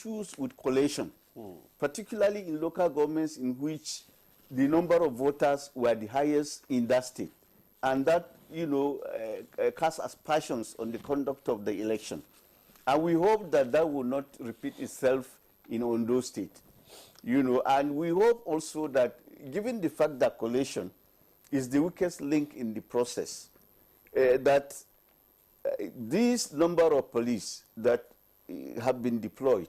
issues with collation, particularly in local governments in which the number of voters were the highest in that state, and that, cast aspersions on the conduct of the election. And we hope that that will not repeat itself in Ondo State. And we hope also that, given the fact that collation is the weakest link in the process, that this number of police that have been deployed,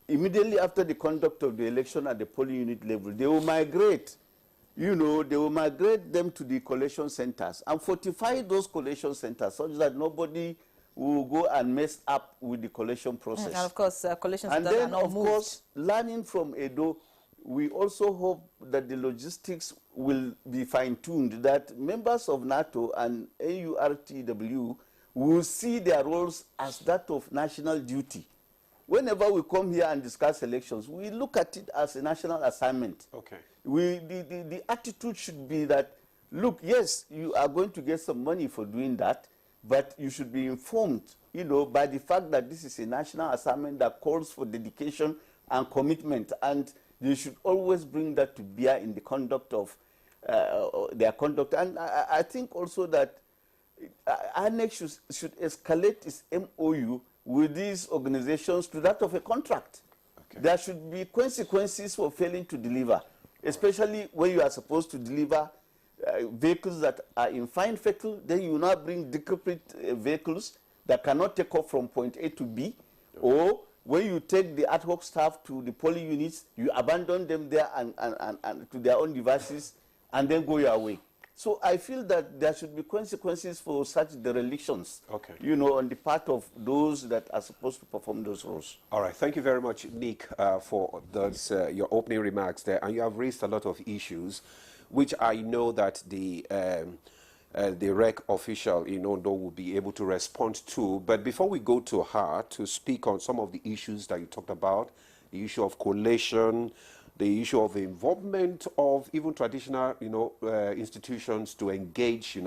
immediately after the conduct of the election at the polling unit level, they will migrate, they will migrate them to the collation centers and fortify those collation centers such that nobody will go and mess up with the collation process. And of course, collation and centers then, are not of moved. course, learning from Edo, we also hope that the logistics will be fine-tuned, that members of NATO and AURTW will see their roles as that of national duty. Whenever we come here and discuss elections, we look at it as a national assignment. Okay. The attitude should be that, look, yes, you are going to get some money for doing that, but you should be informed, by the fact that this is a national assignment that calls for dedication and commitment, and they should always bring that to bear in the conduct of their conduct. And I think also that INEC should escalate its MOU with these organizations to that of a contract. Okay. There should be consequences for failing to deliver, especially when you are supposed to deliver vehicles that are in fine fettle. Then you now bring decrepit vehicles that cannot take off from point A to B, or when you take the ad hoc staff to the polling units, you abandon them there and to their own devices and then go your way. So I feel that there should be consequences for such derelictions, okay, on the part of those that are supposed to perform those roles. All right. Thank you very much, Nick, for those, your opening remarks there. And you have raised a lot of issues, which I know that the REC official in Ondo will be able to respond to. But before we go to her to speak on some of the issues that you talked about, the issue of collation, the issue of involvement of even traditional, institutions to engage,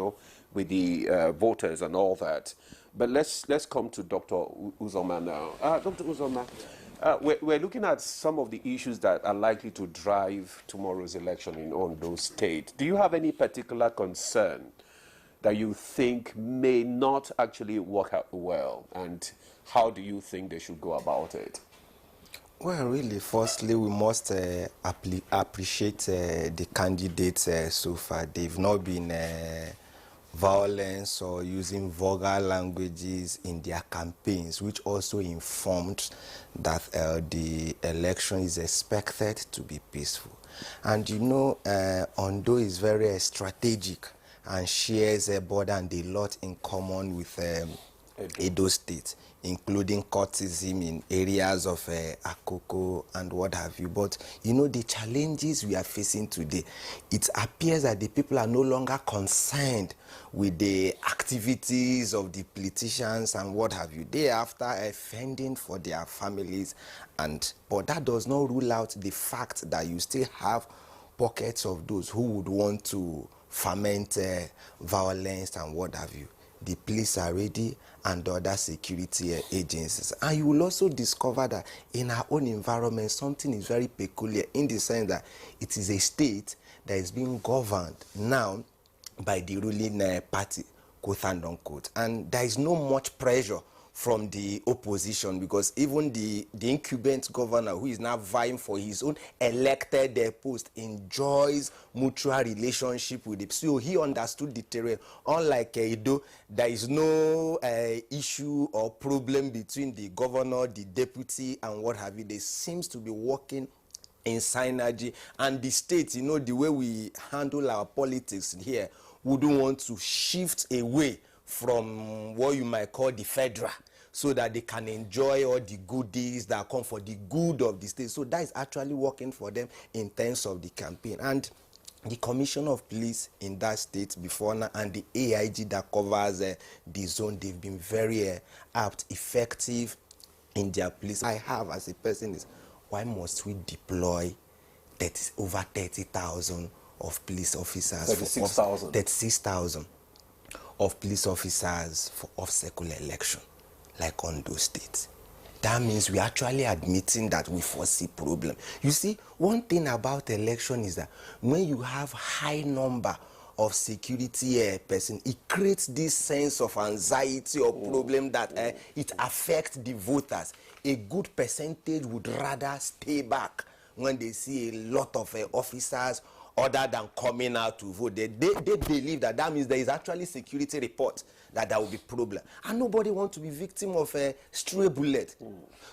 with the voters and all that. But let's come to Dr. Uzoma now. Dr. Uzoma, we're looking at some of the issues that are likely to drive tomorrow's election in Ondo State. Do you have any particular concern that you think may not actually work out well, and how do you think they should go about it? Well, really, firstly, we must appreciate the candidates so far. They've not been violence or using vulgar languages in their campaigns, which also informed that the election is expected to be peaceful. And Ondo is very strategic and shares a border and a lot in common with Edo State, including courtism in areas of Akoko and what have you. But, the challenges we are facing today, it appears that the people are no longer concerned with the activities of the politicians and what have you. They are after fending for their families, but that does not rule out the fact that you still have pockets of those who would want to foment violence and what have you. The police are ready and other security agencies. And you will also discover that in our own environment, something is very peculiar in the sense that it is a state that is being governed now by the ruling party, quote and unquote. And there is no much pressure from the opposition, because even the incumbent governor, who is now vying for his own elected post, enjoys mutual relationship with it. So he understood the terrain. Unlike Edo, there is no issue or problem between the governor, the deputy, and what have you. They seems to be working in synergy. And the state, the way we handle our politics here, wouldn't want to shift away from what you might call the federal, so that they can enjoy all the goodies that come for the good of the state. So that is actually working for them in terms of the campaign. And the Commissioner of Police in that state before now and the AIG that covers the zone, they've been very apt, effective in their police. I have as a person is, why must we deploy over 30,000 of police officers? 36,000. 36,000 of police officers for off-circular election, like Ondo State. that means we're actually admitting that we foresee problem. You see, one thing about election is that when you have high number of security person, it creates this sense of anxiety or problem that it affects the voters. A good percentage would rather stay back when they see a lot of officers other than coming out to vote. They believe that that means there is actually security report that there will be problem. And nobody wants to be victim of a stray bullet.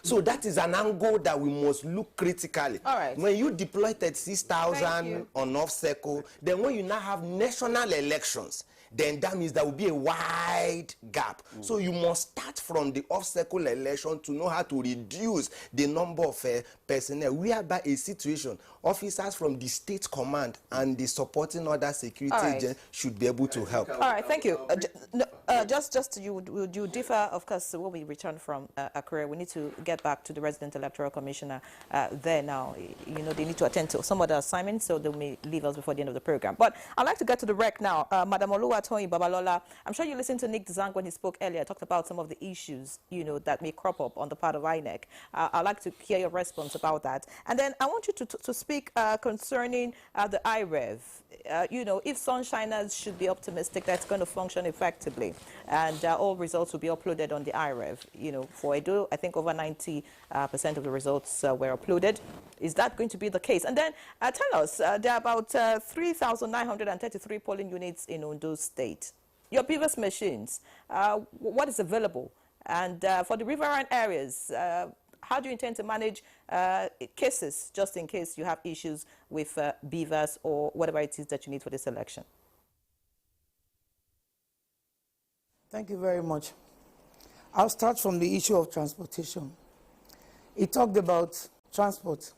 So that is an angle that we must look critically. All right. When you deploy 36,000 on off-cycle, then when you now have national elections, then that means there will be a wide gap. So you must start from the off-cycle election to know how to reduce the number of personnel, whereby a situation, officers from the state command and the supporting other security agents should be able to help. All right, thank you. Would you differ, of course, when we return from Accra, we need to get back to the resident electoral commissioner there now. You know, they need to attend to some other assignments, so they may leave us before the end of the program. But I'd like to get to the rec now. Madam Oluwatoyin Babalola, I'm sure you listened to Nick Dzang when he spoke earlier, talked about some of the issues, you know, that may crop up on the part of INEC. I'd like to hear your response about that. And then I want you to speak concerning the IREV. You know, if Sunshiners should be optimistic that's going to function effectively, and all results will be uploaded on the IREV. You know, for Edo, I think over 90% of the results were uploaded. Is that going to be the case? And then tell us, there are about 3,933 polling units in Ondo State. Your previous machines, what is available? And for the riverine areas, how do you intend to manage cases, just in case you have issues with beavers or whatever it is that you need for this election? Thank you very much. I'll start from the issue of transportation. He talked about transport.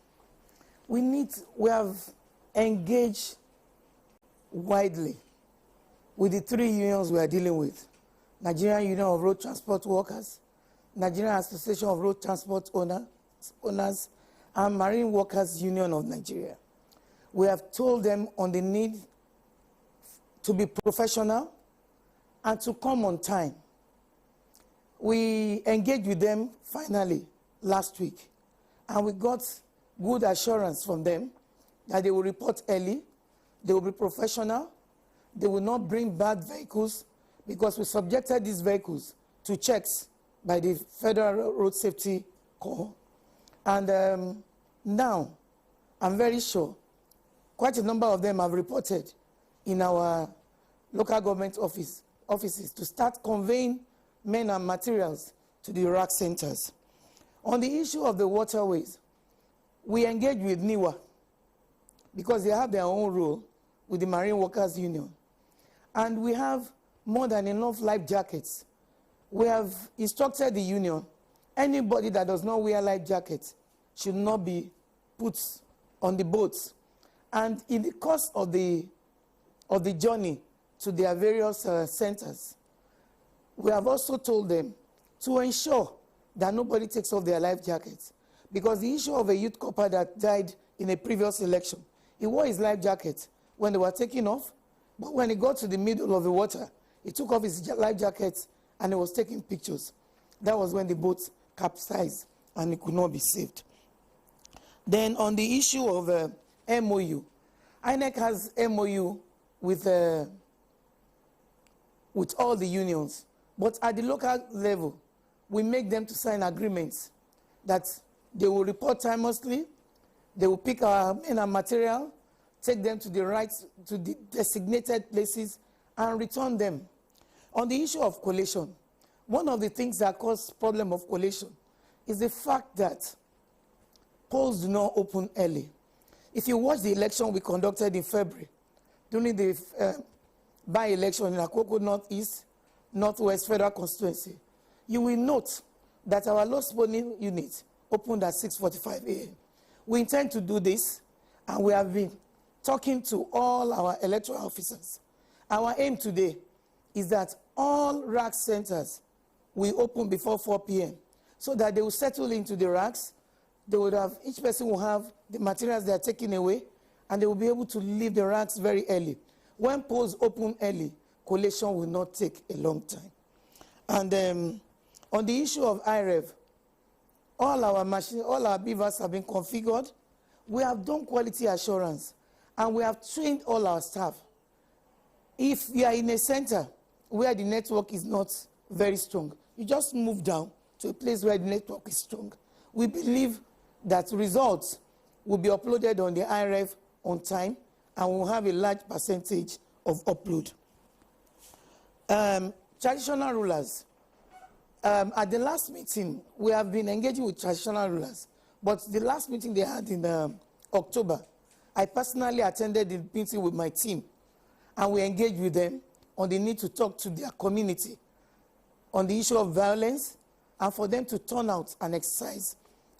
We have engaged widely with the three unions we are dealing with: Nigerian Union of Road Transport Workers, Nigerian Association of Road Transport Owners, and Marine Workers Union of Nigeria. We have told them on the need to be professional and to come on time. We engaged with them finally last week, and we got good assurance from them that they will report early, they will be professional, they will not bring bad vehicles, because we subjected these vehicles to checks by the Federal Road Safety Corps. And now, I'm very sure quite a number of them have reported in our local government offices to start conveying men and materials to the rack centers. On the issue of the waterways, we engage with NIWA because they have their own role with the Marine Workers Union. And we have more than enough life jackets. We have instructed the union, anybody that does not wear life jackets should not be put on the boats. And in the course of the journey to their various centers, we have also told them to ensure that nobody takes off their life jackets. Because the issue of a youth copper that died in a previous election, he wore his life jacket when they were taking off, but when he got to the middle of the water, he took off his life jacket and he was taking pictures. That was when the boat capsized and he could not be saved. Then on the issue of MOU, INEC has MOU with all the unions, but at the local level, we make them to sign agreements that they will report timelessly, they will pick our men and material, take them to the designated places, and return them. On the issue of collation, one of the things that cause problem of collation is the fact that polls do not open early. If you watch the election we conducted in February, during the by-election in Akoko Northeast, Northwest Federal Constituency, you will note that our lowest polling unit opened at 6:45 a.m. We intend to do this, and we have been talking to all our electoral officers. Our aim today is that all rack centers will open before 4 p.m. so that they will settle into the racks. They would have, each person will have the materials they are taking away, and they will be able to leave the racks very early. When polls open early, collation will not take a long time. And on the issue of IREV, All our machines, all our beavers have been configured. We have done quality assurance, and we have trained all our staff. If you are in a center where the network is not very strong, you just move down to a place where the network is strong. We believe that results will be uploaded on the IRF on time, and we'll have a large percentage of upload. Traditional rulers. At the last meeting, we have been engaging with traditional rulers, but the last meeting they had in October, I personally attended the meeting with my team, and we engaged with them on the need to talk to their community on the issue of violence, and for them to turn out and exercise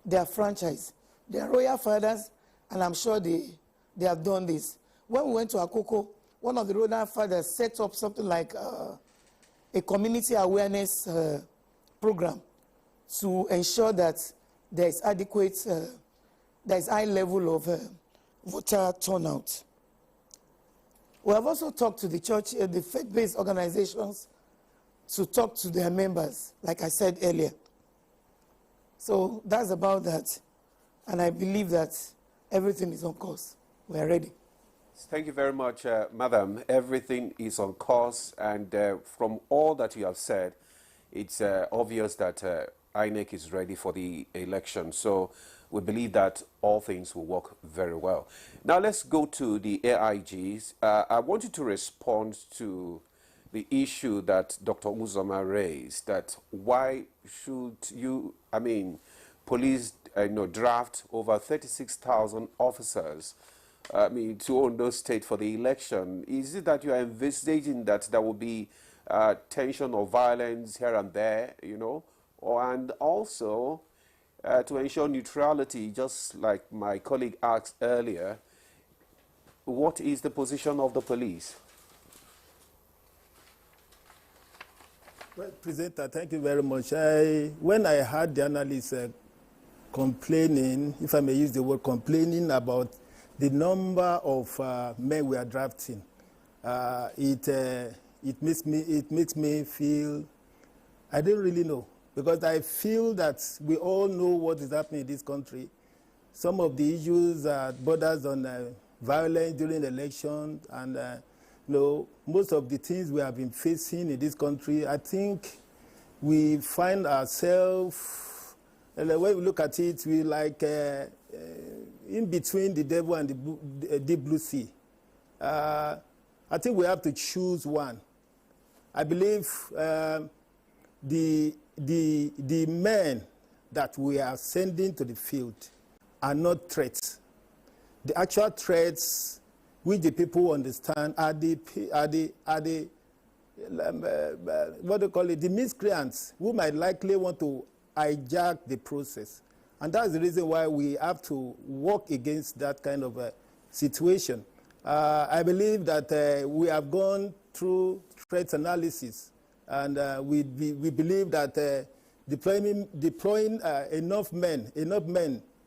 their franchise. They are royal fathers, and I'm sure they have done this. When we went to Akoko, one of the royal fathers set up something like a community awareness program to ensure that there is adequate, there is high level of voter turnout. We have also talked to the church, the faith-based organizations, to talk to their members, like I said earlier. So that's about that. And I believe that everything is on course. We are ready. Thank you very much, Madam. Everything is on course, and from all that you have said, it's obvious that INEC is ready for the election. So we believe that all things will work very well. Now let's go to the AIGs. I want you to respond to the issue that Dr. Uzoma raised, that why should you, police draft over 36,000 officers to Ondo State for the election? Is it that you are envisaging that there will be tension or violence here and there, and also to ensure neutrality, just like my colleague asked earlier, what is the position of the police? Well, Presenter, thank you very much. When I heard the analysts complaining, if I may use the word complaining, about the number of men we are drafting, it makes me feel, I don't really know, because I feel that we all know what is happening in this country. Some of the issues borders on violence during the election, and most of the things we have been facing in this country, I think we find ourselves, when we look at it, we like in between the devil and the deep blue sea. I think we have to choose one. I believe the men that we are sending to the field are not threats. The actual threats, which the people understand, are the what do you call it, the miscreants who might likely want to hijack the process. And that's the reason why we have to work against that kind of situation. I believe that we have gone through threat analysis, and we believe that deploying enough men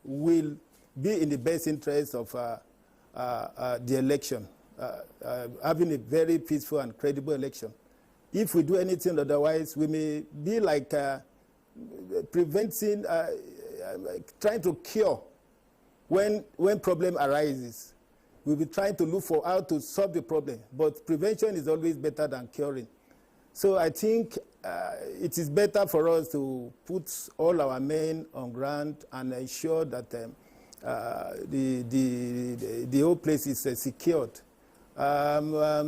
will be in the best interest of the election, having a very peaceful and credible election. If we do anything otherwise, we may be like preventing, trying to cure when problem arises. We'll be trying to look for how to solve the problem, but prevention is always better than curing. So I think it is better for us to put all our men on ground and ensure that the whole place is secured. We are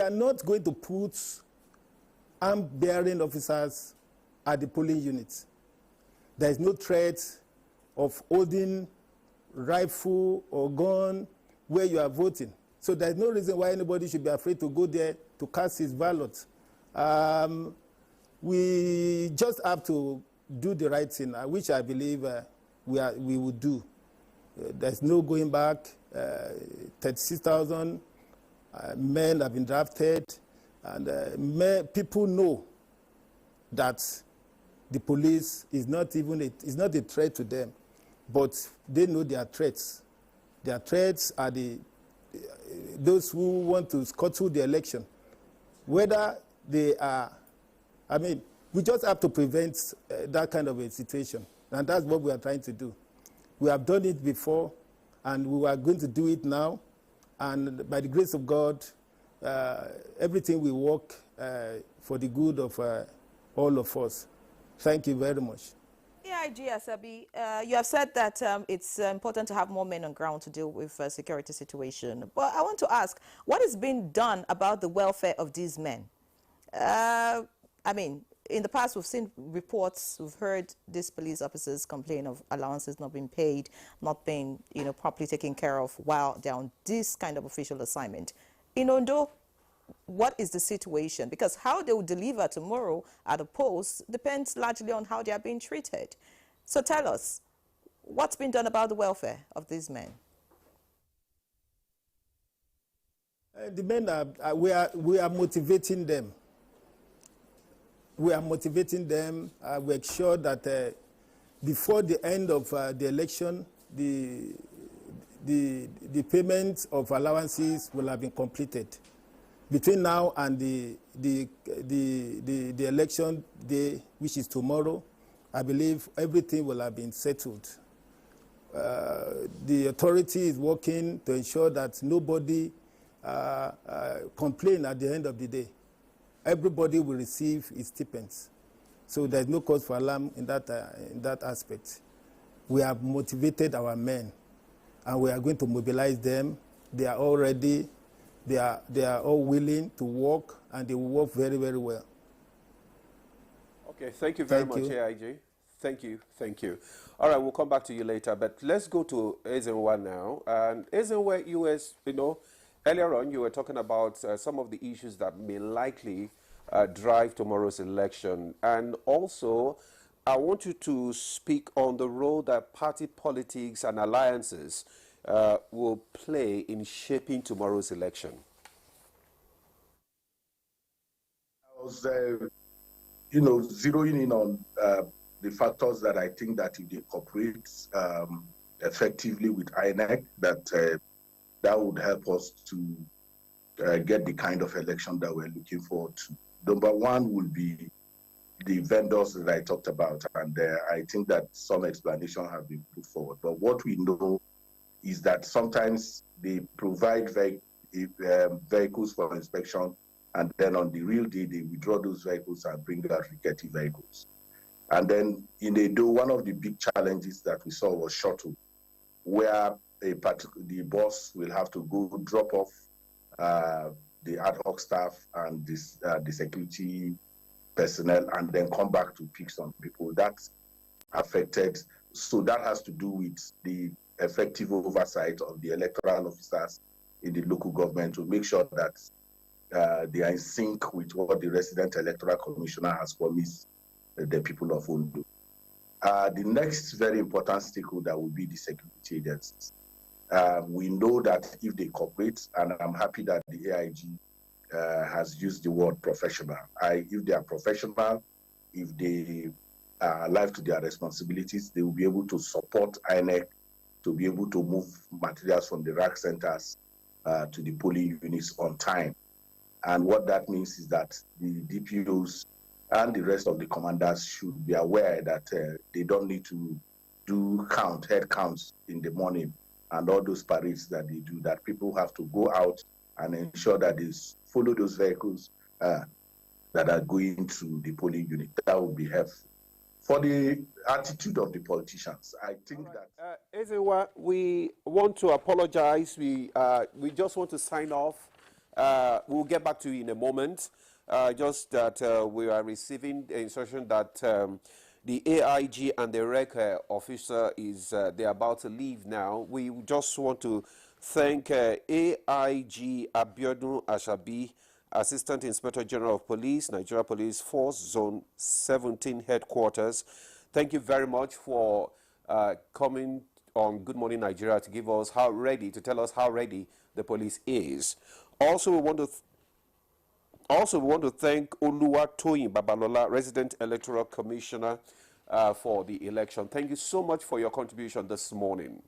not going to put arm-bearing officers at the polling units. There is no threat of holding rifle or gun where you are voting. So there's no reason why anybody should be afraid to go there to cast his ballot. We just have to do the right thing, which I believe we will do. There's no going back. 36,000 men have been drafted, and people know that the police is not a threat to them, but they know their threats. Their threats are those who want to scuttle the election. Whether they are, We just have to prevent that kind of a situation, and that's what we are trying to do. We have done it before, and we are going to do it now, and by the grace of God, everything will work for the good of all of us. Thank you very much. AIG Asabi, you have said that it's important to have more men on ground to deal with security situation. But I want to ask, what is being done about the welfare of these men? I mean, in the past, we've seen reports, we've heard these police officers complain of allowances not being paid, not being, properly taken care of while they're on this kind of official assignment. In Ondo, what is the situation? Because how they will deliver tomorrow at a post depends largely on how they are being treated. So tell us, what's been done about the welfare of these men? The men we are motivating them. We are motivating them. We ensure that before the end of the election, the payment of allowances will have been completed. Between now and the election day, which is tomorrow, I believe everything will have been settled. The authority is working to ensure that nobody complain at the end of the day. Everybody will receive his stipends. So there's no cause for alarm in that aspect. We have motivated our men, and we are going to mobilize them. They are all ready. They are all willing to work, and they will work very, very well. Okay, thank you very much, AIG. Thank you. All right, we'll come back to you later, but let's go to Ezenwa now. And Ezenwa, earlier on you were talking about some of the issues that may likely drive tomorrow's election. And also, I want you to speak on the role that party politics and alliances will play in shaping tomorrow's election. I was, zeroing in on the factors that I think that if they cooperate effectively with INEC, that would help us to get the kind of election that we're looking forward to. Number one would be the vendors that I talked about, and I think that some explanation have been put forward. But what we know is that sometimes they provide vehicles for inspection, and then on the real day, they withdraw those vehicles and bring out rickety vehicles. And then in Edo, one of the big challenges that we saw was shuttle, where the boss will have to go drop off the ad hoc staff and the security personnel, and then come back to pick some people. That's affected. So that has to do with the effective oversight of the electoral officers in the local government to make sure that they are in sync with what the resident electoral commissioner has promised the people of Ondo. The next very important stakeholder will be the security agencies. We know that if they cooperate, and I'm happy that the AIG has used the word professional. If they are professional, if they are alive to their responsibilities, they will be able to support INEC to be able to move materials from the rack centers to the polling units on time. And what that means is that the DPOs and the rest of the commanders should be aware that they don't need to do head counts in the morning and all those parades that they do, that people have to go out and ensure that they follow those vehicles that are going to the polling unit. That would be helpful. For the attitude of the politicians, I think that... Ezenwa, we want to apologize. We just want to sign off. We'll get back to you in a moment. Just that we are receiving the instruction that the AIG and the REC officer they're about to leave now. We just want to thank AIG Abiodun Ashabi, Assistant Inspector General of Police, Nigeria Police Force, Zone 17 Headquarters. Thank you very much for coming on Good Morning Nigeria to give us tell us how ready the police is. Also, we want to thank Oluwatoyin Babalola, Resident Electoral Commissioner, for the election. Thank you so much for your contribution this morning.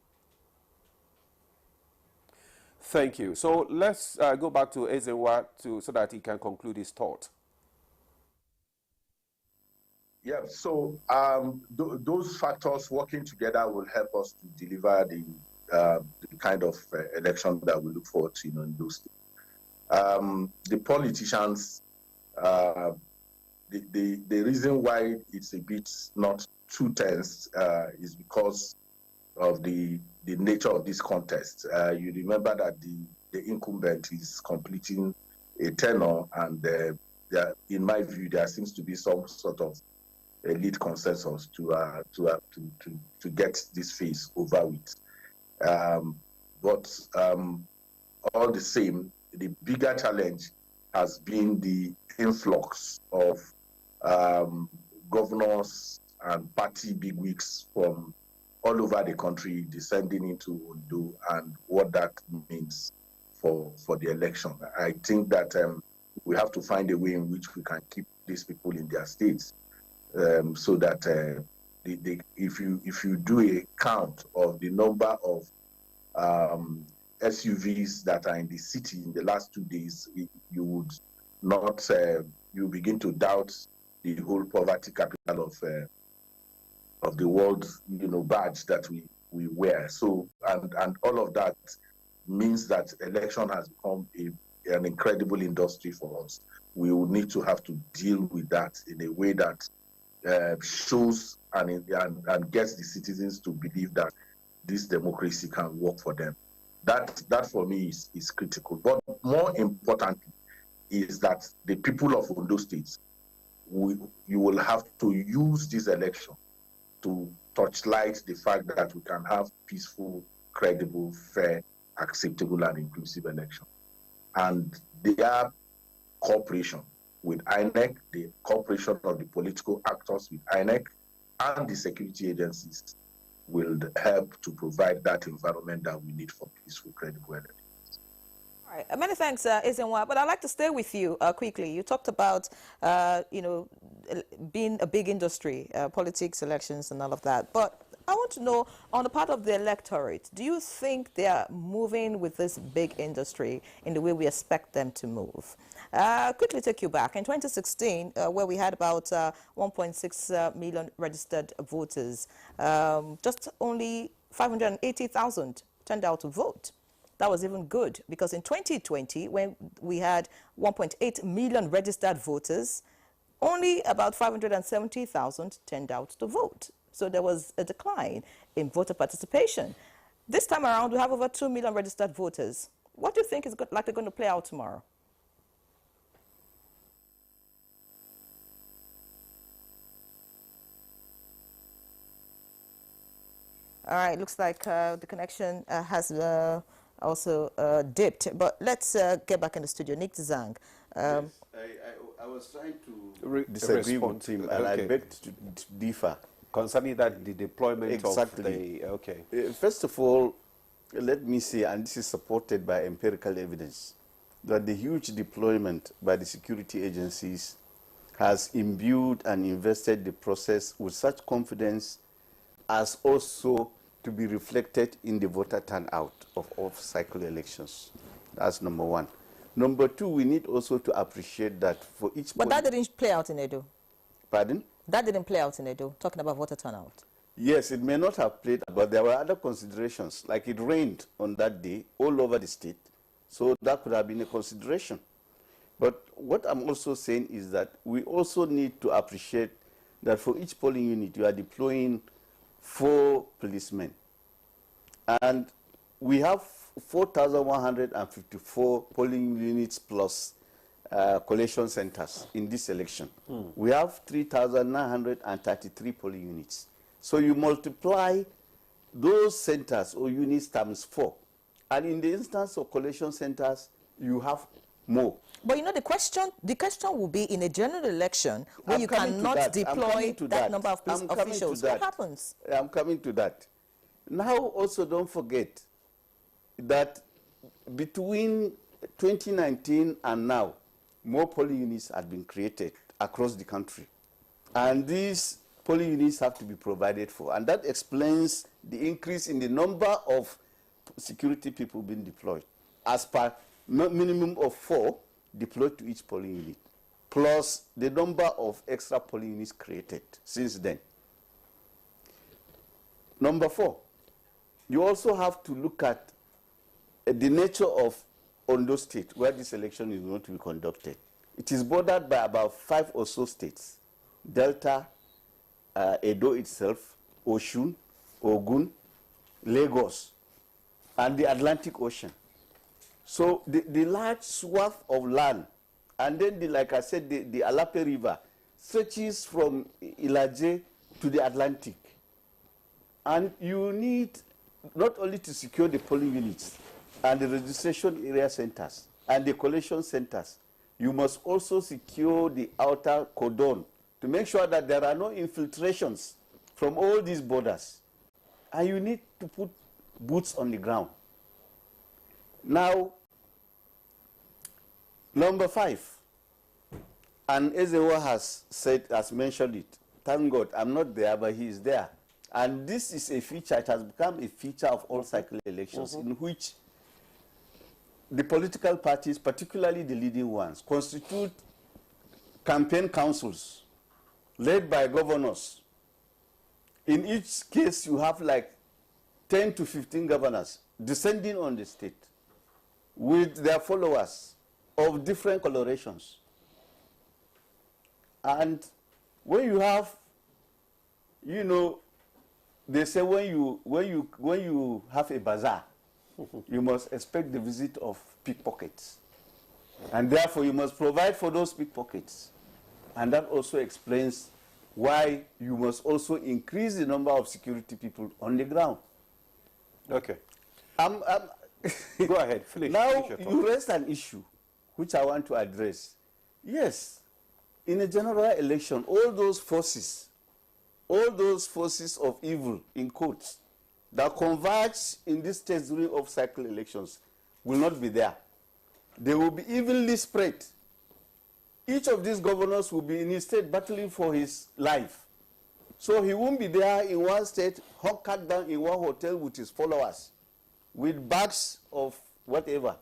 Thank you. So let's go back to Ezenwa so that he can conclude his thought. Yeah, so those factors working together will help us to deliver the kind of election that we look forward to, in those states. The politicians, the reason why it's a bit not too tense is because of the nature of this contest. You remember that the incumbent is completing a tenure, and in my view, there seems to be some sort of elite consensus to get this phase over with. But all the same, the bigger challenge has been the influx of governors and party bigwigs from all over the country descending into Ondo, and what that means for the election. I think that we have to find a way in which we can keep these people in their states, so that if you do a count of the number of SUVs that are in the city in the last 2 days, you would not you begin to doubt the whole poverty capital of the world, badge that we wear. So and all of that means that election has become an incredible industry for us. We will need to have to deal with that in a way that shows and gets the citizens to believe that this democracy can work for them. That for me is critical. But more importantly is that the people of Ondo State, you will have to use this election to touchlight the fact that we can have peaceful, credible, fair, acceptable, and inclusive election. And their cooperation with INEC, the cooperation of the political actors with INEC, and the security agencies will help to provide that environment that we need for peaceful, credible elections. All right. Many thanks, Ezenwa. But I'd like to stay with you quickly. You talked about, being a big industry, politics, elections, and all of that. But I want to know, on the part of the electorate, do you think they are moving with this big industry in the way we expect them to move? Quickly take you back. In 2016, where we had about 1.6 million registered voters, just only 580,000 turned out to vote. That was even good, because in 2020, when we had 1.8 million registered voters, only about 570,000 turned out to vote. So there was a decline in voter participation. This time around, we have over 2 million registered voters. What do you think is likely going to play out tomorrow? All right, looks like the connection has also dipped. But let's get back in the studio. Nick Zhang. Yes, I was trying to disagree with him, and I beg to differ. Concerning that, the deployment Exactly. of the... Okay. First of all, let me say, and this is supported by empirical evidence, that the huge deployment by the security agencies has imbued and invested the process with such confidence as also to be reflected in the voter turnout of off-cycle elections. That's number one. Number two, we need also to appreciate that for each... But that didn't play out in Edo. Pardon? That didn't play out in Edo, talking about voter turnout. Yes, it may not have played, but there were other considerations, like it rained on that day all over the state, so that could have been a consideration. But what I'm also saying is that we also need to appreciate that for each polling unit, you are deploying 4 policemen. And we have 4,154 polling units plus collation centers in this election. We have 3,933 polling units. So you multiply those centers or units times 4. And in the instance of collation centers, you have more. But you know, the question will be in a general election where you cannot deploy that number of police officials. What happens? I'm coming to that. Now, also don't forget that between 2019 and now, more polling units have been created across the country. And these polling units have to be provided for. And that explains the increase in the number of security people being deployed, as per minimum of 4 deployed to each polling unit. plus the number of extra polling units created since then. Number 4, you also have to look at the nature of Ondo State, where this election is going to be conducted. It is bordered by about 5 or so states: Delta, Edo itself, Osun, Ogun, Lagos, and the Atlantic Ocean. So the large swath of land, and then, like I said, the Alape River stretches from Ilaje to the Atlantic. And you need not only to secure the polling units and the registration area centers and the collation centers, you must also secure the outer cordon to make sure that there are no infiltrations from all these borders. And you need to put boots on the ground. Now, number 5, and Ezewa has mentioned it. Thank God, I'm not there, but he is there. And this is a feature, it has become a feature of all cycle elections, in which the political parties, particularly the leading ones, constitute campaign councils led by governors. In each case, you have like 10 to 15 governors descending on the state with their followers of different colorations. And when you have, you know, they say when you have a bazaar, you must expect the visit of pickpockets. And therefore, you must provide for those pickpockets. And that also explains why you must also increase the number of security people on the ground. Okay. Go ahead, finish. Now, finish you raised an issue which I want to address. Yes, in a general election, all those forces of evil, in quotes, that converge in these states during off-cycle elections will not be there. They will be evenly spread. Each of these governors will be in his state battling for his life. So he won't be there in one state, hunkered down in one hotel with his followers, with bags of whatever.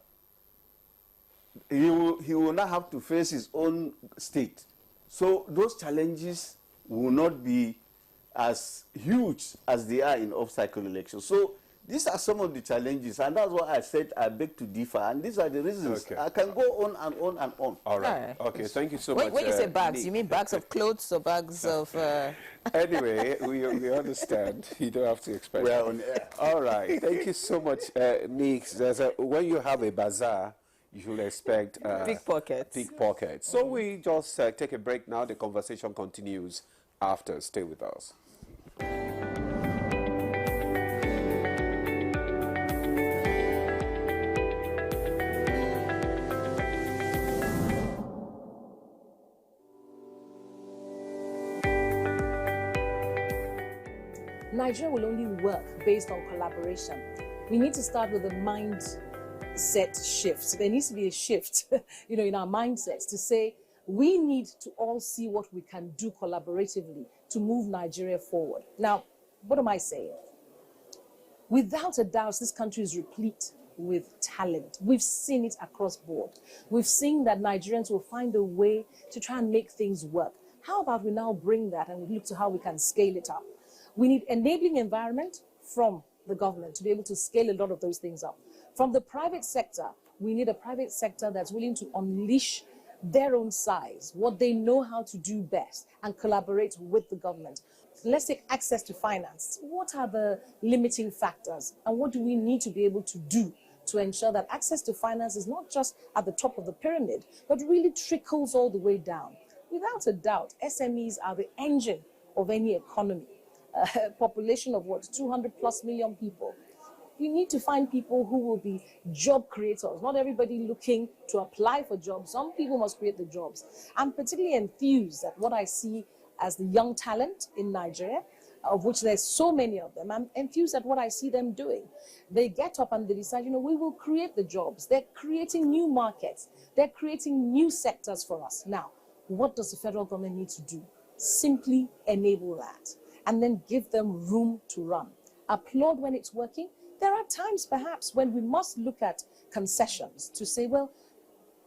He will not have to face his own state. So those challenges will not be as huge as they are in off-cycle elections. So these are some of the challenges, and that's why I said I beg to differ, and these are the reasons. Okay. I can go on and on and on. All right. Okay, thank you so much. When you say bags, you mean bags of clothes or bags of... Anyway, we understand. You don't have to explain. We are on air. All right. Thank you so much, Nick. When you have a bazaar, you should expect... pickpockets. Pickpockets. So we just take a break now. The conversation continues after. Stay with us. Nigeria will only work based on collaboration. We need to start with a mindset shift. There needs to be a shift, in our mindsets to say we need to all see what we can do collaboratively to move Nigeria forward. Now, what am I saying? Without a doubt, this country is replete with talent. We've seen it across board. We've seen that Nigerians will find a way to try and make things work. How about we now bring that and we look to how we can scale it up? We need enabling environment from the government to be able to scale a lot of those things up. From the private sector, we need a private sector that's willing to unleash their own size, what they know how to do best, and collaborate with the government. Let's take access to finance. What are the limiting factors, and what do we need to be able to do to ensure that access to finance is not just at the top of the pyramid, but really trickles all the way down? Without a doubt, SMEs are the engine of any economy. A population of 200 plus million people. You need to find people who will be job creators, not everybody looking to apply for jobs. Some people must create the jobs. I'm particularly enthused at what I see as the young talent in Nigeria, of which there's so many of them. I'm enthused at what I see them doing. They get up and they decide, we will create the jobs. They're creating new markets. They're creating new sectors for us. Now, what does the federal government need to do? Simply enable that, and then give them room to run. Applaud when it's working. There are times perhaps when we must look at concessions to say, well,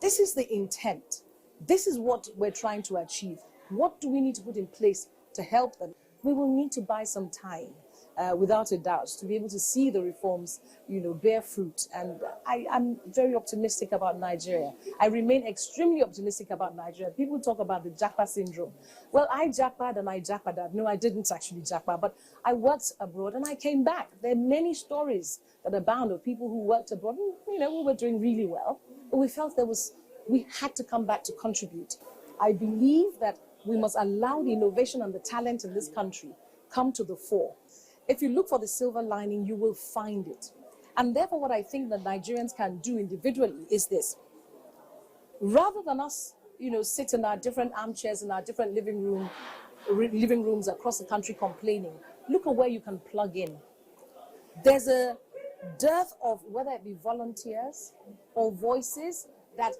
this is the intent. This is what we're trying to achieve. What do we need to put in place to help them? We will need to buy some time, without a doubt, to be able to see the reforms, bear fruit. And I'm very optimistic about Nigeria. I remain extremely optimistic about Nigeria. People talk about the Japa syndrome. Well, I Japa'd and I Japadad. No, I didn't actually Japa, but I worked abroad and I came back. There are many stories that abound of people who worked abroad. We were doing really well, but we felt we had to come back to contribute. I believe that we must allow the innovation and the talent in this country come to the fore. If you look for the silver lining, you will find it. And therefore, what I think that Nigerians can do individually is this. Rather than us, sit in our different armchairs in our different living rooms across the country complaining, look at where you can plug in. There's a dearth of, whether it be volunteers or voices that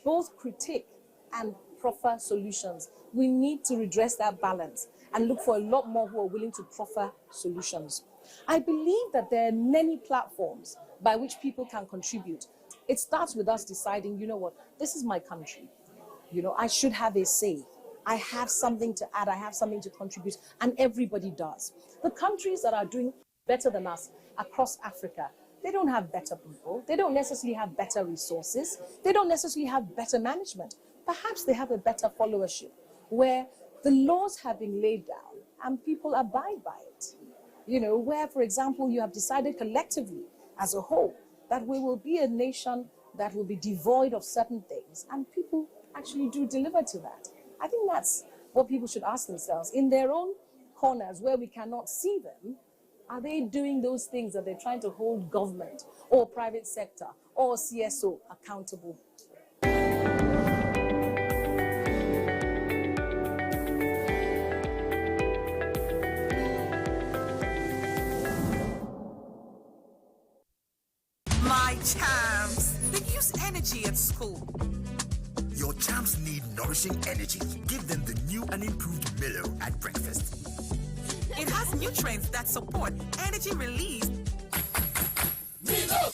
both critique and proffer solutions. We need to redress that balance and look for a lot more who are willing to proffer solutions. I believe that there are many platforms by which people can contribute. It starts with us deciding, you know what, this is my country. I should have a say. I have something to add, I have something to contribute, and everybody does. The countries that are doing better than us across Africa, they don't have better people, they don't necessarily have better resources, they don't necessarily have better management. Perhaps they have a better followership, where the laws have been laid down and people abide by it. Where, for example, you have decided collectively as a whole that we will be a nation that will be devoid of certain things, and people actually do deliver to that. I think that's what people should ask themselves. In their own corners where we cannot see them, are they doing those things that they're trying to hold government or private sector or CSO accountable? My champs, they use energy at school. Your champs need nourishing energy. Give them the new and improved Milo at breakfast. It has nutrients that support energy release. Milo!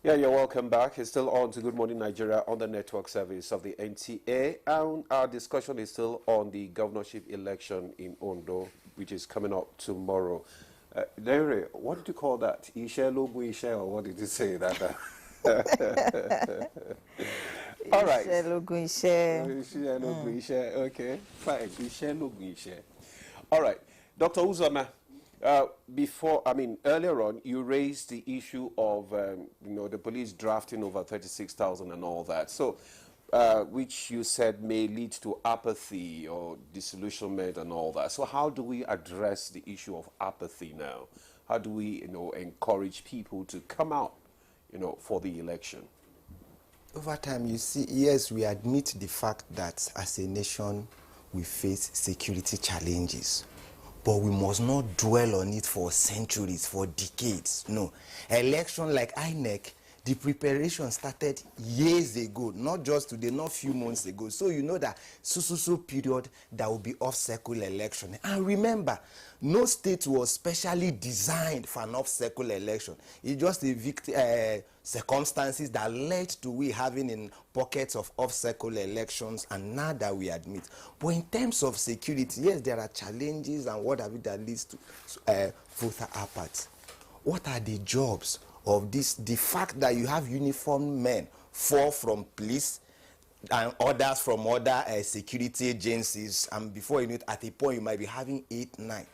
Yeah, you're welcome back. It's still on to Good Morning Nigeria on the network service of the NTA. And our discussion is still on the governorship election in Ondo, which is coming up tomorrow. Larry, what did you call that? Ishe Lobu Ishe, or what did you say that? All right. Ishe Lobu Ishe. Ishe Lobu Ishe. Okay, fine. Ishe Lobu Ishe. All right. Dr. Uzoma. Earlier on, you raised the issue of, the police drafting over 36,000 and all that. So, which you said may lead to apathy or disillusionment and all that. So, how do we address the issue of apathy now? How do we, encourage people to come out, for the election? Over time, you see, yes, we admit the fact that as a nation, we face security challenges. But we must not dwell on it for centuries, for decades. No. Election like INEC, the preparation started years ago, not just today, not a few months ago. So you know that so period, there will be off-cycle election. And remember, no state was specially designed for an off-cycle election. It's just a circumstances that led to we having in pockets of off-cycle elections, and now that we admit. But in terms of security, yes, there are challenges and what have it that leads to voter apathy. What are the jobs of this? The fact that you have uniformed men, 4 from police and others from other security agencies, and before you know it, at a point you might be having 8, 9.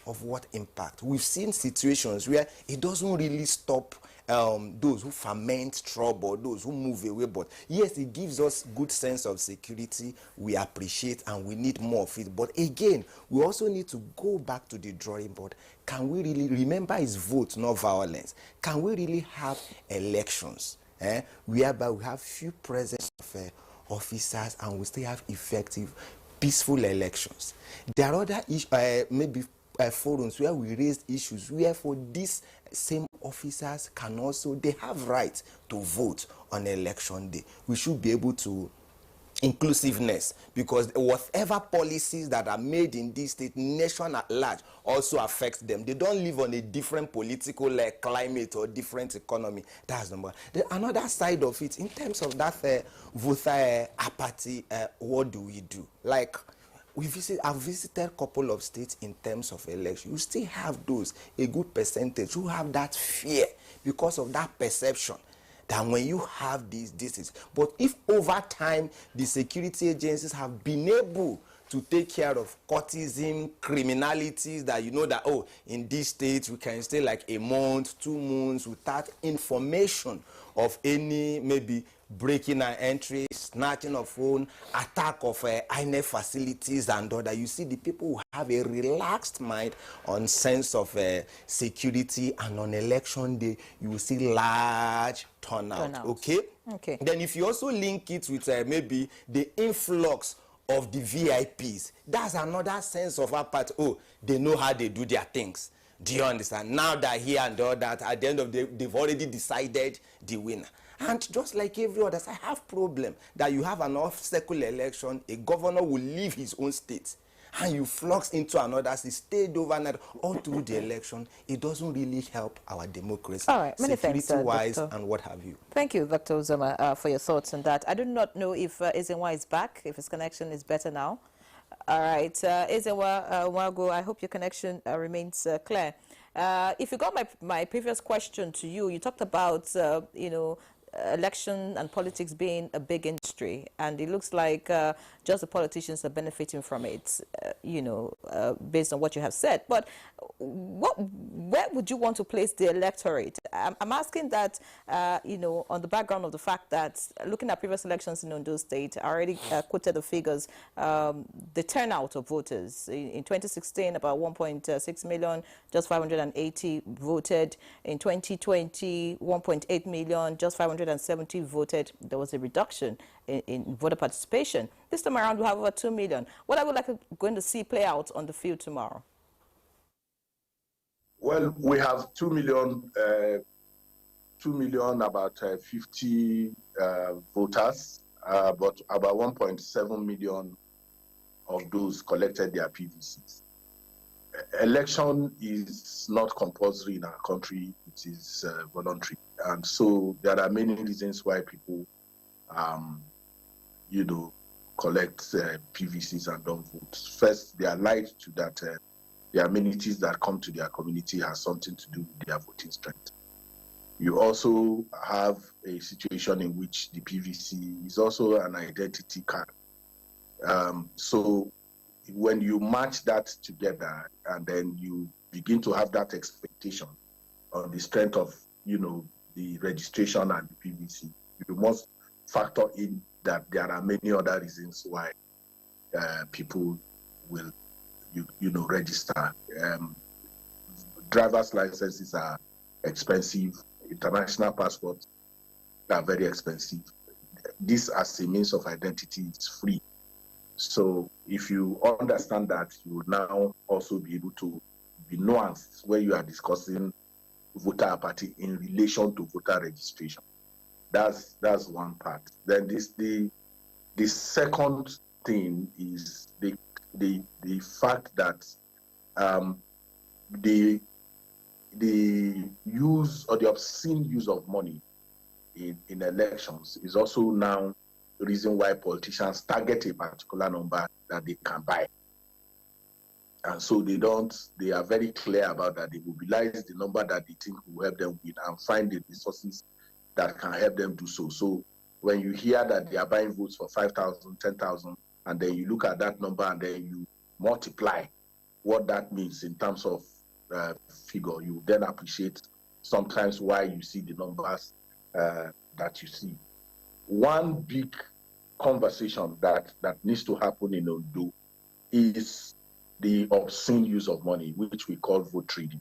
Of what impact? We've seen situations where it doesn't really stop those who ferment trouble, those who move away, but yes, it gives us good sense of security. We appreciate and we need more of it. But again, we also need to go back to the drawing board. Can we really remember it's vote, not violence? Can we really have elections whereby we have few presence of officers and we still have effective, peaceful elections. There are other maybe forums where we raised issues where for these same officers can also, they have right to vote on election day. We should be able to inclusiveness, because whatever policies that are made in this state, nation at large, also affects them. They don't live on a different political climate or different economy. That's number. Another side of it, in terms of that voter apathy, what do we do? Like, I've visited a couple of states in terms of election. You still have those, a good percentage, who have that fear because of that perception that when you have this is. But if over time the security agencies have been able to take care of courtism, criminalities, that you know that, oh, in this state we can stay like a month, 2 months without information of any maybe breaking and entry, snatching of phone, attack of INEC facilities and other. You see the people who have a relaxed mind on sense of security, and on election day you will see large turnout. Okay? Then if you also link it with maybe the influx of the VIPs, that's another sense of apart. Oh, they know how they do their things. Do you understand? Now that here and all that, at the end of the day, they've already decided the winner. And just like every other, I have problem that you have an off-cycle election, a governor will leave his own state, and you flux into another state, stayed overnight all through the election. It doesn't really help our democracy. All right, many thanks, security-wise and what have you. Thank you, Dr. Uzoma, for your thoughts on that. I do not know if Ezenwa is back, if his connection is better now. All right, Ezenwa Wago, I hope your connection remains clear. If you got my previous question to you, you talked about, election and politics being a big industry, and it looks like just the politicians are benefiting from it, based on what you have said. But where would you want to place the electorate? I'm asking that, on the background of the fact that looking at previous elections in Ondo State, I already quoted the figures, the turnout of voters. In 2016, about 1.6 million, just 580 voted. In 2020, 1.8 million, just 570 voted. There was a reduction in voter participation. This time around, we have over 2 million. What I would like going to see play out on the field tomorrow? Well, we have 2 million, about 50 voters, but about 1.7 million of those collected their PVCs. Election is not compulsory in our country, it is voluntary. And so there are many reasons why people, collect PVCs and don't vote. First, they are lied to that the amenities that come to their community has something to do with their voting strength. You also have a situation in which the PVC is also an identity card. So when you match that together and then you begin to have that expectation on the strength of, the registration and the PVC, you must factor in that there are many other reasons why people will, register. Driver's licenses are expensive. International passports are very expensive. This as a means of identity is free. So if you understand that, you will now also be able to be nuanced when you are discussing voter apathy in relation to voter registration. That's one part. Then the second thing is the fact that the use or the obscene use of money in elections is also now the reason why politicians target a particular number that they can buy. And so they are very clear about that. They mobilize the number that they think will help them win and find the resources that can help them do so. So when you hear that they are buying votes for 5,000, 10,000, and then you look at that number and then you multiply what that means in terms of figure, you then appreciate sometimes why you see the numbers that you see. One big conversation that needs to happen in Ondo is the obscene use of money, which we call vote trading.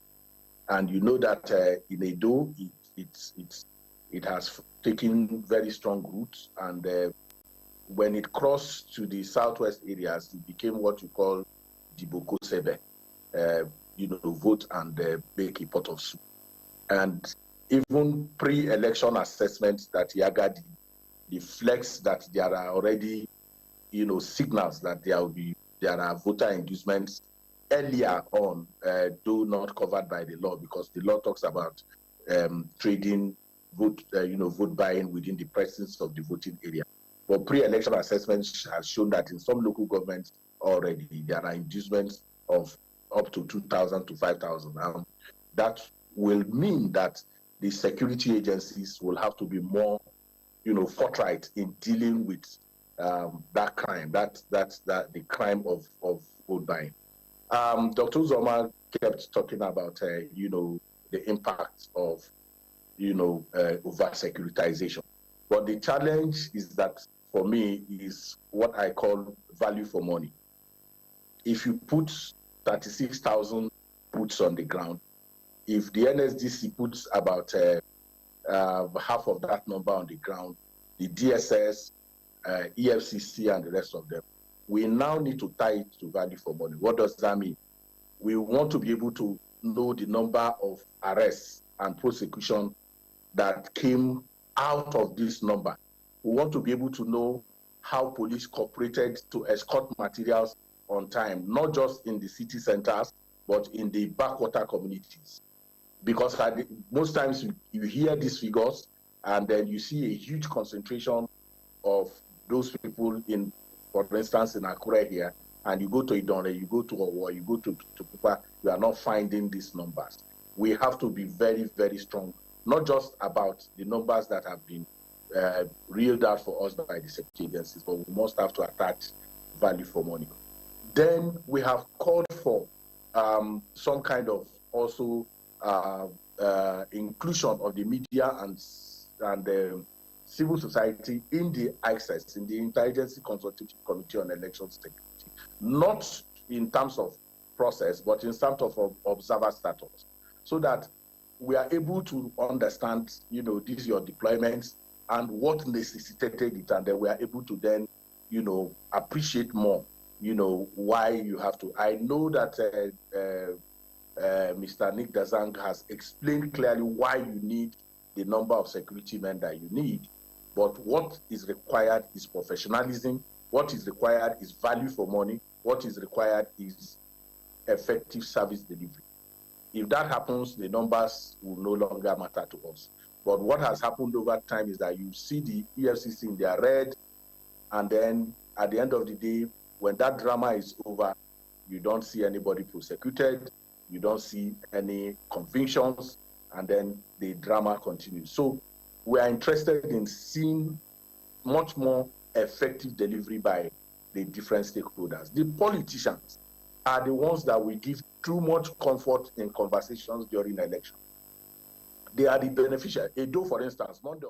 And you know that in Edo, it has taken very strong roots, and when it crossed to the southwest areas, it became what you call the Boko Sebe, vote and make a pot of soup. And even pre-election assessments that Yaga did reflects that there are already, signals that there are voter inducements earlier on, though not covered by the law, because the law talks about trading vote buying within the presence of the voting area. But pre-election assessments has shown that in some local governments already there are inducements of up to 2,000 to 5,000. That will mean that the security agencies will have to be more, forthright in dealing with that crime, that the crime of vote buying. Dr. Uzoma kept talking about, the impact of, over-securitization. But the challenge is that, for me, is what I call value for money. If you put 36,000 boots on the ground, if the NSDC puts about half of that number on the ground, the DSS, EFCC, and the rest of them, we now need to tie it to value for money. What does that mean? We want to be able to know the number of arrests and prosecution that came out of this number. We want to be able to know how police cooperated to escort materials on time, not just in the city centers, but in the backwater communities. Because most times you hear these figures, and then you see a huge concentration of those people in, for instance, in Akure here, and you go to Idonre, you go to Owo, you go to Pupa, you are not finding these numbers. We have to be very, very strong, not just about the numbers that have been reeled out for us by the security agencies, but we must have to attach value for money. Then we have called for some kind of also inclusion of the media and civil society in the access, in the Interagency Consultative Committee on Election Security, not in terms of process, but in terms of observer status, so that we are able to understand, these your deployments and what necessitated it, and then we are able to then, appreciate more, why you have to. I know that Mr. Nick Dazang has explained clearly why you need the number of security men that you need, but what is required is professionalism. What is required is value for money. What is required is effective service delivery. If that happens, the numbers will no longer matter to us. But what has happened over time is that you see the EFCC in their red, and then at the end of the day, when that drama is over, you don't see anybody prosecuted, you don't see any convictions, and then the drama continues. So we are interested in seeing much more effective delivery by the different stakeholders. The politicians are the ones that will give too much comfort in conversations during election. They are the beneficiaries. Edo, for instance, Monday.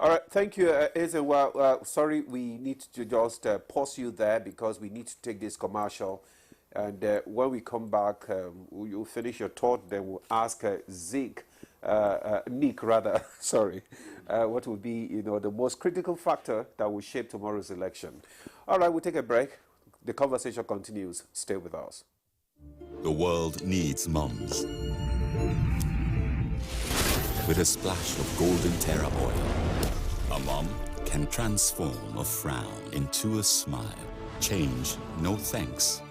All right, thank you, Eze. Well, sorry, we need to just pause you there because we need to take this commercial. And when we come back, you'll finish your thought, then we'll ask Nick, sorry, what will be, the most critical factor that will shape tomorrow's election. All right, we'll take a break. The conversation continues. Stay with us. The world needs mums. With a splash of golden terra oil, a mom can transform a frown into a smile. Change no thanks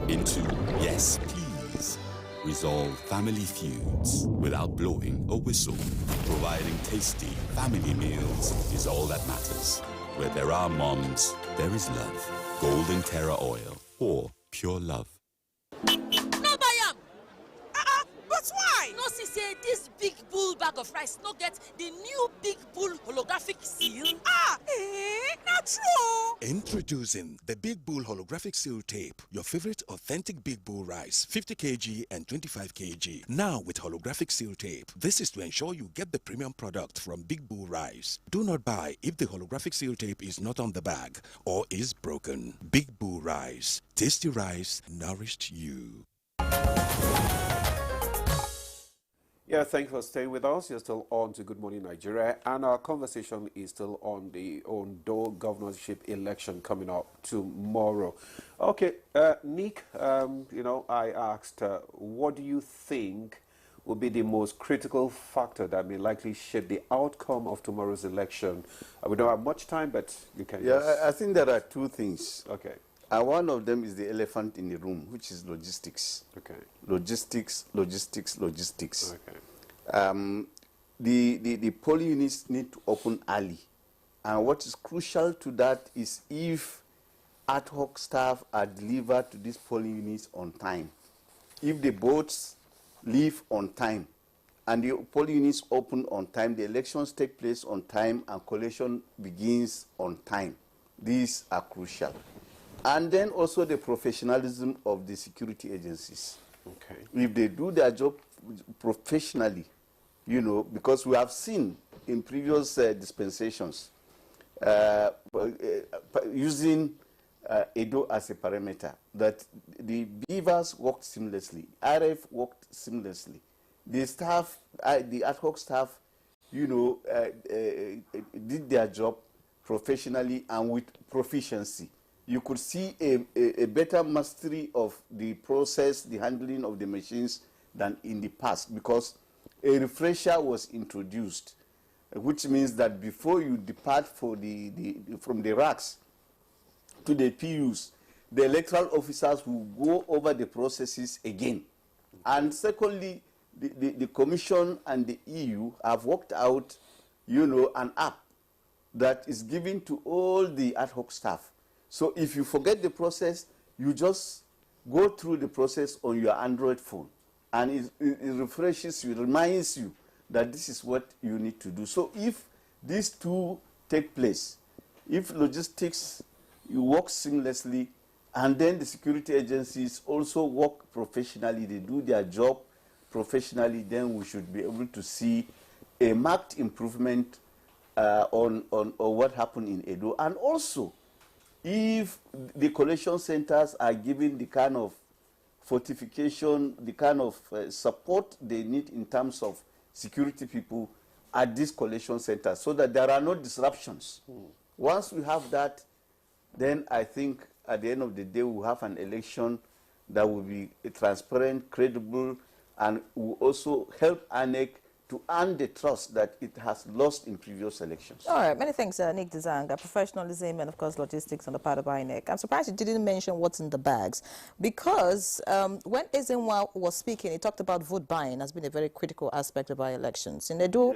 into yes please. Resolve family feuds without blowing a whistle. Providing tasty family meals is all that matters. Where there are moms, there is love. Golden Terra Oil, or pure love. No buy am. But why? No see say this big bull bag of rice no get the new big bull holographic seal. Not true. Introducing the Big Bull Holographic Seal Tape, your favorite authentic Big Bull rice, 50 kg and 25 kg. Now with holographic seal tape. This is to ensure you get the premium product from Big Bull Rice. Do not buy if the holographic seal tape is not on the bag or is broken. Big Bull Rice. Tasty rice nourished you. Yeah, thank you for staying with us. You're still on to Good Morning Nigeria, and our conversation is still on the Ondo governorship election coming up tomorrow. Okay, Nick, you know, I asked, what do you think will be the most critical factor that may likely shape the outcome of tomorrow's election? We don't have much time, but you can just... I think there are two things. Okay. And one of them is the elephant in the room, which is logistics. Okay. Logistics. Okay. The polling units need to open early. And what is crucial to that is if ad hoc staff are delivered to these polling units on time. If the boats leave on time and the polling units open on time, the elections take place on time and collation begins on time. These are crucial. And then also the professionalism of the security agencies. Okay. If they do their job professionally, you know, because we have seen in previous dispensations using Edo as a parameter, that the beavers worked seamlessly, RF worked seamlessly. The staff, the ad hoc staff, you know, did their job professionally and with proficiency. You could see a better mastery of the process, the handling of the machines than in the past, because a refresher was introduced, which means that before you depart for from the racks to the PUs, the electoral officers will go over the processes again. And secondly, the Commission and the EU have worked out, you know, an app that is given to all the ad hoc staff. So if you forget the process, you just go through the process on your Android phone. And it refreshes you, reminds you that this is what you need to do. So if these two take place, if logistics, you work seamlessly, and then the security agencies also work professionally, they do their job professionally, then we should be able to see a marked improvement on what happened in Edo. And also, if the collation centers are given the kind of fortification, the kind of support they need in terms of security people at these collation centers, so that there are no disruptions. Once we have that, then I think at the end of the day we'll have an election that will be transparent, credible, and will also help INEC to earn the trust that it has lost in previous elections. All right, many thanks, Nick Dzanga. Professionalism and, of course, logistics on the part of INEC. I'm surprised you didn't mention what's in the bags, because when Ezenwa was speaking, he talked about vote buying as being a very critical aspect of our elections. In Edo,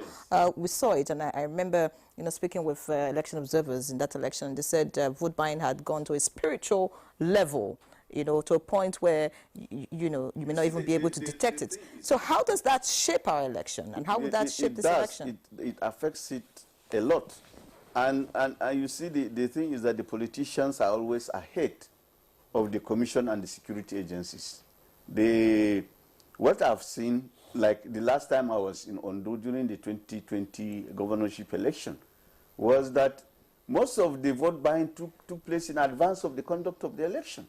we saw it, and I remember, you know, speaking with election observers in that election, they said vote buying had gone to a spiritual level, you know, to a point where, you know, you may not even be able to detect it. So how does that shape our election, and how would that shape this election? It affects it a lot. And you see, the thing is that the politicians are always ahead of the Commission and the security agencies. What I've seen, like the last time I was in Ondo during the 2020 governorship election, was that most of the vote buying took place in advance of the conduct of the election.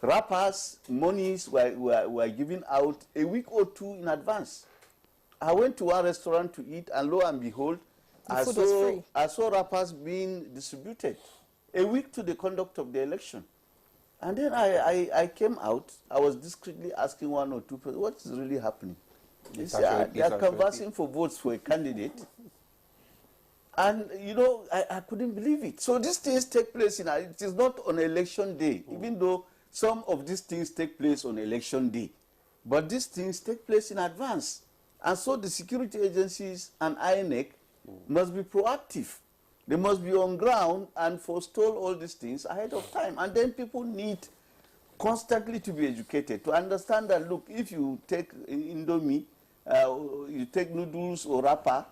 Wrappers, monies were given out a week or two in advance. I went to one restaurant to eat, and lo and behold, I saw wrappers being distributed a week to the conduct of the election. And then I came out. I was discreetly asking one or two people, what is really happening? They are canvassing for votes for a candidate. And, you know, I couldn't believe it. So these things take place, it is not on election day, even though some of these things take place on election day. But these things take place in advance. And so the security agencies and INEC must be proactive. They must be on ground and forestall all these things ahead of time. And then people need constantly to be educated, to understand that, look, if you take Indomie, you take noodles or wrapper,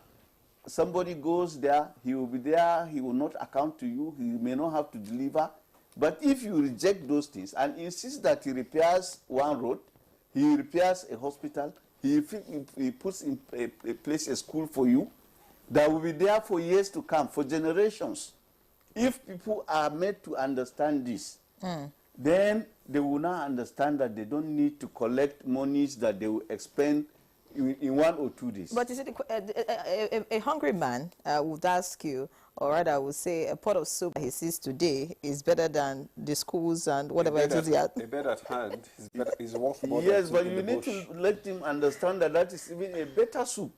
somebody goes there, he will be there, he will not account to you, he may not have to deliver. But if you reject those things and insist that he repairs one road, he repairs a hospital, he puts in place a school for you, that will be there for years to come, for generations. If people are made to understand this, then they will now understand that they don't need to collect monies that they will expend in 1 or 2 days. But you see, a hungry man would ask you, or rather would say, a pot of soup he sees today is better than the schools and whatever it is. A bed at hand is worth more yes, than but you need to let him understand that that is even a better soup.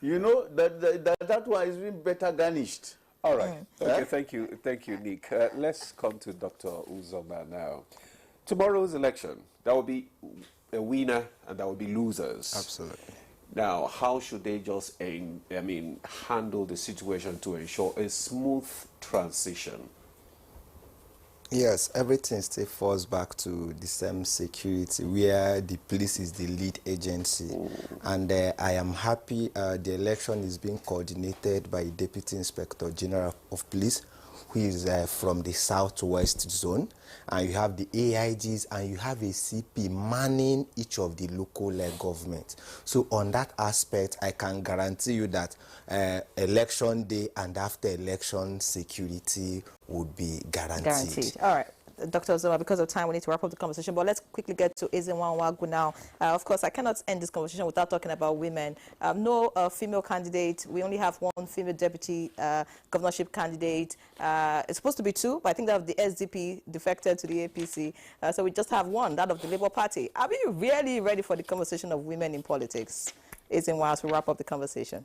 You know, that one is even better garnished. All right. Okay, thank you, Nick. Let's come to Dr. Uzoma now. Tomorrow's election, there will be a winner and there will be losers. Absolutely. Now, how should they just, handle the situation to ensure a smooth transition? Yes, everything still falls back to the same security, where the police is the lead agency. And I am happy the election is being coordinated by Deputy Inspector General of Police, who is from the Southwest Zone. And you have the AIGs and you have a CP manning each of the local governments. So on that aspect, I can guarantee you that election day and after election security would be guaranteed. All right. Dr. Uzoma, because of time, we need to wrap up the conversation, but let's quickly get to Ezenwa now. Of course, I cannot end this conversation without talking about women. No female candidate. We only have one female deputy governorship candidate. It's supposed to be two, but I think that the SDP defected to the APC. So we just have one, that of the Labour Party. Are we really ready for the conversation of women in politics? Ezenwa, as we wrap up the conversation.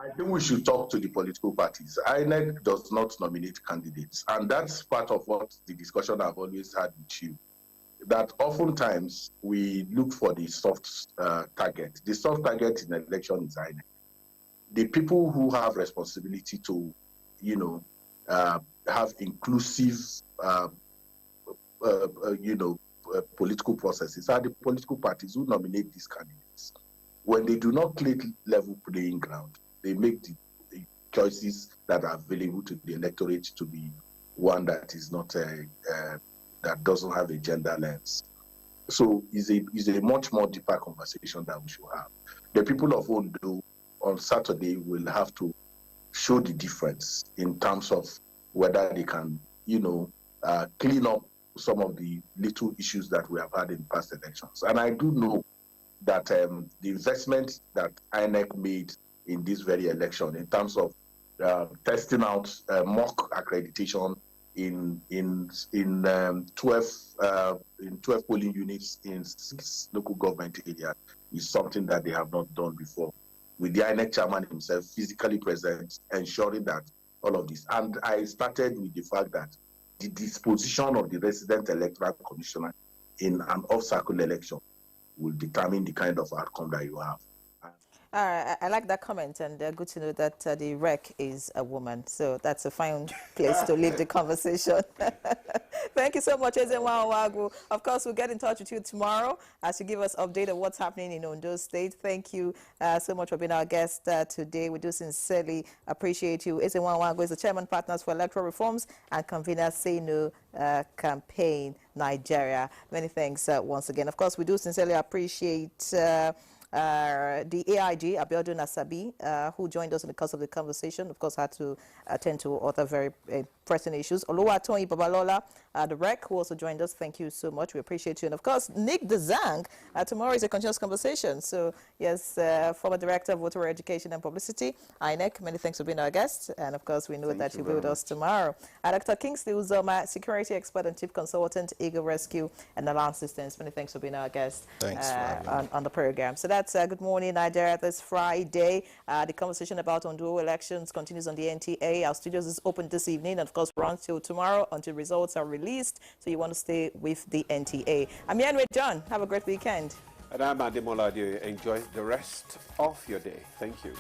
I think we should talk to the political parties. INEC does not nominate candidates, and that's part of what the discussion I've always had with you, that oftentimes we look for the soft target. The soft target in an election is INEC. The people who have responsibility to, have inclusive, political processes are the political parties who nominate these candidates. When they do not play level playing ground, they make the choices that are available to the electorate to be one that is not that doesn't have a gender lens. So it's a much more deeper conversation that we should have. The people of Ondo on Saturday will have to show the difference in terms of whether they can, clean up some of the little issues that we have had in past elections. And I do know that the investment that INEC made in this very election in terms of testing out mock accreditation in 12 polling units in 6 local government areas is something that they have not done before, with the INEC chairman himself physically present, ensuring that all of this. And I started with the fact that the disposition of the resident electoral commissioner in an off-cycle election will determine the kind of outcome that you have. All right, I like that comment, and good to know that the rec is a woman. So that's a fine place to leave the conversation. Thank you so much, Ezenwa Owagu. Of course, we'll get in touch with you tomorrow as you give us update of what's happening in Ondo State. Thank you so much for being our guest today. We do sincerely appreciate you. Ezenwa Owagu is the chairman partners for electoral reforms and convener Say No Campaign Nigeria. Many thanks once again. Of course, we do sincerely appreciate the AIG, Abiodun Asabi, who joined us in the course of the conversation, of course, had to attend to other very pressing issues. Oluwatoyin Babalola, the REC, who also joined us. Thank you so much. We appreciate you. And, of course, Nick Dzang. Tomorrow is a continuous conversation. So, yes, former Director of Voter Education and Publicity, INEC, many thanks for being our guest. And, of course, we know that you'll be with us tomorrow. Dr. Kingsley Uzoma, Security Expert and Chief Consultant, Eagle Rescue and Alarm Systems. Many thanks for being our guest on the program. So that's Good Morning Nigeria this Friday. The conversation about Ondo elections continues on the NTA. Our studios is open this evening, and of course we're on till tomorrow until results are released. So you want to stay with the NTA. I'm Yanwe John. Have a great weekend. And I'm Ademola. Enjoy the rest of your day. Thank you.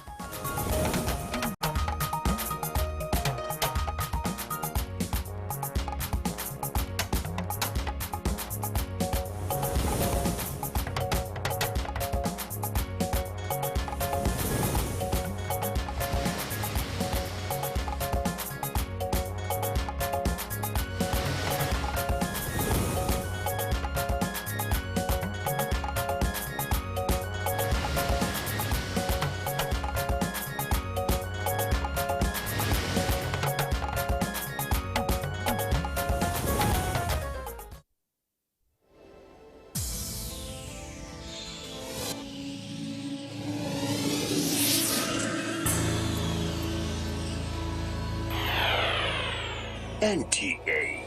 NTA.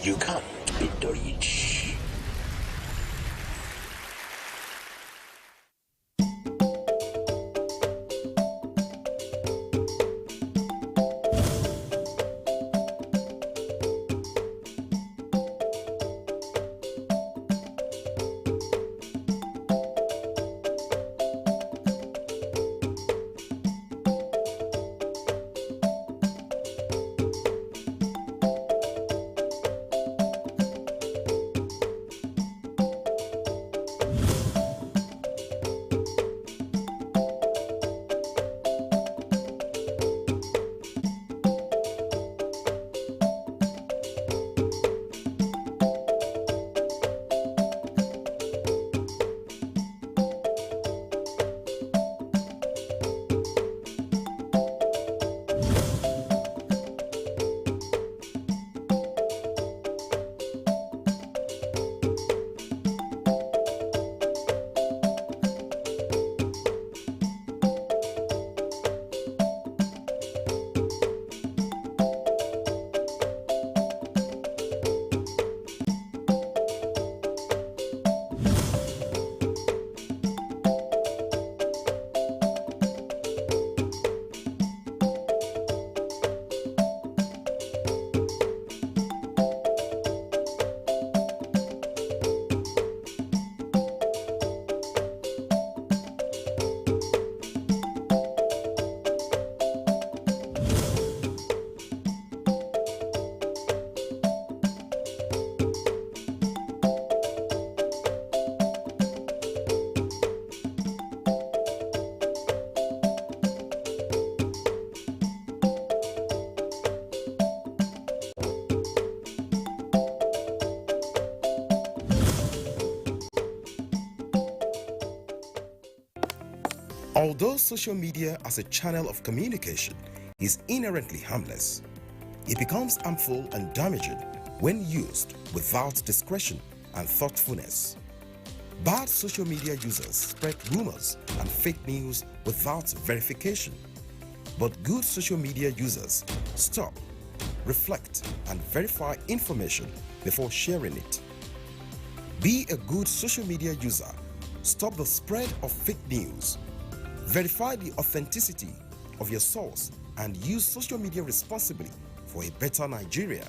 You can't beat the rich. Although social media as a channel of communication is inherently harmless, it becomes harmful and damaging when used without discretion and thoughtfulness. Bad social media users spread rumors and fake news without verification. But good social media users stop, reflect, and verify information before sharing it. Be a good social media user. Stop the spread of fake news. Verify the authenticity of your source and use social media responsibly for a better Nigeria.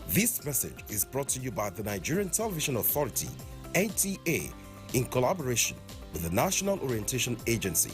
This message is brought to you by the Nigerian Television Authority, NTA, in collaboration with the National Orientation Agency.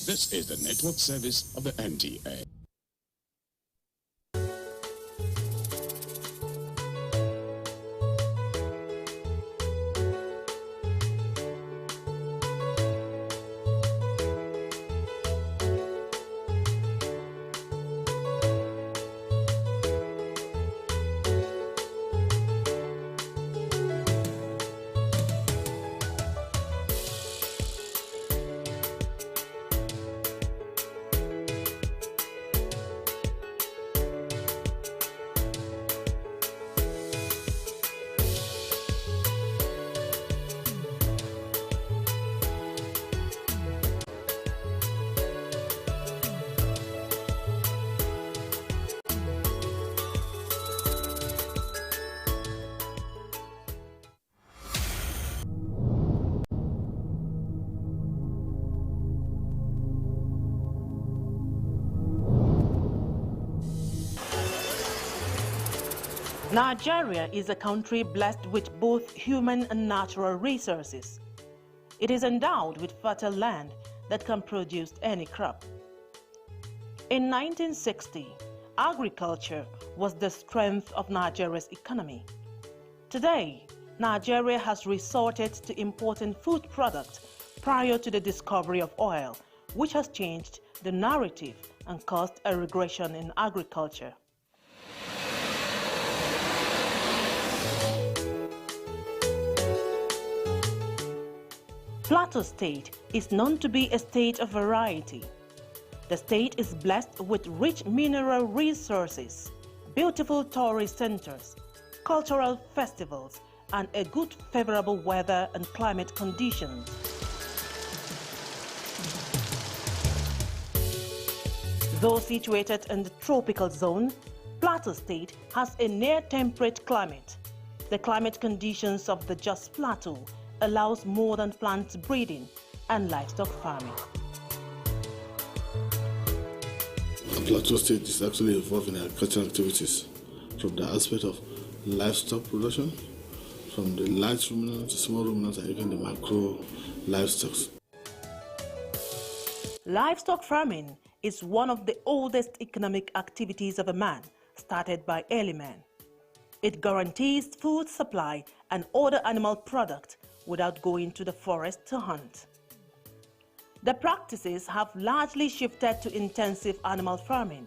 This is the network service of the NTA. Nigeria is a country blessed with both human and natural resources. It is endowed with fertile land that can produce any crop. In 1960, agriculture was the strength of Nigeria's economy. Today, Nigeria has resorted to importing food products prior to the discovery of oil, which has changed the narrative and caused a regression in agriculture. Plateau State is known to be a state of variety. The state is blessed with rich mineral resources, beautiful tourist centers, cultural festivals, and a good favorable weather and climate conditions. Though situated in the tropical zone, Plateau State has a near-temperate climate. The climate conditions of the Jos Plateau allows modern plant breeding and livestock farming. Plateau State is actually involved in agricultural activities from the aspect of livestock production, from the large ruminants, the small ruminants, and even the macro livestock. Livestock farming is one of the oldest economic activities of a man, started by early man. It guarantees food supply and other animal products without going to the forest to hunt. The practices have largely shifted to intensive animal farming.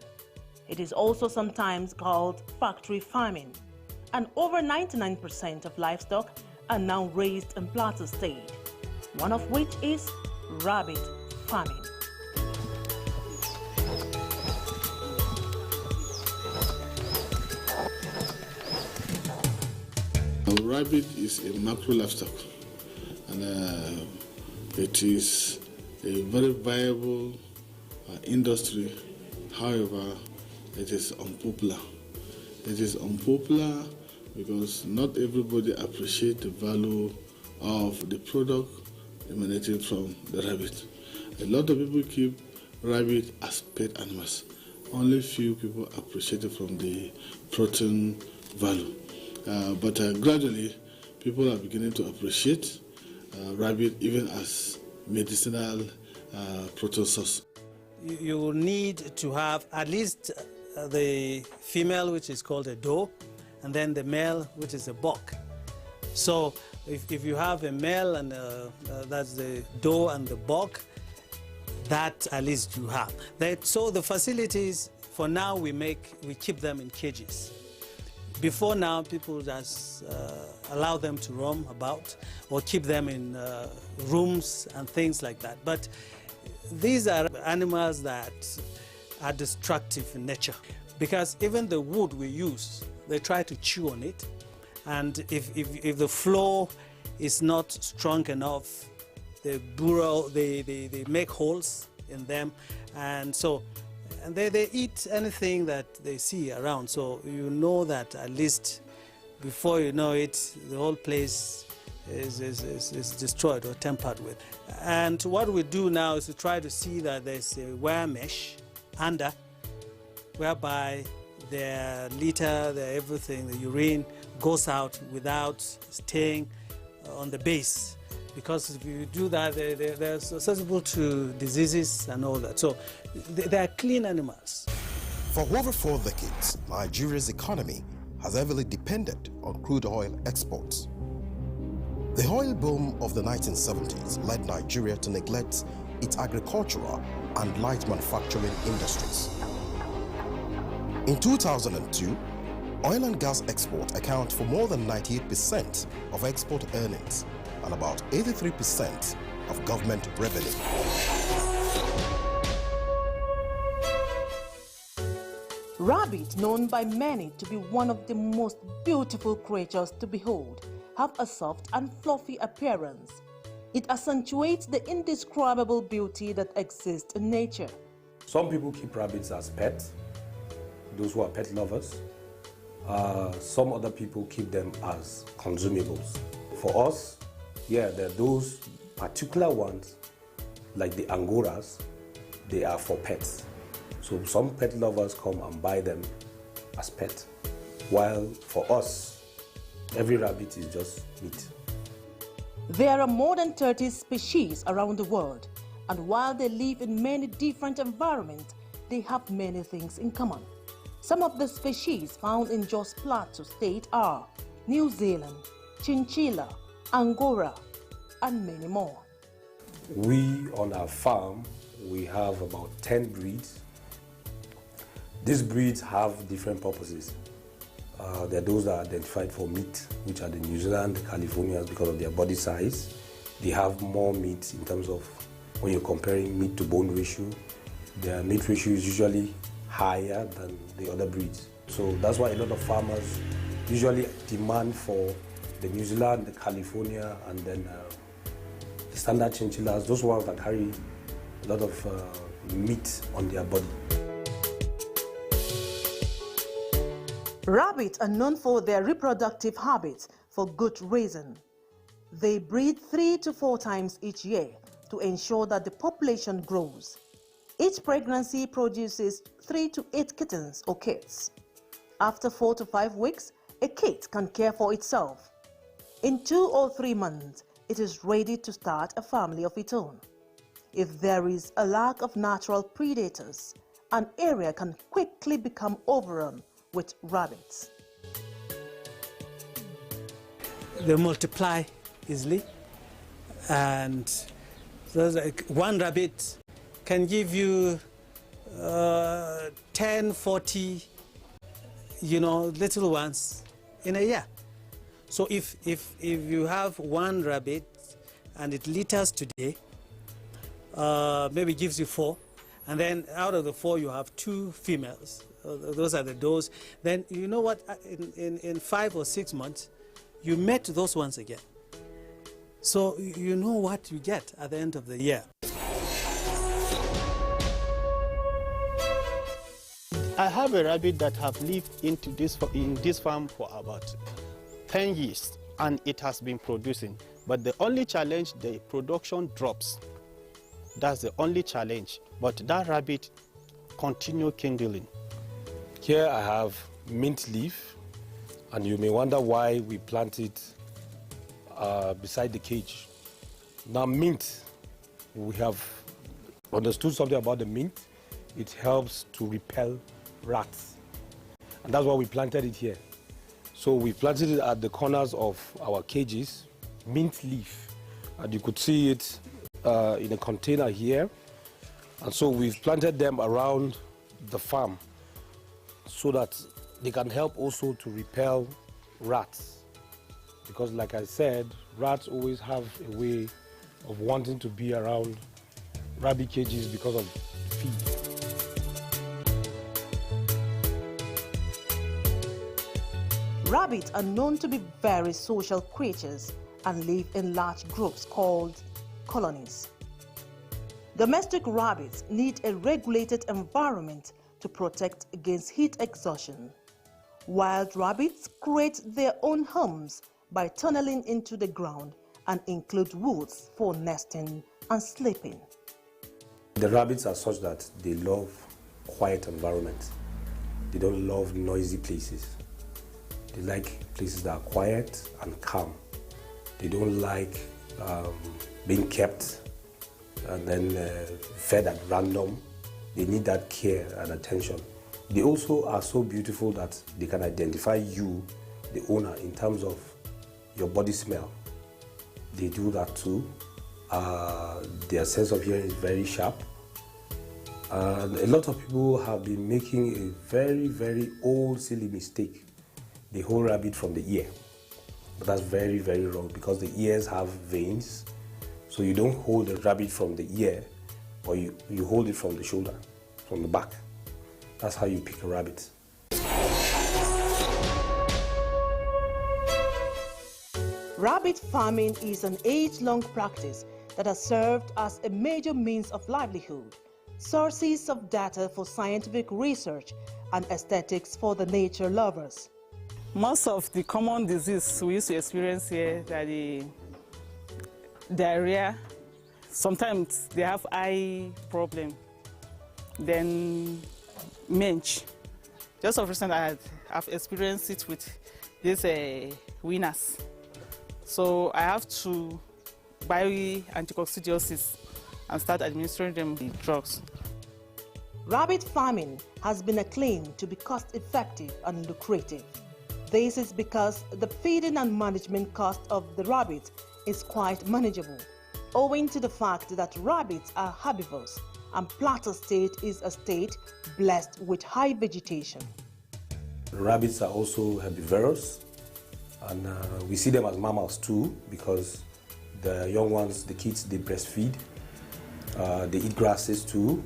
It is also sometimes called factory farming, and over 99% of livestock are now raised in Plateau State, one of which is rabbit farming. Rabbit is a macro livestock, and it is a very viable industry. However, it is unpopular. It is unpopular because not everybody appreciates the value of the product emanating from the rabbit. A lot of people keep rabbit as pet animals. Only few people appreciate it from the protein value. But gradually, people are beginning to appreciate rabbit even as medicinal protein source. You will need to have at least the female, which is called a doe, and then the male, which is a buck. So if you have a male and that's the doe and the buck, that at least you have. So the facilities, for now, we keep them in cages. Before now, people just allow them to roam about or keep them in rooms and things like that. But these are animals that are destructive in nature, because even the wood we use, they try to chew on it, and if the floor is not strong enough, they burrow, they make holes in them, and they eat anything that they see around. So you know that at least before you know it, the whole place is destroyed or tampered with. And what we do now is to try to see that there's a wire mesh under, whereby their litter, their everything, the urine goes out without staying on the base. Because if you do that, they're susceptible to diseases and all that. So they are clean animals. For over 4 decades, Nigeria's economy has heavily depended on crude oil exports. The oil boom of the 1970s led Nigeria to neglect its agricultural and light manufacturing industries. In 2002, oil and gas exports account for more than 98% of export earnings and about 83% of government revenue. Rabbit, known by many to be one of the most beautiful creatures to behold, have a soft and fluffy appearance. It accentuates the indescribable beauty that exists in nature. Some people keep rabbits as pets, those who are pet lovers. Some other people keep them as consumables. For us, yeah, there are those particular ones, like the Angoras, they are for pets. So some pet lovers come and buy them as pets, while for us, every rabbit is just meat. There are more than 30 species around the world, and while they live in many different environments, they have many things in common. Some of the species found in Jos Plateau State are New Zealand, chinchilla, Angora, and many more. We, on our farm, we have about 10 breeds. These breeds have different purposes. There are those that are identified for meat, which are the New Zealand, the Californians, because of their body size. they have more meat in terms of when you're comparing meat to bone ratio. Their meat ratio is usually higher than the other breeds. So that's why a lot of farmers usually demand for the New Zealand, the California, and then the standard chinchillas, those ones that carry a lot of meat on their body. Rabbits are known for their reproductive habits for good reason. They breed 3 to 4 times each year to ensure that the population grows. Each pregnancy produces 3 to 8 kittens or kits. After 4 to 5 weeks, a kit can care for itself. In 2 or 3 months, it is ready to start a family of its own. If there is a lack of natural predators, an area can quickly become overrun with rabbits. They multiply easily, and so like one rabbit can give you 10, 40, little ones in a year. So if you have one rabbit and it litters today, maybe gives you 4, and then out of the 4 you have 2 females. Those are the does. Then you know what? In 5 or 6 months, you met those ones again. So you know what you get at the end of the year. I have a rabbit that have lived in this farm for about 10 years, and it has been producing. But the only challenge, the production drops. That's the only challenge. But that rabbit continue kindling. Here I have mint leaf, and you may wonder why we plant it beside the cage. Now mint, we have understood something about the mint. It helps to repel rats, and that's why we planted it here. So we planted it at the corners of our cages, mint leaf, and you could see it in a container here. And so we've planted them around the farm so that they can help also to repel rats. Because like I said, rats always have a way of wanting to be around rabbit cages because of feed. Rabbits are known to be very social creatures and live in large groups called colonies. Domestic rabbits need a regulated environment to protect against heat exhaustion. Wild rabbits create their own homes by tunneling into the ground and include woods for nesting and sleeping. The rabbits are such that they love quiet environments. They don't love noisy places. They like places that are quiet and calm. They don't like being kept and then fed at random. They need that care and attention. They also are so beautiful that they can identify you, the owner, in terms of your body smell. They do that too. Their sense of hearing is very sharp. A lot of people have been making a very, very old, silly mistake. They hold rabbit from the ear. But that's very, very wrong because the ears have veins. So you don't hold the rabbit from the ear, or you hold it from the shoulder, from the back. That's how you pick a rabbit. Rabbit farming is an age-long practice that has served as a major means of livelihood, sources of data for scientific research, and aesthetics for the nature lovers. Most of the common diseases we used to experience here are the diarrhea. Sometimes they have eye problem. Then mange. Just of recent, I've experienced it with these winners. So I have to buy anticoccidiosis and start administering them the drugs. Rabbit farming has been acclaimed to be cost-effective and lucrative. This is because the feeding and management cost of the rabbit is quite manageable, owing to the fact that rabbits are herbivores and Plateau State is a state blessed with high vegetation. Rabbits are also herbivorous, and we see them as mammals too because The young ones, the kids, they breastfeed. They eat grasses too.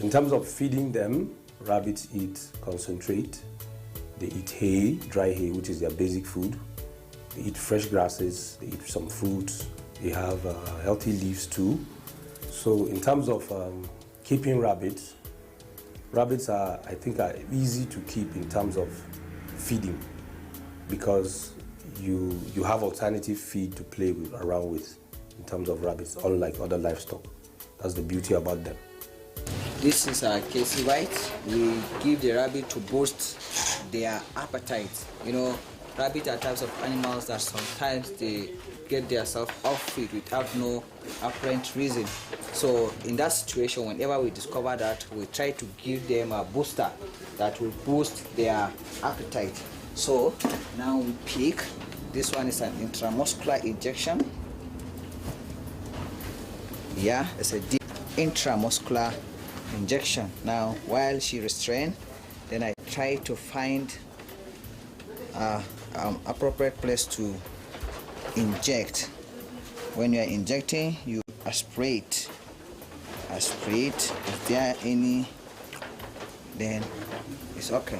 In terms of feeding them, rabbits eat concentrate. They eat hay, dry hay, which is their basic food. They eat fresh grasses, they eat some fruits. They have healthy leaves too. So in terms of keeping rabbits are, I think, are easy to keep in terms of feeding, because you have alternative feed to play around with in terms of rabbits, unlike other livestock. That's the beauty about them. This is a Casey White. We give the rabbit to boost their appetite. You know, rabbits are types of animals that sometimes they get themselves off feed without no apparent reason. So in that situation, whenever we discover that, we try to give them a booster that will boost their appetite. So now we pick. This one is an intramuscular injection. Yeah, it's a deep intramuscular injection. Now, while she restrained, then I try to find appropriate place to inject. When you are injecting, you aspirate. If there are any, then it's okay.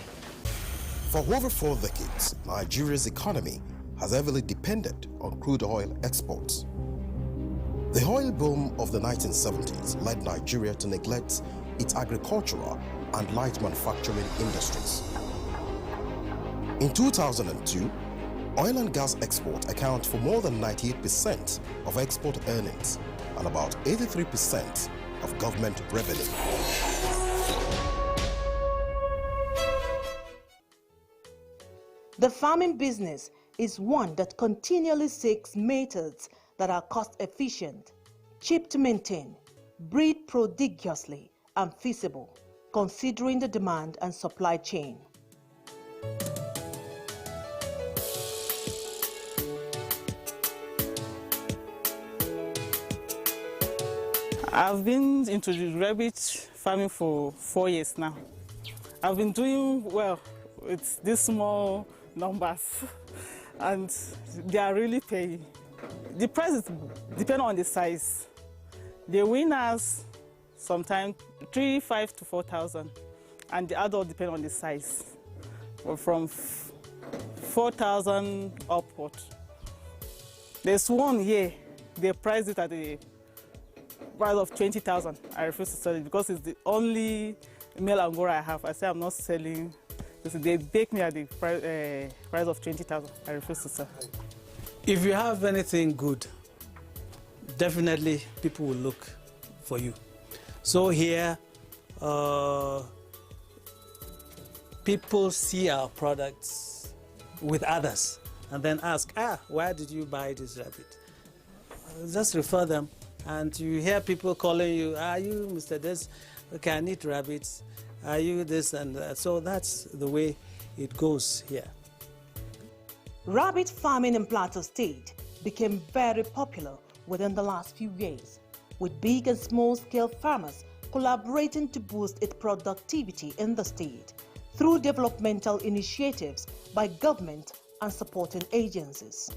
For over 4 decades, Nigeria's economy has heavily depended on crude oil exports. The oil boom of the 1970s led Nigeria to neglect its agricultural and light manufacturing industries. In 2002, oil and gas export account for more than 98% of export earnings and about 83% of government revenue. The farming business is one that continually seeks methods that are cost-efficient, cheap to maintain, breed prodigiously, and feasible, considering the demand and supply chain. I've been into the rabbit farming for 4 years now. I've been doing well with these small numbers, and they are really paying. The price depends on the size. The winners sometimes 3,500 to 4,000, and the adult depend on the size, from 4,000 upward. There's one here, they priced it at the price of 20,000. I refuse to sell it because it's the only male Angora I have. I say I'm not selling. They bake me at the price of 20,000. I refuse to sell. If you have anything good, definitely people will look for you. So here, people see our products with others and then ask, where did you buy this rabbit? Just refer them, and you hear people calling you, are you Mr. This? Okay, I need rabbits. Are you this and that? So that's the way it goes here. Rabbit farming in Plateau State became very popular within the last few years, with big and small-scale farmers collaborating to boost its productivity in the state through developmental initiatives by government and supporting agencies.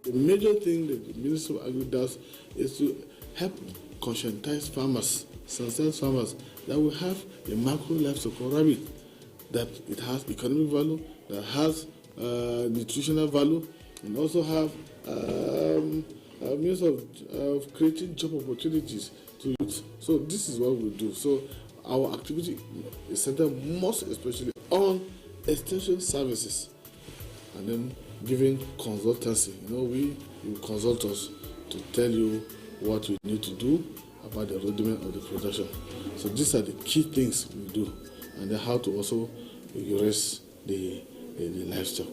The major thing that the Ministry of Agri does is to help conscientize farmers, sensitize farmers, that we have a macro livestock rabbit, that it has economic value, that has nutritional value, and also have means of creating job opportunities to youth. So this is what we do. So our activity is centered most especially on extension services and then giving consultancy. You consult us to tell you what you need to do about the rudiment of the production. So these are the key things we do, and then how to also raise the livestock.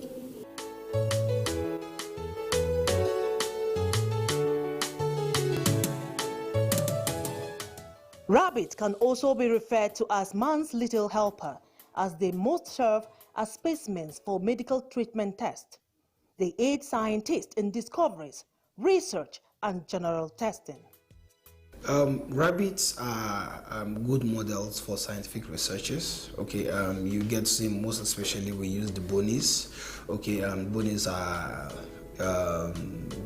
Rabbits can also be referred to as man's little helper, as they most serve as specimens for medical treatment tests. They aid scientists in discoveries, research, and general testing. Rabbits are good models for scientific researchers. Okay, you get to see most especially we use the bunnies. Okay, bunnies are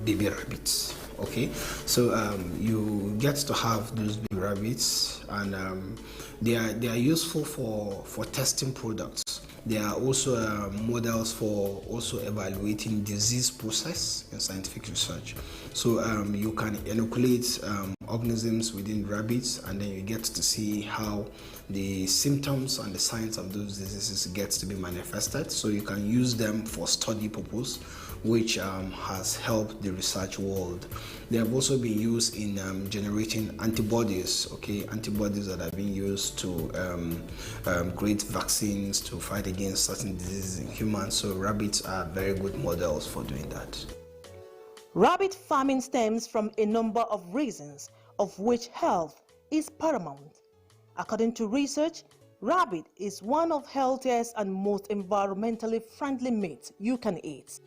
baby rabbits. Okay, so you get to have those baby rabbits, and they are useful for testing products. They are also models for also evaluating disease process in scientific research. So you can inoculate organisms within rabbits, and then you get to see how the symptoms and the signs of those diseases gets to be manifested. So you can use them for study purpose, which has helped the research world. They have also been used in generating antibodies, okay, antibodies that have been used to create vaccines to fight against certain diseases in humans. So rabbits are very good models for doing that. Rabbit farming stems from a number of reasons, of which health is paramount. According to research, rabbit is one of healthiest and most environmentally friendly meat you can eat.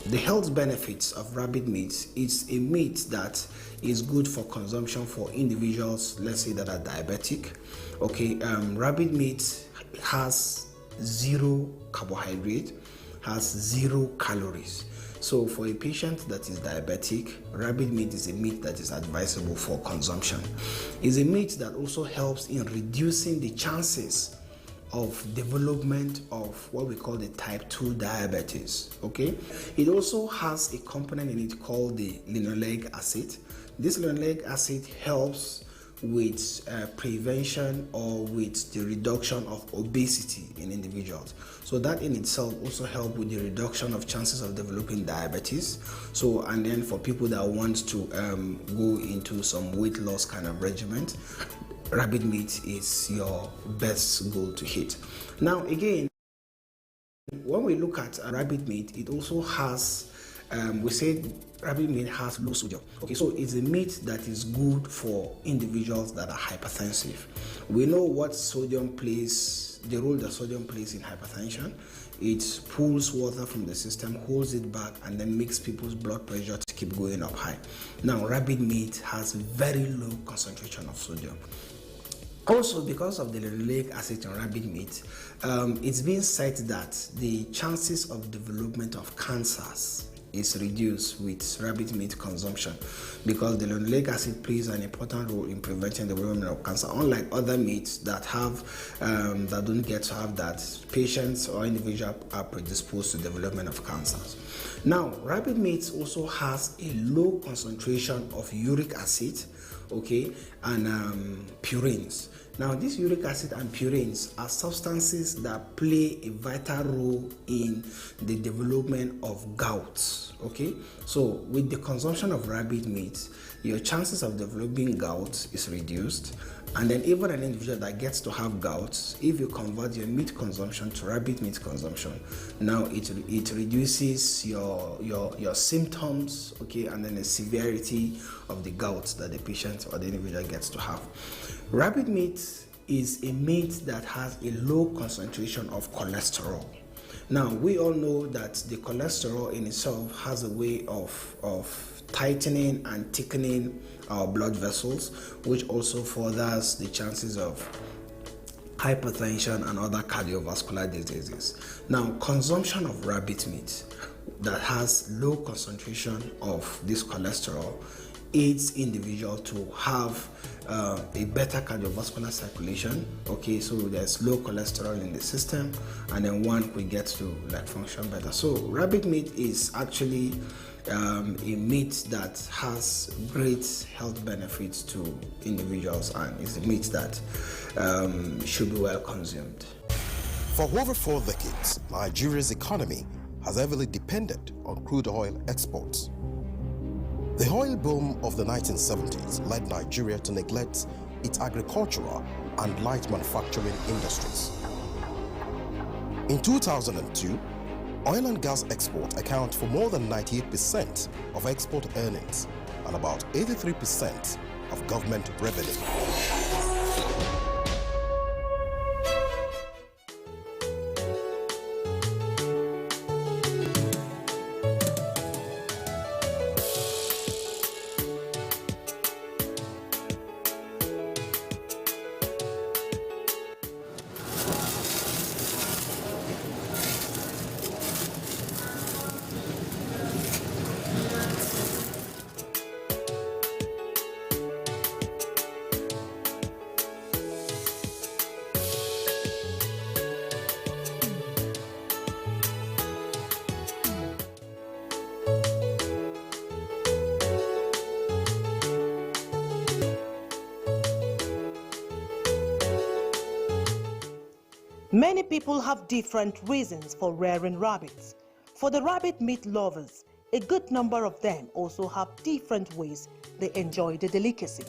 The health benefits of rabbit meat is a meat that is good for consumption for individuals, let's say, that are diabetic. Okay, rabbit meat has 0 carbohydrate, has 0 calories. So for a patient that is diabetic, rabbit meat is a meat that is advisable for consumption. It's a meat that also helps in reducing the chances of development of what we call the type 2 diabetes. Okay, it also has a component in it called the linoleic acid. This linoleic acid helps with prevention or with the reduction of obesity in individuals. So that in itself also helps with the reduction of chances of developing diabetes. So, and then for people that want to go into some weight loss kind of regimen, rabbit meat is your best goal to hit. Now again, when we look at rabbit meat, it also has, we say rabbit meat has low sodium. Okay, so it's a meat that is good for individuals that are hypertensive. We know what sodium plays, the role that sodium plays in hypertension. It pulls water from the system, holds it back, and then makes people's blood pressure to keep going up high. Now, rabbit meat has very low concentration of sodium. Also, because of the linoleic acid in rabbit meat, it's been said that the chances of development of cancers is reduced with rabbit meat consumption, because the linoleic acid plays an important role in preventing the development of cancer. Unlike other meats that have that don't get to have that, patients or individuals are predisposed to development of cancers. Now, rabbit meat also has a low concentration of uric acid, okay, and purines. Now, this uric acid and purines are substances that play a vital role in the development of gout. Okay, so with the consumption of rabbit meat, your chances of developing gout is reduced. And then even an individual that gets to have gout, if you convert your meat consumption to rabbit meat consumption, now it reduces your symptoms, okay, and then the severity of the gout that the patient or the individual gets to have. Rabbit meat is a meat that has a low concentration of cholesterol. Now, we all know that the cholesterol in itself has a way of tightening and thickening our blood vessels, which also furthers the chances of hypertension and other cardiovascular diseases. Now, consumption of rabbit meat that has low concentration of this cholesterol aids individuals to have a better cardiovascular circulation. Okay, so there's low cholesterol in the system, and then one could get to like function better. So rabbit meat is actually a meat that has great health benefits to individuals, and is a meat that should be well consumed. For over 4 decades, Nigeria's economy has heavily depended on crude oil exports. The oil boom of the 1970s led Nigeria to neglect its agricultural and light manufacturing industries. In 2002, oil and gas export account for more than 98% of export earnings and about 83% of government revenue. Many people have different reasons for rearing rabbits. For the rabbit meat lovers, a good number of them also have different ways they enjoy the delicacy.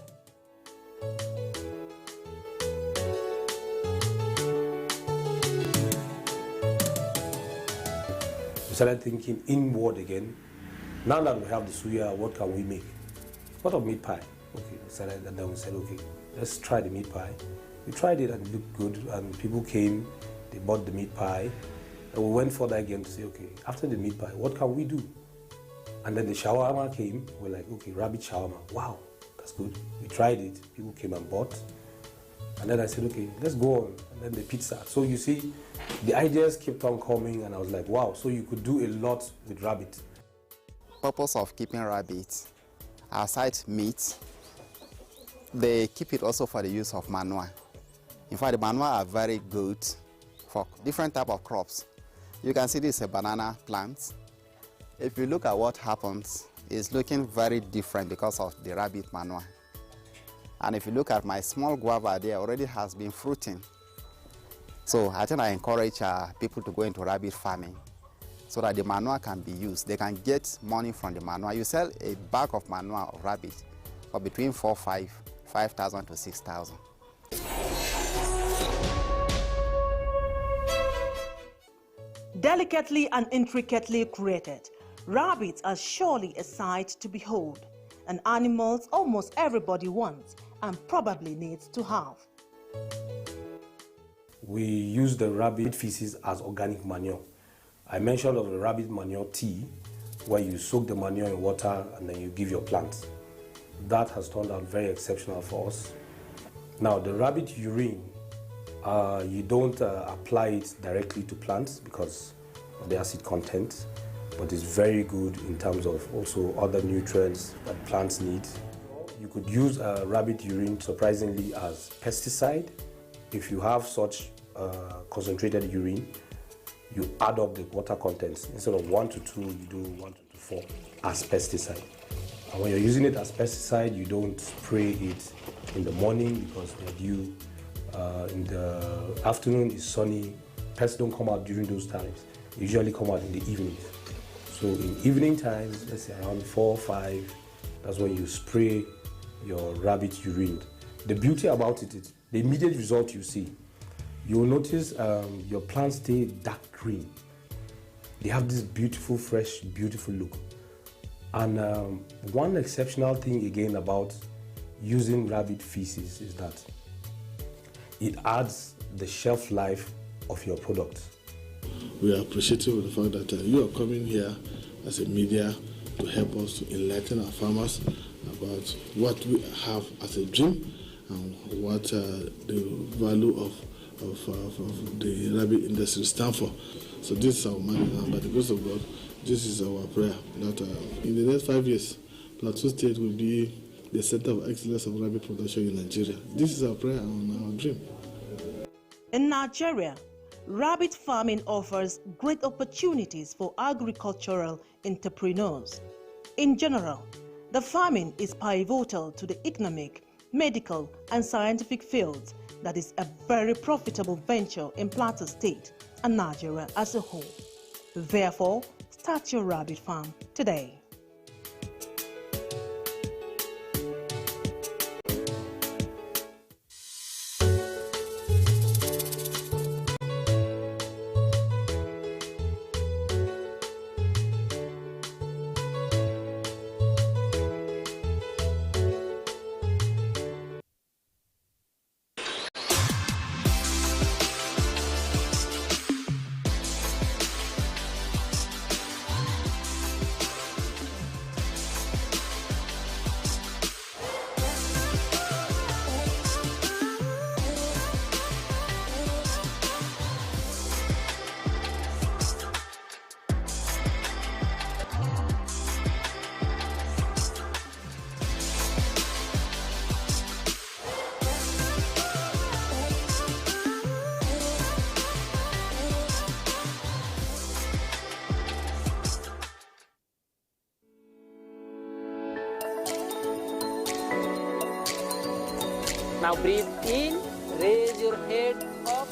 We started thinking inward again. Now that we have the suya, what can we make? What of meat pie? Okay, we started, and then we said, okay, let's try the meat pie. We tried it and it looked good, and people came, they bought the meat pie, and we went further again to say, okay, after the meat pie, what can we do? And then the shawarma came, we're like, okay, rabbit shawarma, wow, that's good. We tried it, people came and bought, and then I said, okay, let's go on, and then the pizza. So you see, the ideas kept on coming, and I was like, wow, so you could do a lot with rabbit. Purpose of keeping rabbits, aside meat, they keep it also for the use of manure. In fact, the manure are very good for different type of crops. You can see this is a banana plant. If you look at what happens, it's looking very different because of the rabbit manure. And if you look at my small guava, there already has been fruiting. So I think I encourage people to go into rabbit farming so that the manure can be used. They can get money from the manure. You sell a bag of manure of rabbit for between 5,000 to 6,000. Delicately and intricately created, rabbits are surely a sight to behold, and animals almost everybody wants and probably needs to have. We use the rabbit feces as organic manure. I mentioned of the rabbit manure tea, where you soak the manure in water and then you give your plants. That has turned out very exceptional for us. Now, the rabbit urine, you don't apply it directly to plants because of the acid content, but it's very good in terms of also other nutrients that plants need. You could use rabbit urine, surprisingly, as pesticide. If you have such concentrated urine, you add up the water contents. Instead of 1 to 2, you do 1 to 4 as pesticide. And when you're using it as pesticide, you don't spray it in the morning because they're due. In the afternoon, it's sunny. Pests don't come out during those times. They usually come out in the evening. So in evening times, let's say around 4 or 5, that's when you spray your rabbit urine. The beauty about it is the immediate result you see. You will notice your plants stay dark green. They have this beautiful, fresh, beautiful look. And one exceptional thing again about using rabbit feces is that it adds the shelf life of your product. We are appreciative of the fact that you are coming here as a media to help us to enlighten our farmers about what we have as a dream and what the value of the rabbit industry stand for. So this is our mandate, and by the grace of God, this is our prayer that in the next 5 years, Plateau State will be the center of excellence of rabbit production in Nigeria. This is our prayer and our dream. In Nigeria, rabbit farming offers great opportunities for agricultural entrepreneurs. In general, the farming is pivotal to the economic, medical, and scientific fields that is a very profitable venture in Plateau State and Nigeria as a whole. Therefore, start your rabbit farm today. Now breathe in, raise your head up,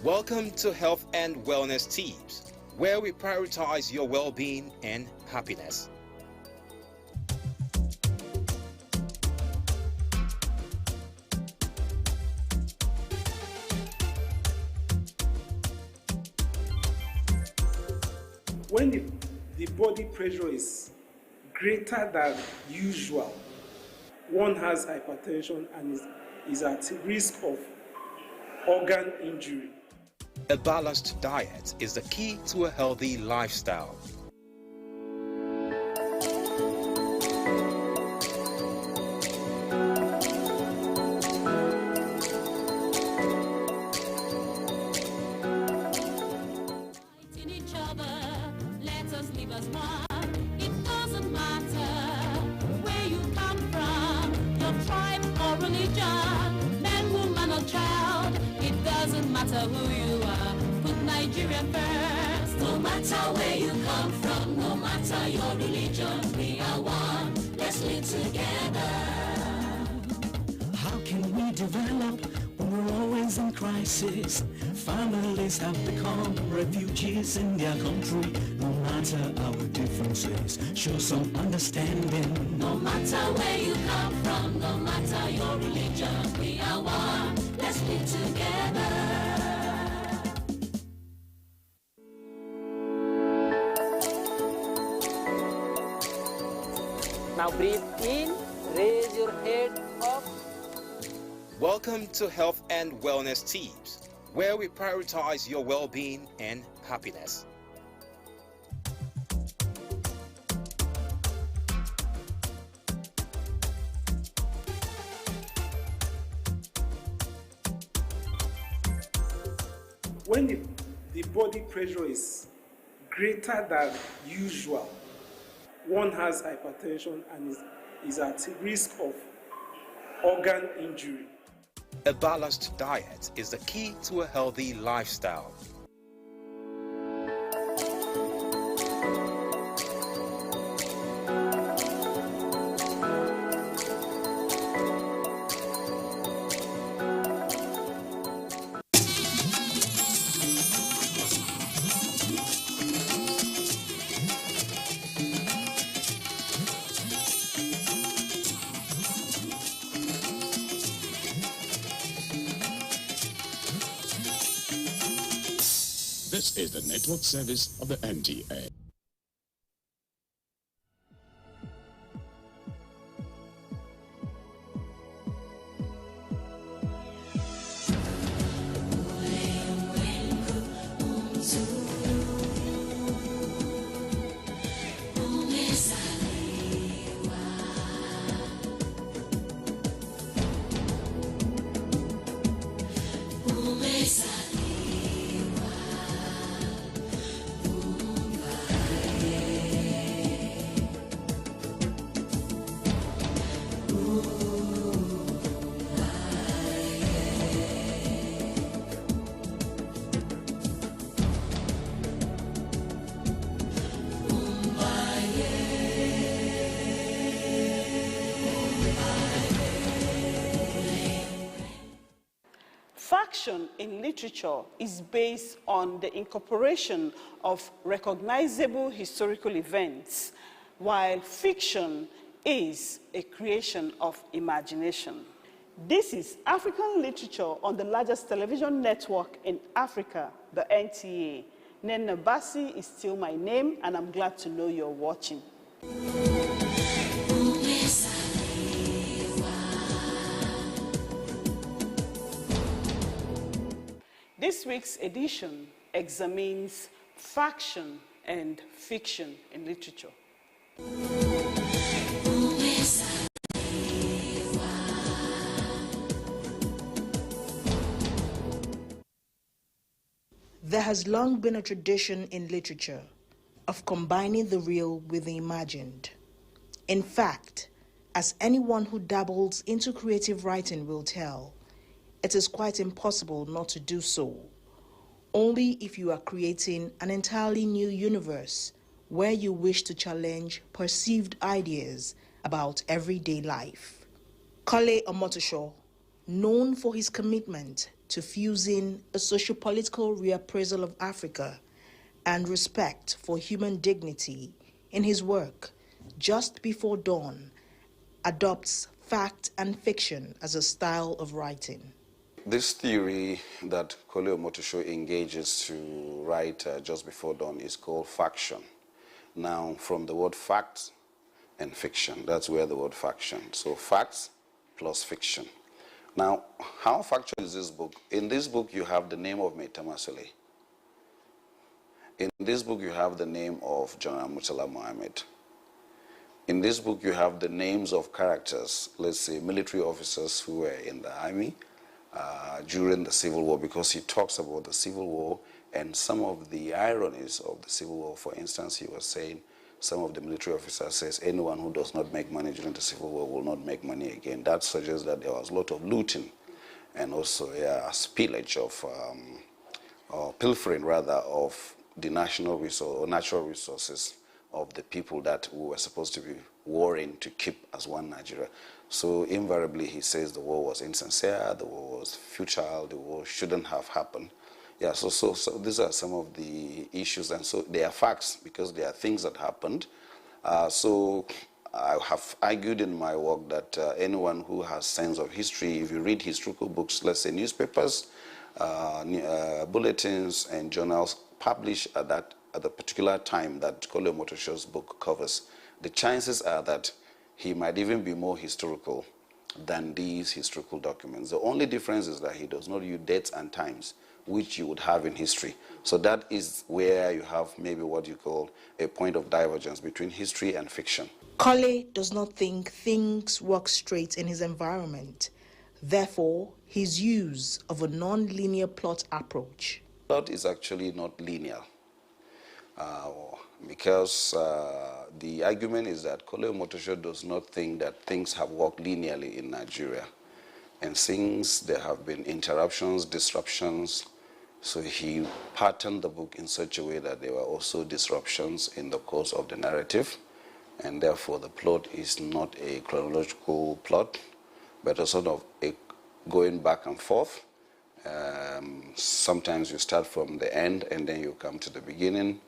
Welcome to Health and Wellness Tips, where we prioritize your well-being and happiness. When the body pressure is greater than usual, one has hypertension and is at risk of organ injury. A balanced diet is the key to a healthy lifestyle. Who you are, put Nigeria first. No matter where you come from, no matter your religion, we are one. Let's live together. How can we develop when we're always in crisis? Families have become refugees in their country. No matter our differences, show some understanding. No matter where you come from, no matter your religion, we are one. Let's live together. Now breathe in, raise your head up. Welcome to Health and Wellness Tips, where we prioritize your well-being and happiness. When the body pressure is greater than usual, one has hypertension and is at risk of organ injury. A balanced diet is the key to a healthy lifestyle. This is the network service of the NTA. Faction in literature is based on the incorporation of recognizable historical events, while fiction is a creation of imagination. This is African literature on the largest television network in Africa, the NTA. Nena Bassi is still my name, and I'm glad to know you're watching. This week's edition examines faction and fiction in literature. There has long been a tradition in literature of combining the real with the imagined. In fact, as anyone who dabbles into creative writing will tell, it is quite impossible not to do so, only if you are creating an entirely new universe where you wish to challenge perceived ideas about everyday life. Kale Omotosho, known for his commitment to fusing a socio-political reappraisal of Africa and respect for human dignity in his work, Just Before Dawn adopts fact and fiction as a style of writing. This theory that Kole Omotosho engages to write Just Before Dawn is called faction. Now, from the word fact and fiction, that's where the word faction. So facts plus fiction. Now, how factual is this book? In this book, you have the name of Maitamasole. In this book, you have the name of General Murtala Mohammed. In this book, you have the names of characters, let's say military officers who were in the army during the Civil War, because he talks about the Civil War and some of the ironies of the Civil War. For instance, he was saying, some of the military officers says, anyone who does not make money during the Civil War will not make money again. That suggests that there was a lot of looting and also spillage of, or pilfering rather, of the national resource or natural resources of the people that we were supposed to be warring to keep as one Nigeria. So invariably he says the war was insincere, the war was futile, the war shouldn't have happened. Yeah, so these are some of the issues, and so they are facts because they are things that happened. So I have argued in my work that anyone who has sense of history, if you read historical books, let's say newspapers, bulletins and journals published at the particular time that Kole Omotosho's book covers, the chances are that he might even be more historical than these historical documents. The only difference is that he does not use dates and times, which you would have in history. So that is where you have maybe what you call a point of divergence between history and fiction. Kole does not think things work straight in his environment. Therefore, his use of a non-linear plot approach. Plot is actually not linear because the argument is that Kole Omotosho does not think that things have worked linearly in Nigeria. And since there have been interruptions, disruptions, so he patterned the book in such a way that there were also disruptions in the course of the narrative, and therefore the plot is not a chronological plot, but a sort of a going back and forth. Sometimes you start from the end and then you come to the beginning,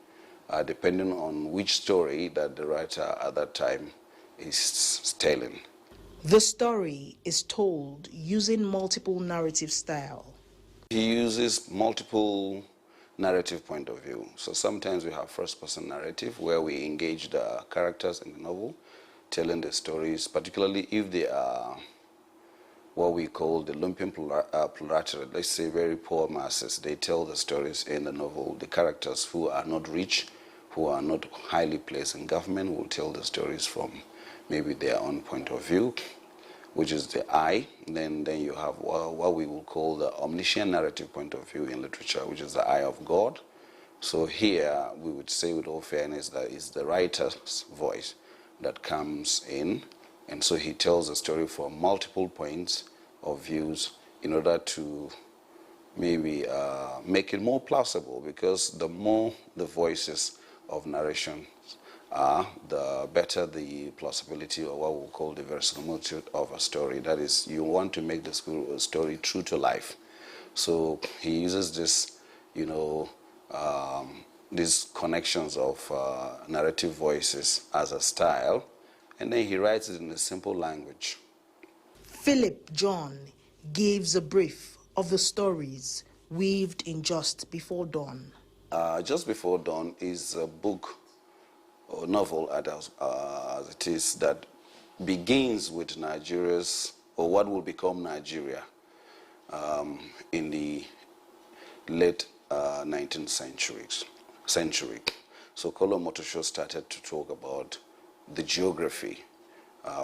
depending on which story that the writer at that time is telling. The story is told using multiple narrative style. He uses multiple narrative point of view. So sometimes we have first-person narrative where we engage the characters in the novel, telling the stories, particularly if they are what we call the lumpen plurality, let's say very poor masses. They tell the stories in the novel. The characters who are not rich, who are not highly placed in government, will tell the stories from maybe their own point of view, which is the I. Then you have what we will call the omniscient narrative point of view in literature, which is the eye of God. So here we would say with all fairness that it's the writer's voice that comes in, and so he tells the story from multiple points of views in order to maybe make it more plausible, because the more the voices of narration are, the better the plausibility, or what we'll call the verisimilitude of a story. That is, you want to make the story true to life. So he uses this, these connections of narrative voices as a style, and then he writes it in a simple language. Philip John gives a brief of the stories weaved in Just Before Dawn. Just Before Dawn is a book or novel as it is that begins with Nigeria's, or what will become Nigeria in the late 19th century. So Kole Omotosho started to talk about the geography.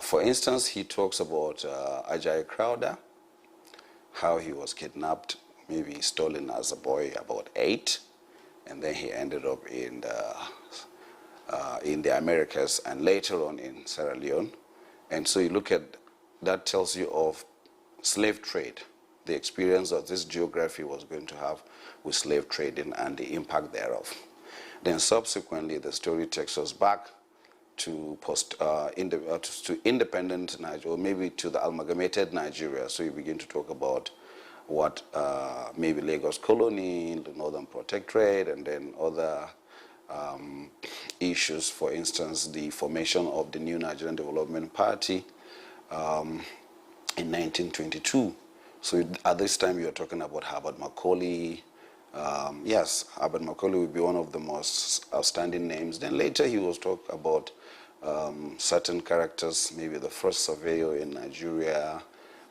For instance, he talks about Ajayi Crowther, how he was kidnapped, maybe stolen as a boy, about 8, and then he ended up in the Americas and later on in Sierra Leone. And so you look at, that tells you of slave trade, the experience that this geography was going to have with slave trading and the impact thereof. Then subsequently the story takes us back to independent Nigeria, or maybe to the amalgamated Nigeria. So you begin to talk about what maybe Lagos Colony, the Northern Protectorate, and then other issues. For instance, the formation of the new Nigerian Development Party in 1922. So at this time you're talking about Herbert Macaulay. Yes, Herbert Macaulay would be one of the most outstanding names. Then later he was talk about certain characters, maybe the first surveyor in Nigeria,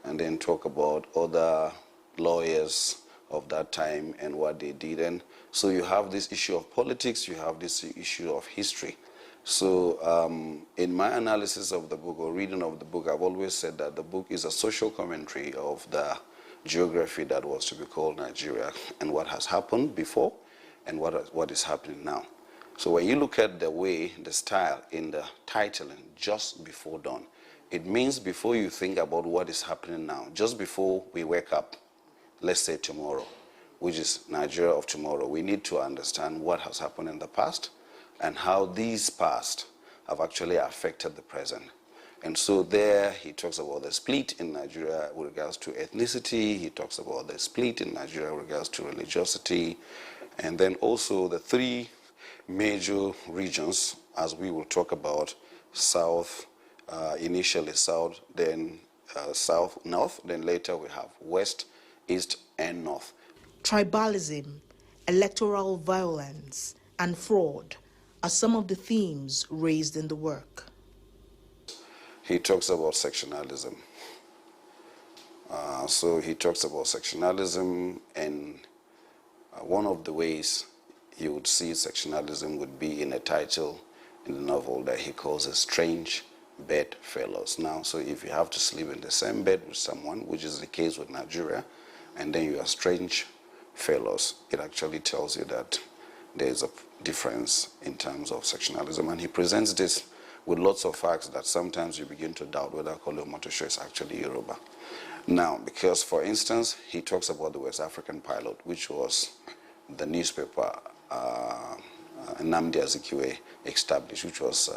and then talk about other lawyers of that time and what they did. And so you have this issue of politics, you have this issue of history. So in my analysis of the book or reading of the book, I've always said that the book is a social commentary of the geography that was to be called Nigeria and what has happened before and what is happening now. So when you look at the way, the style in the titling, Just Before Dawn, it means before you think about what is happening now, just before we wake up, let's say tomorrow, which is Nigeria of tomorrow, we need to understand what has happened in the past and how these past have actually affected the present. And so there he talks about the split in Nigeria with regards to ethnicity, he talks about the split in Nigeria with regards to religiosity, and then also the three major regions, as we will talk about, south, initially south, then south, north, then later we have west, east, and north. Tribalism, electoral violence, and fraud are some of the themes raised in the work. He talks about sectionalism. So he talks about sectionalism, and one of the ways you would see sectionalism would be in a title in the novel that he calls a strange bedfellows. Now, so if you have to sleep in the same bed with someone, which is the case with Nigeria, and then you are strange fellows, it actually tells you that there is a difference in terms of sectionalism. And he presents this with lots of facts that sometimes you begin to doubt whether Kole Omotosho is actually Yoruba. Now, because for instance, he talks about the West African Pilot, which was the newspaper Nnamdi Azikiwe established, which was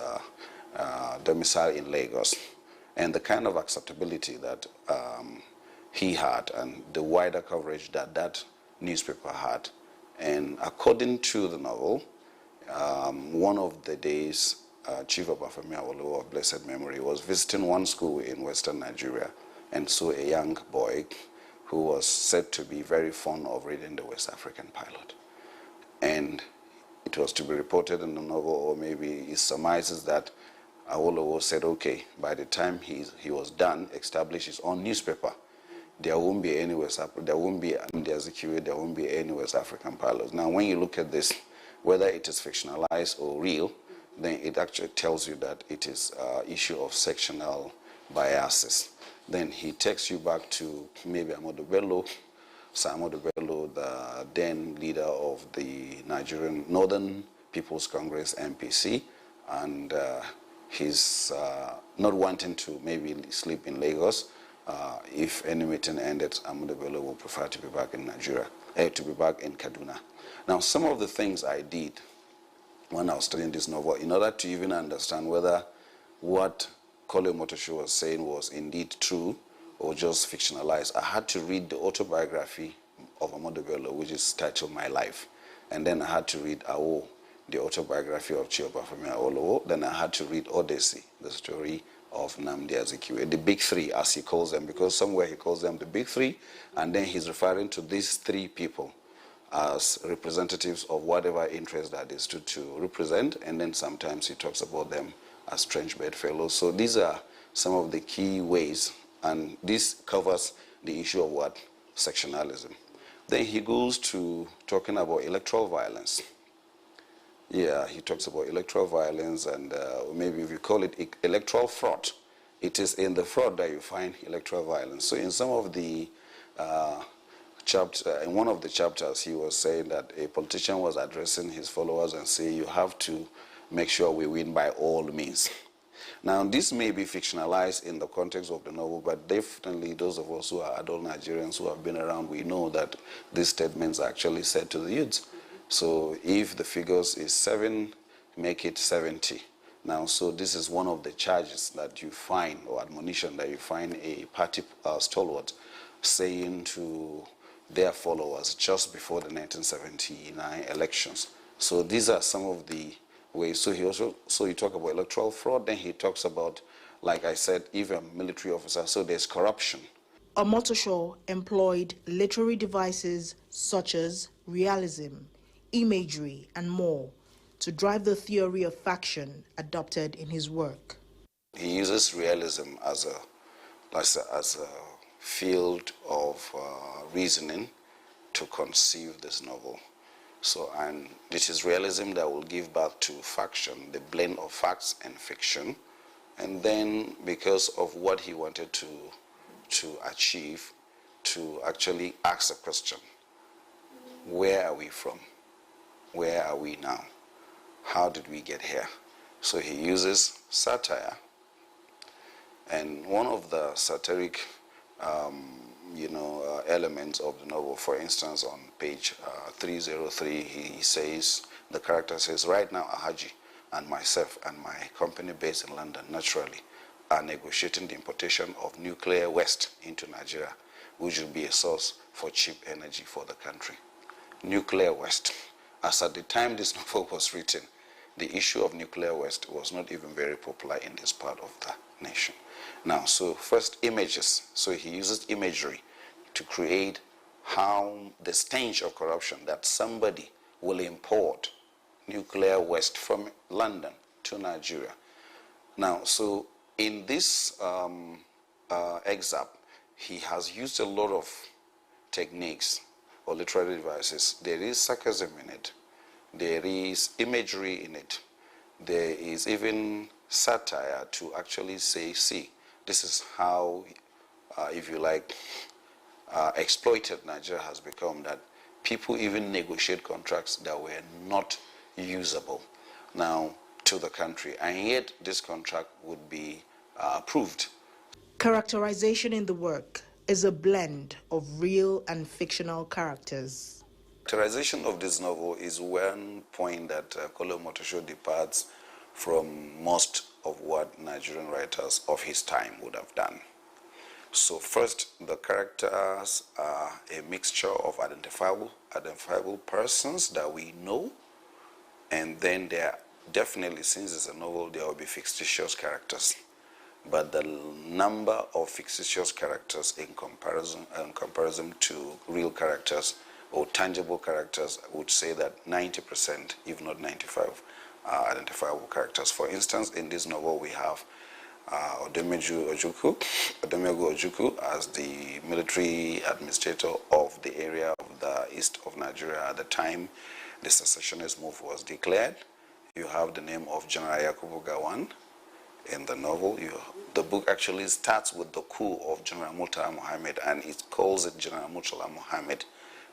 domiciled in Lagos, and the kind of acceptability that he had and the wider coverage that that newspaper had. And according to the novel, one of the days, Chief Obafemi Awolowo of blessed memory was visiting one school in Western Nigeria and saw a young boy who was said to be very fond of reading the West African Pilot. And it was to be reported in the novel, or maybe it surmises that Awolowo said, okay, by the time he was done, established his own newspaper, there won't be any West African, there won't be Nnamdi Azikiwe, there won't be any West African Pilots. Now, when you look at this, whether it is fictionalized or real, then it actually tells you that it is an issue of sectional biases. Then he takes you back to maybe Ahmadu Bello, Sir Ahmadu Bello, the then leader of the Nigerian Northern People's Congress, NPC, and he's not wanting to maybe sleep in Lagos. If any meeting ended, Ahmadu Bello would prefer to be back in Nigeria, to be back in Kaduna. Now, some of the things I did when I was studying this novel, in order to even understand whether what Kole Omotosho was saying was indeed true or just fictionalized, I had to read the autobiography of Ahmadu Bello, which is titled My Life. And then I had to read Awo, the autobiography of Chief Obafemi Awolowo. Then I had to read Odyssey, the story of Nnamdi Azikiwe, the big three, as he calls them, because somewhere he calls them the big three, and then he's referring to these three people as representatives of whatever interest that they stood to represent, and then sometimes he talks about them as strange bedfellows. So these are some of the key ways, and this covers the issue of what? Sectionalism. Then he goes to talking about electoral violence. Yeah, he talks about electoral violence, and maybe if you call it electoral fraud, it is in the fraud that you find electoral violence. So in some of the in one of the chapters, he was saying that a politician was addressing his followers and saying, you have to make sure we win by all means. Now, this may be fictionalized in the context of the novel, but definitely those of us who are adult Nigerians who have been around, we know that these statements are actually said to the youths. So if the figures is 7, make it 70. Now, so this is one of the charges that you find, or admonition that you find a party stalwart saying to their followers just before the 1979 elections. So these are some of the ways. So he talk about electoral fraud, then he talks about, like I said, even military officers, so there's corruption. Omotosho employed literary devices such as realism, imagery, and more to drive the theory of faction adopted in his work. He uses realism as a field of reasoning to conceive this novel. So, and it is realism that will give birth to faction, the blend of facts and fiction. And then, because of what he wanted to achieve, to actually ask a question: where are we from? Where are we now? How did we get here? So he uses satire. And one of the satiric elements of the novel, for instance, on page 303, he says, the character says, right now Ahaji and myself and my company based in London, naturally, are negotiating the importation of nuclear waste into Nigeria, which will be a source for cheap energy for the country. Nuclear waste. As at the time this novel was written, the issue of nuclear waste was not even very popular in this part of the nation. Now, so first, images. So he uses imagery to create how the stench of corruption, that somebody will import nuclear waste from London to Nigeria. Now, so in this excerpt, he has used a lot of techniques or literary devices. There is sarcasm in it. There is imagery in it. There is even satire to actually say, see, this is how, if you like, exploited Nigeria has become, that people even negotiate contracts that were not usable now to the country, and yet this contract would be approved. Characterization in the work is a blend of real and fictional characters. Characterization of this novel is one point that Kole Omotosho departs from most of what Nigerian writers of his time would have done. So first, the characters are a mixture of identifiable persons that we know, and then there are definitely, since it's a novel, there will be fictitious characters. But the number of fictitious characters in comparison to real characters or tangible characters, I would say that 90%, if not 95%, are identifiable characters. For instance, in this novel we have Odemegu Ojukwu as the military administrator of the area of the east of Nigeria at the time the secessionist move was declared. You have the name of General Yakubu Gowon in the novel. The book actually starts with the coup of General Murtala Mohammed, and it calls it General Murtala Mohammed,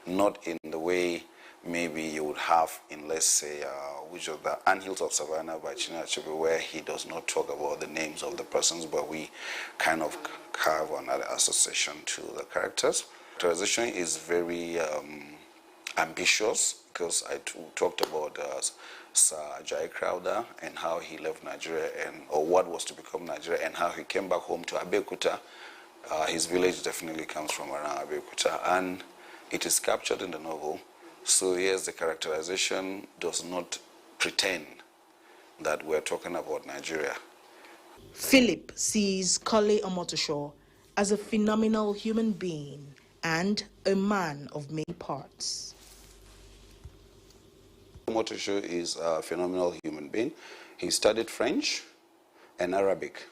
not in the way maybe you would have in, let's say, which of the Anthills of Savannah by Chinua Achebe, where he does not talk about the names of the persons, but we kind of have another association to the characters. Characterization is very ambitious, because I talked about Sir Ajayi Crowther and how he left Nigeria, or what was to become Nigeria, and how he came back home to Abeokuta. His village definitely comes from around Abeokuta, and it is captured in the novel. So yes, the characterization does not pretend that we're talking about Nigeria. Philip sees Kole Omotosho as a phenomenal human being and a man of many parts. Omotosho is a phenomenal human being. He studied French and Arabic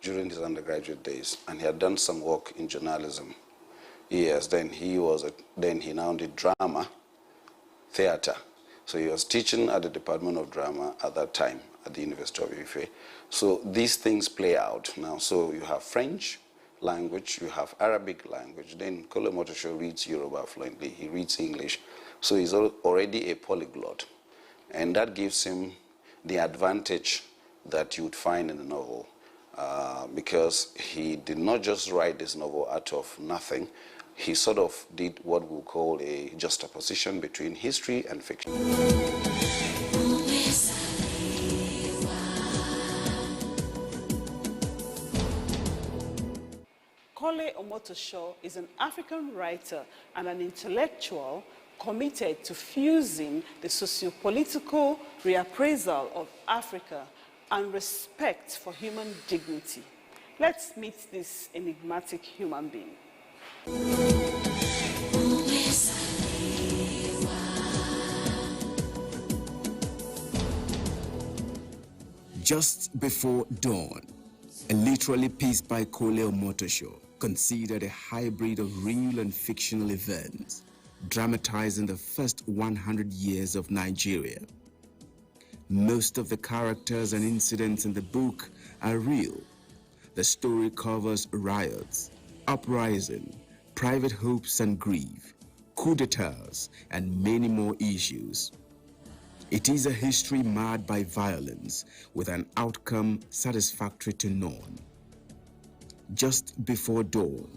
during his undergraduate days, and he had done some work in journalism. Yes, then he now did drama, theater. So he was teaching at the Department of Drama at that time at the University of Ife. So these things play out now. So you have French language, you have Arabic language. Then Kole Omotosho reads Yoruba fluently. He reads English. So he's already a polyglot, and that gives him the advantage that you would find in the novel, because he did not just write this novel out of nothing. He sort of did what we'll call a juxtaposition between history and fiction. Kole Kole Omotosho is an African writer and an intellectual committed to fusing the socio-political reappraisal of Africa and respect for human dignity. Let's meet this enigmatic human being. Just before dawn, a literary piece by Kole Omotosho, considered a hybrid of real and fictional events, dramatizing the first 100 years of Nigeria. Most of the characters and incidents in the book are real. The story covers riots, uprising, private hopes and grief, coup d'etats, and many more issues. It is a history marred by violence, with an outcome satisfactory to none. Just Before Dawn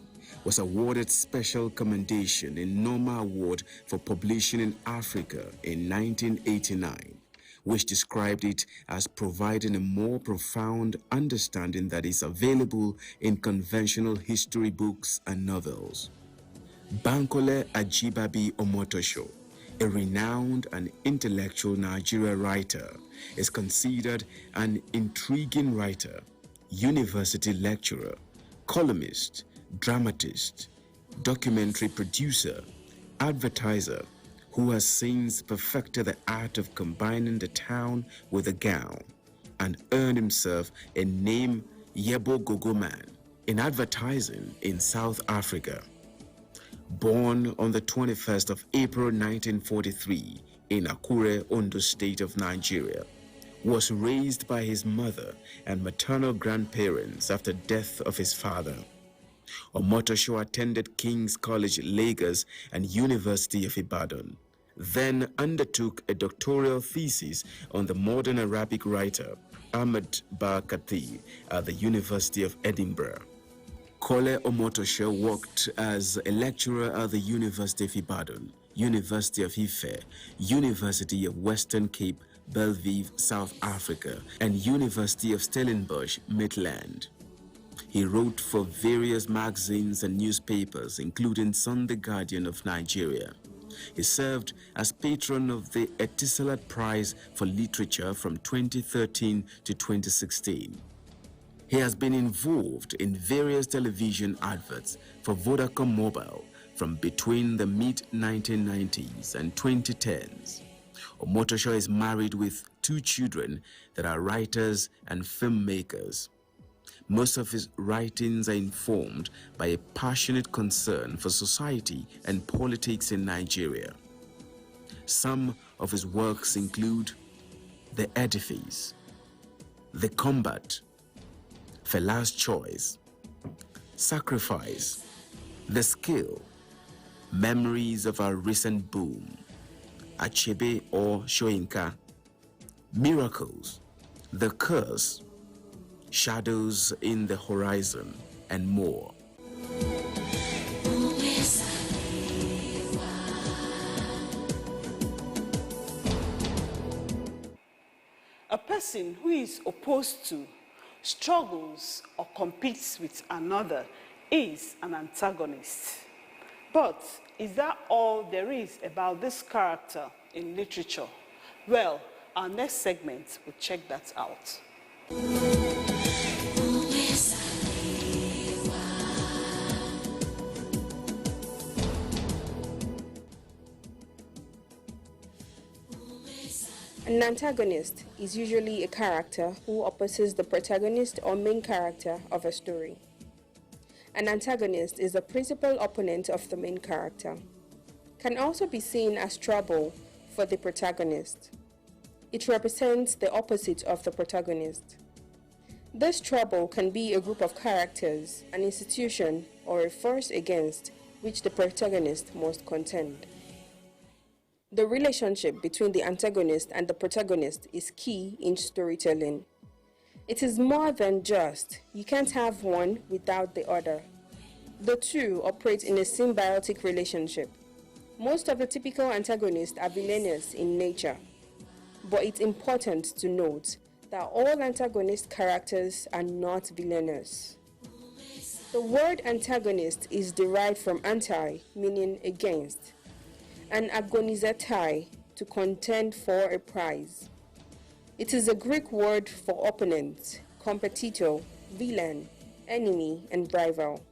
was awarded Special Commendation in Norma Award for Publishing in Africa in 1989, which described it as providing a more profound understanding that is available in conventional history books and novels. Bankole Ajibabi Omotosho, a renowned and intellectual Nigerian writer, is considered an intriguing writer, university lecturer, columnist, dramatist, documentary producer, advertiser, who has since perfected the art of combining the town with the gown and earned himself a name Yebo Gogo Man in advertising in South Africa. Born on the 21st of April 1943 in Akure, Ondo State of Nigeria, was raised by his mother and maternal grandparents after death of his father. Omotosho attended King's College, Lagos and University of Ibadan, then undertook a doctoral thesis on the modern Arabic writer Ahmed Ba-Kati at the University of Edinburgh. Kole Omotosho worked as a lecturer at the University of Ibadan, University of Ife, University of Western Cape, Bellevue, South Africa, and University of Stellenbosch, Midland. He wrote for various magazines and newspapers, including Sunday Guardian of Nigeria. He served as patron of the Etisalat Prize for Literature from 2013 to 2016. He has been involved in various television adverts for Vodacom Mobile from between the mid-1990s and 2010s. Omotosho is married with 2 children that are writers and filmmakers. Most of his writings are informed by a passionate concern for society and politics in Nigeria. Some of his works include The Edifice, The Combat, Fela's Choice, Sacrifice, The Skill, Memories of Our Recent Boom, Achebe or Shoinka, Miracles, The Curse, Shadows in the Horizon, and more. A person who is opposed to, struggles, or competes with another is an antagonist. But is that all there is about this character in literature? Well, our next segment will check that out. An antagonist is usually a character who opposes the protagonist or main character of a story. An antagonist is the principal opponent of the main character. Can also be seen as trouble for the protagonist. It represents the opposite of the protagonist. This trouble can be a group of characters, an institution, or a force against which the protagonist must contend. The relationship between the antagonist and the protagonist is key in storytelling. It is more than just, you can't have one without the other. The two operate in a symbiotic relationship. Most of the typical antagonists are villainous in nature. But it's important to note that all antagonist characters are not villainous. The word antagonist is derived from anti, meaning against, and agonizetai, to contend for a prize. It is a Greek word for opponent, competitor, villain, enemy, and rival.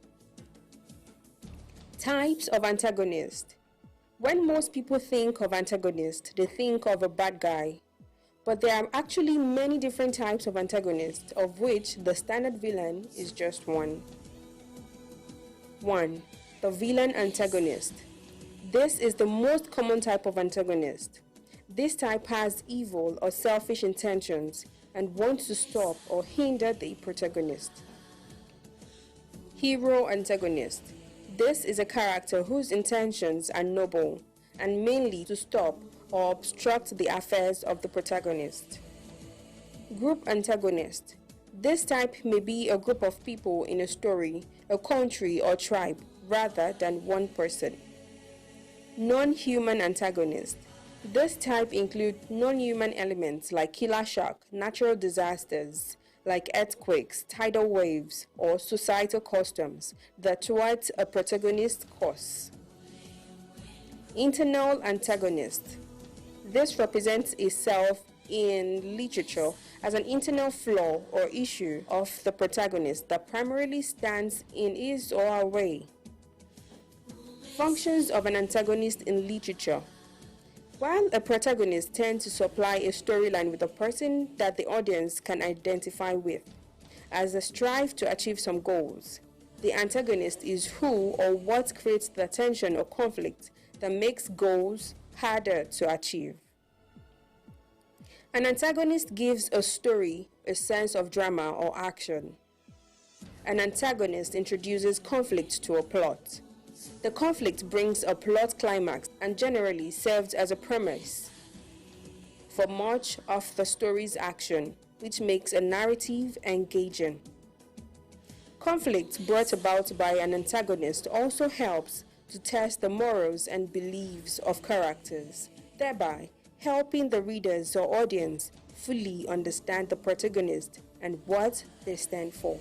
Types of antagonist. When most people think of antagonist, they think of a bad guy. But there are actually many different types of antagonists, of which the standard villain is just one. 1. The villain antagonist. This is the most common type of antagonist. This type has evil or selfish intentions and wants to stop or hinder the protagonist. Hero antagonist. This is a character whose intentions are noble and mainly to stop or obstruct the affairs of the protagonist. Group antagonist. This type may be a group of people in a story, a country, or tribe, rather than one person. Non-human antagonist. This type includes non-human elements like killer shark, natural disasters like earthquakes, tidal waves, or societal customs that thwart a protagonist's course. Internal antagonist. This represents itself in literature as an internal flaw or issue of the protagonist that primarily stands in his or her way. Functions of an antagonist in literature. While a protagonist tends to supply a storyline with a person that the audience can identify with, as they strive to achieve some goals, the antagonist is who or what creates the tension or conflict that makes goals harder to achieve. An antagonist gives a story a sense of drama or action. An antagonist introduces conflict to a plot. The conflict brings a plot climax and generally serves as a premise for much of the story's action, which makes a narrative engaging. Conflict brought about by an antagonist also helps to test the morals and beliefs of characters, thereby helping the readers or audience fully understand the protagonist and what they stand for.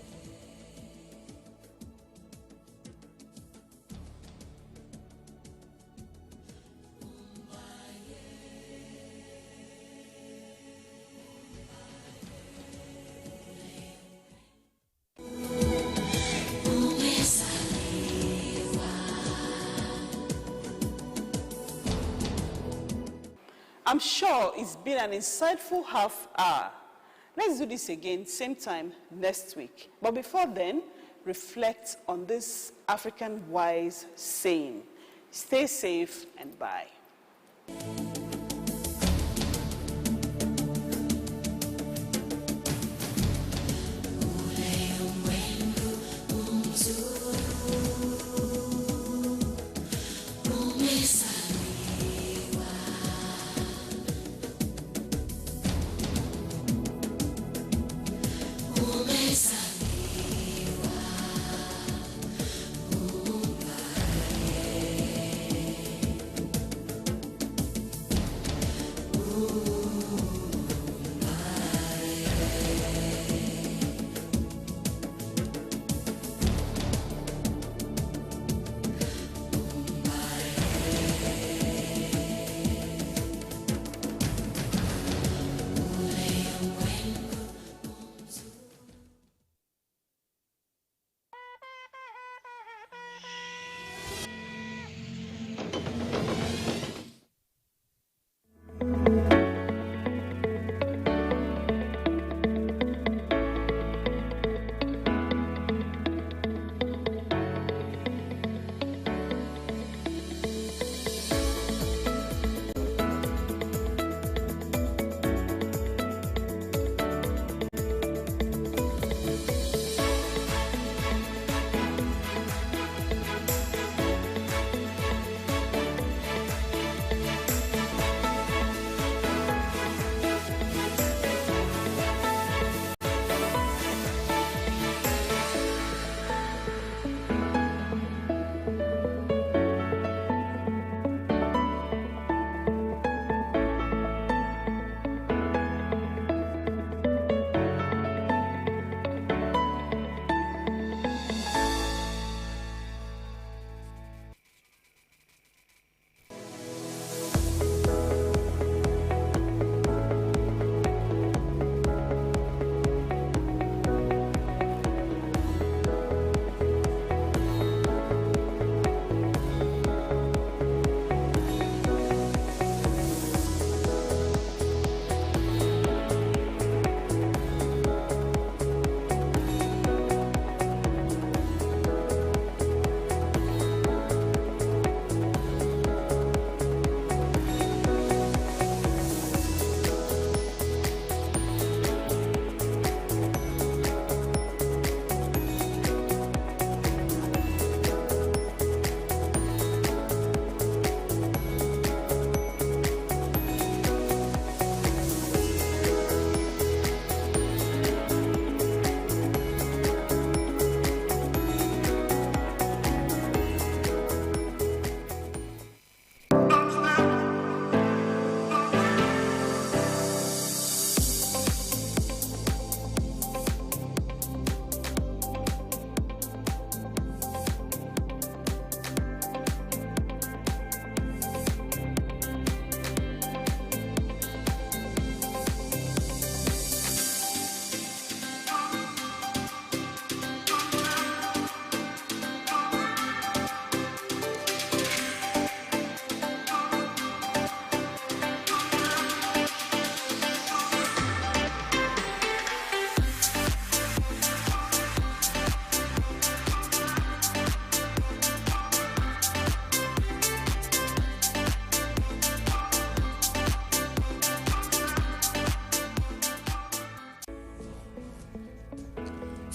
I'm sure it's been an insightful half hour. Let's do this again, same time next week. But before then, reflect on this African wise saying. Stay safe and bye.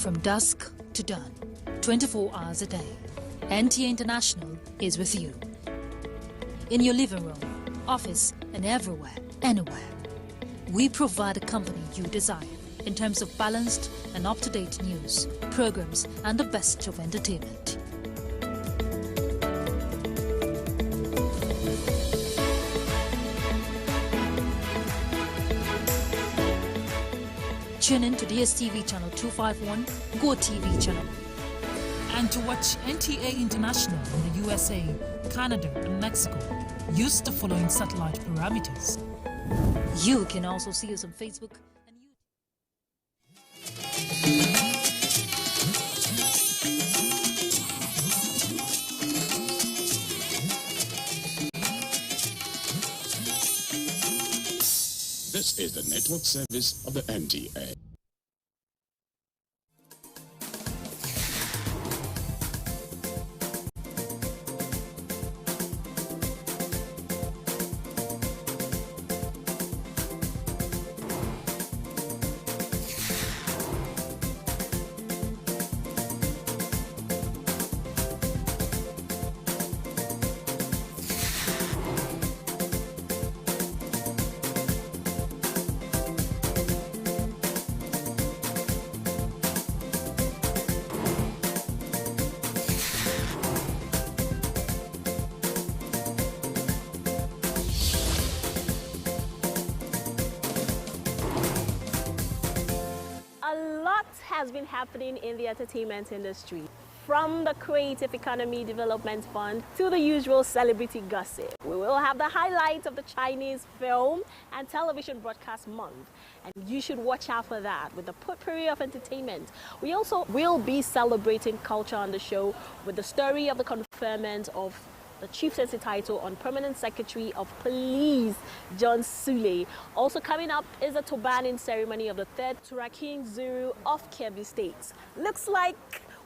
From dusk to dawn, 24 hours a day, NTA International is with you. In your living room, office, and everywhere, anywhere. We provide the company you desire in terms of balanced and up-to-date news, programs, and the best of entertainment. Tune in to DSTV channel 251, Go TV channel. And to watch NTA International in the USA, Canada, and Mexico, use the following satellite parameters. You can also see us on Facebook and This is the network service of the NTA. Has been happening in the entertainment industry, from the Creative Economy Development Fund to the usual celebrity gossip. We will have the highlights of the Chinese Film and Television Broadcast Month, and you should watch out for that with the potpourri of entertainment. We also will be celebrating culture on the show with the story of the conferment of the chieftaincy title on Permanent Secretary of Police, John Sule. Also coming up is the Tobaning ceremony of the 3rd Turaking Zuru of Kebbi State. Looks like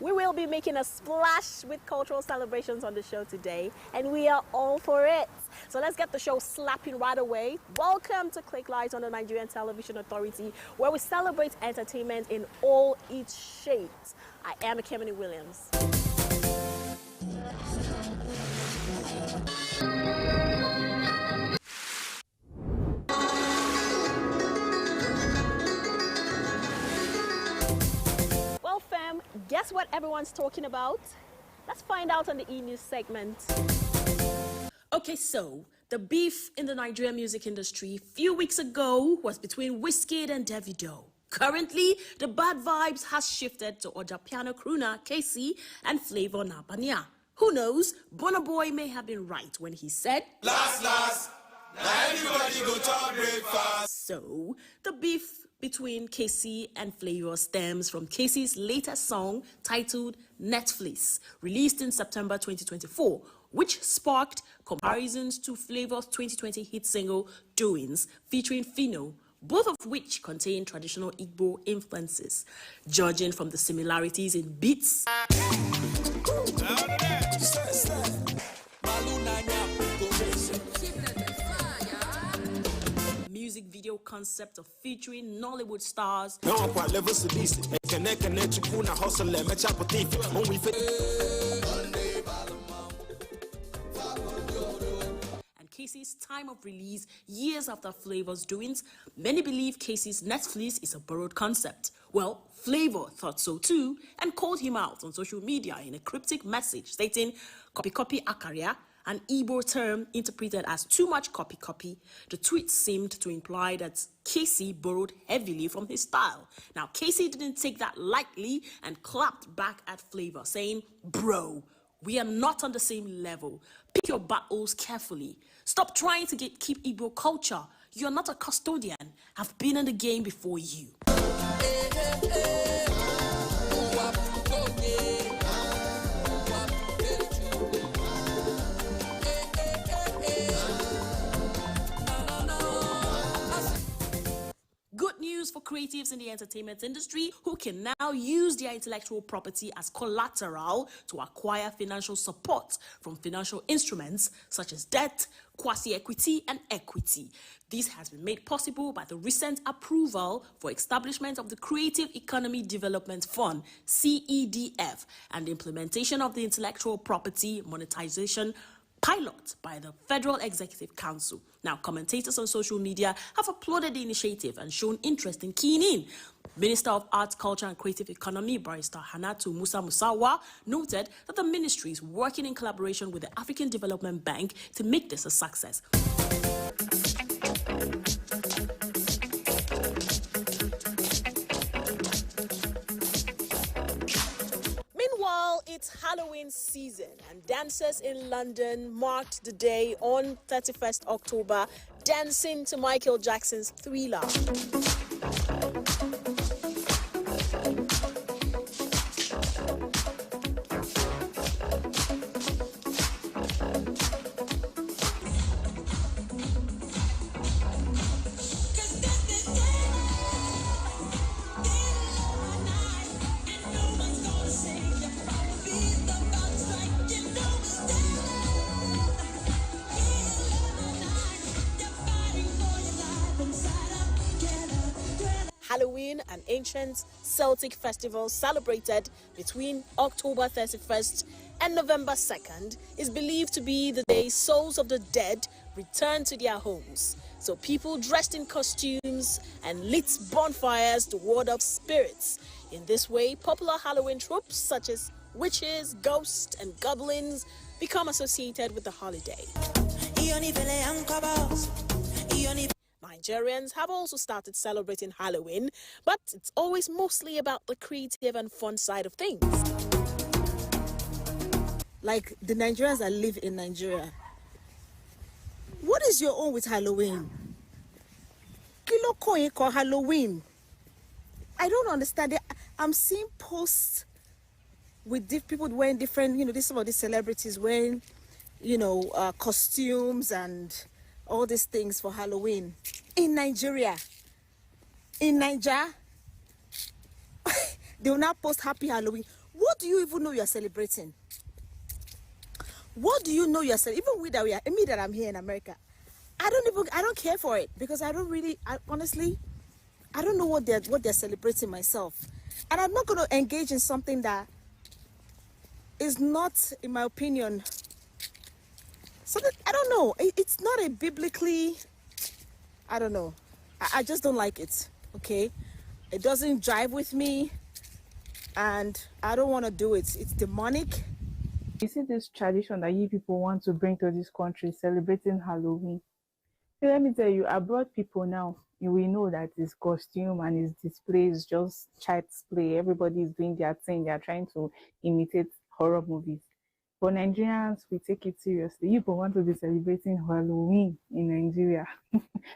we will be making a splash with cultural celebrations on the show today, and we are all for it. So let's get the show slapping right away. Welcome to Click Light on the Nigerian Television Authority, where we celebrate entertainment in all its shapes. I am Kemini Williams. Well, fam, guess what everyone's talking about? Let's find out on the E-News segment. Okay, so the beef in the Nigerian music industry a few weeks ago was between Wizkid and Davido. Currently, the bad vibes has shifted to Ojapiano crooner Casey and Flavor Nabania. Who knows, Burna Boy may have been right when he said, Last, now everybody go to breakfast. So, the beef between Casey and Flavor stems from Casey's latest song titled Netflix, released in September 2024, which sparked comparisons to Flavor's 2020 hit single Doings featuring Fino, both of which contain traditional Igbo influences. Judging from the similarities in beats, music video concept of featuring Nollywood stars, and Casey's time of release years after Flavor's doings, many believe Casey's Netflix is a borrowed concept. Well, Flavor thought so too and called him out on social media in a cryptic message stating copy akaria, an Igbo term interpreted as too much copy. The tweet seemed to imply that Casey borrowed heavily from his style. Now, Casey didn't take that lightly and clapped back at Flavor, saying, Bro, we are not on the same level. Pick your battles carefully. Stop trying to keep Igbo culture. You're not a custodian. I've been in the game before you. Good news for creatives in the entertainment industry who can now use their intellectual property as collateral to acquire financial support from financial instruments such as debt, quasi-equity, and equity. This has been made possible by the recent approval for establishment of the Creative Economy Development Fund, CEDF, and the implementation of the Intellectual Property Monetization Pilot by the Federal Executive Council. Now, commentators on social media have applauded the initiative and shown interest in keying in. Minister of Arts, Culture and Creative Economy, Barrister Hannatu Musa Musawa, noted that the ministry is working in collaboration with the African Development Bank to make this a success. Meanwhile, it's Halloween season, and dancers in London marked the day on 31st October, dancing to Michael Jackson's Thriller. Halloween, an ancient Celtic festival celebrated between October 31st and November 2nd, is believed to be the day souls of the dead return to their homes. So people dressed in costumes and lit bonfires to ward off spirits. In this way, popular Halloween tropes such as witches, ghosts, and goblins become associated with the holiday. Nigerians have also started celebrating Halloween, but it's always mostly about the creative and fun side of things. Like the Nigerians that live in Nigeria, what is your own with Halloween? Kilo coin called Halloween. I don't understand it. I'm seeing posts with people wearing different, some of these celebrities wearing, costumes and all these things for Halloween. In Nigeria, in Niger, they will now post Happy Halloween. What do you even know you're celebrating? What do you know you're celebrating? Even me that I'm here in America, I don't care for it because honestly, I don't know what they're celebrating myself. And I'm not going to engage in something that is not, in my opinion, something, I don't know. It's not a biblically, I don't know. I just don't like it, okay? It doesn't jive with me, and I don't want to do it. It's demonic. You see this tradition that you people want to bring to this country, celebrating Halloween. So let me tell you, abroad people now, we know that it's costume and it's displays, just child's play. Everybody is doing their thing. They are trying to imitate horror movies. For Nigerians, we take it seriously. You want to be celebrating Halloween in Nigeria.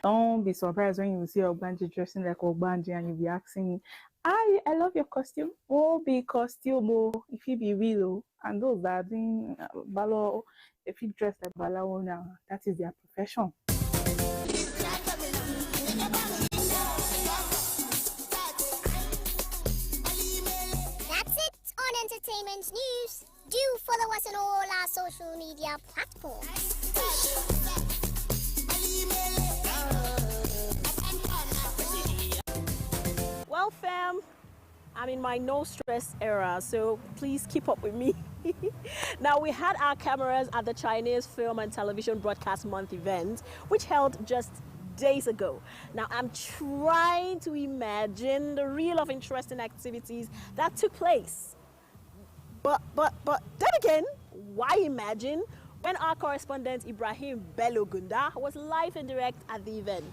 Don't be surprised when you see Ogbanje dressing like Ogbanje and you'll be asking me, I love your costume. Oh, be costume, if you be real. And those that are doing Balo, if you dress like Balawo now, that is their profession. That's it on Entertainment News. Do follow us on all our social media platforms. Well, fam, I'm in my no stress era, so please keep up with me. Now, we had our cameras at the Chinese Film and Television Broadcast Month event, which held just days ago. Now, I'm trying to imagine the reel of interesting activities that took place. But then again, why imagine when our correspondent Ibrahim Bello Gunda was live and direct at the event?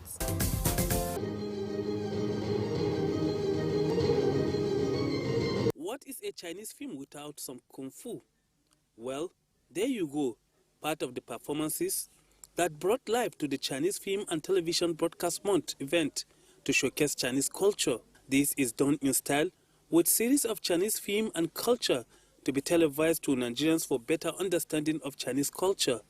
What is a Chinese film without some kung fu? Well, there you go, part of the performances that brought life to the Chinese Film and Television Broadcast Month event to showcase Chinese culture. This is done in style with series of Chinese film and culture to be televised to Nigerians for better understanding of Chinese culture.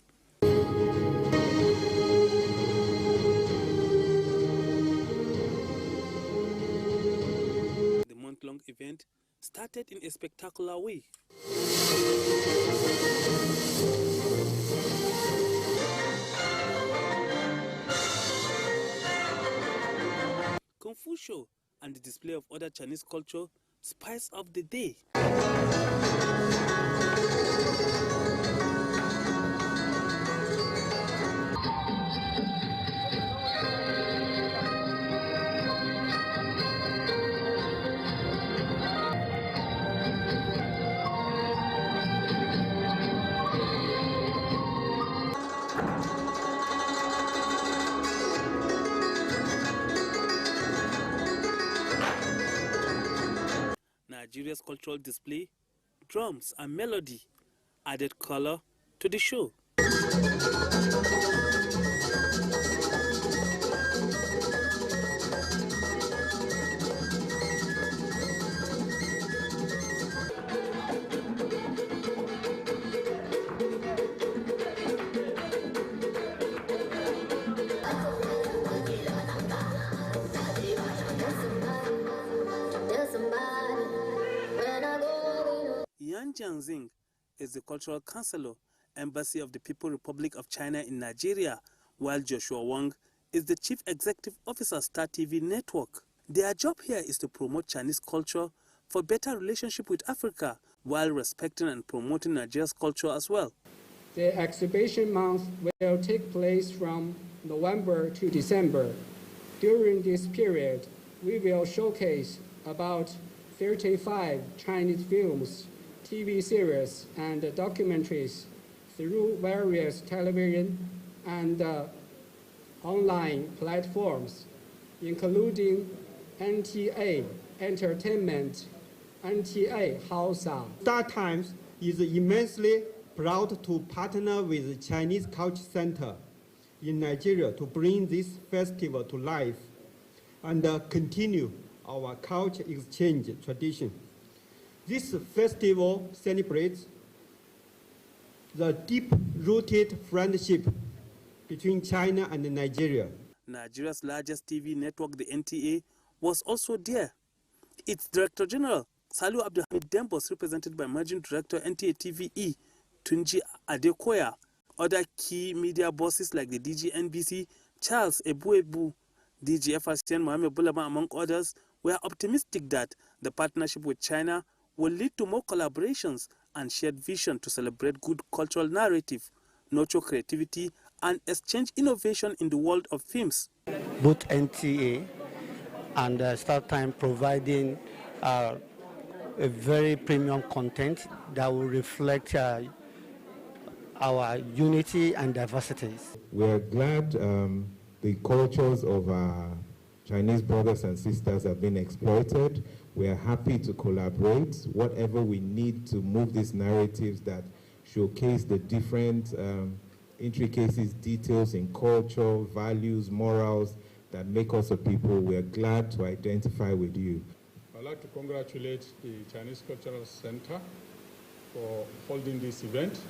started in a spectacular way. Kung Fu show and the display of other Chinese culture spice up the day. Nigeria's cultural display, drums and melody added color to the show. Yan Jianxing is the cultural counselor, Embassy of the People Republic of China in Nigeria, while Joshua Wang is the chief executive officer of Star TV Network. Their job here is to promote Chinese culture for better relationship with Africa, while respecting and promoting Nigeria's culture as well. The exhibition month will take place from November to December. During this period, we will showcase about 35 Chinese films, TV series, and documentaries through various television and online platforms, including NTA Entertainment, NTA Hausa. Star Times is immensely proud to partner with the Chinese Culture Center in Nigeria to bring this festival to life and continue our culture exchange tradition. This festival celebrates the deep-rooted friendship between China and Nigeria. Nigeria's largest TV network, the NTA, was also there. Its Director General, Salu Abdulhamid Dembo, was represented by Managing Director NTA TVE, Tunji Adekoya. Other key media bosses like the DG NBC, Charles Ebuebu, DG FRCN Mohamed Bulama, among others, were optimistic that the partnership with China will lead to more collaborations and shared vision to celebrate good cultural narrative, nurture creativity, and exchange innovation in the world of films. Both NTA and Star Time providing a very premium content that will reflect our unity and diversities. We're glad the cultures of our Chinese brothers and sisters have been exploited. We are happy to collaborate, whatever we need to move these narratives that showcase the different intricacies, details in culture, values, morals that make us a people. We are glad to identify with you. I'd like to congratulate the Chinese Cultural Center for holding this event.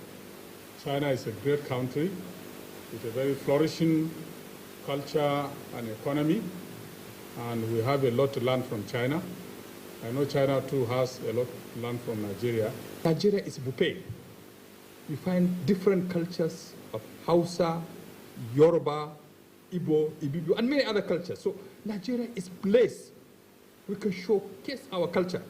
China is a great country with a very flourishing culture and economy, and we have a lot to learn from China. I know China too has a lot to learn from Nigeria. Nigeria is buffet. You find different cultures of Hausa, Yoruba, Igbo, Ibibu, and many other cultures. So Nigeria is place we can showcase our culture.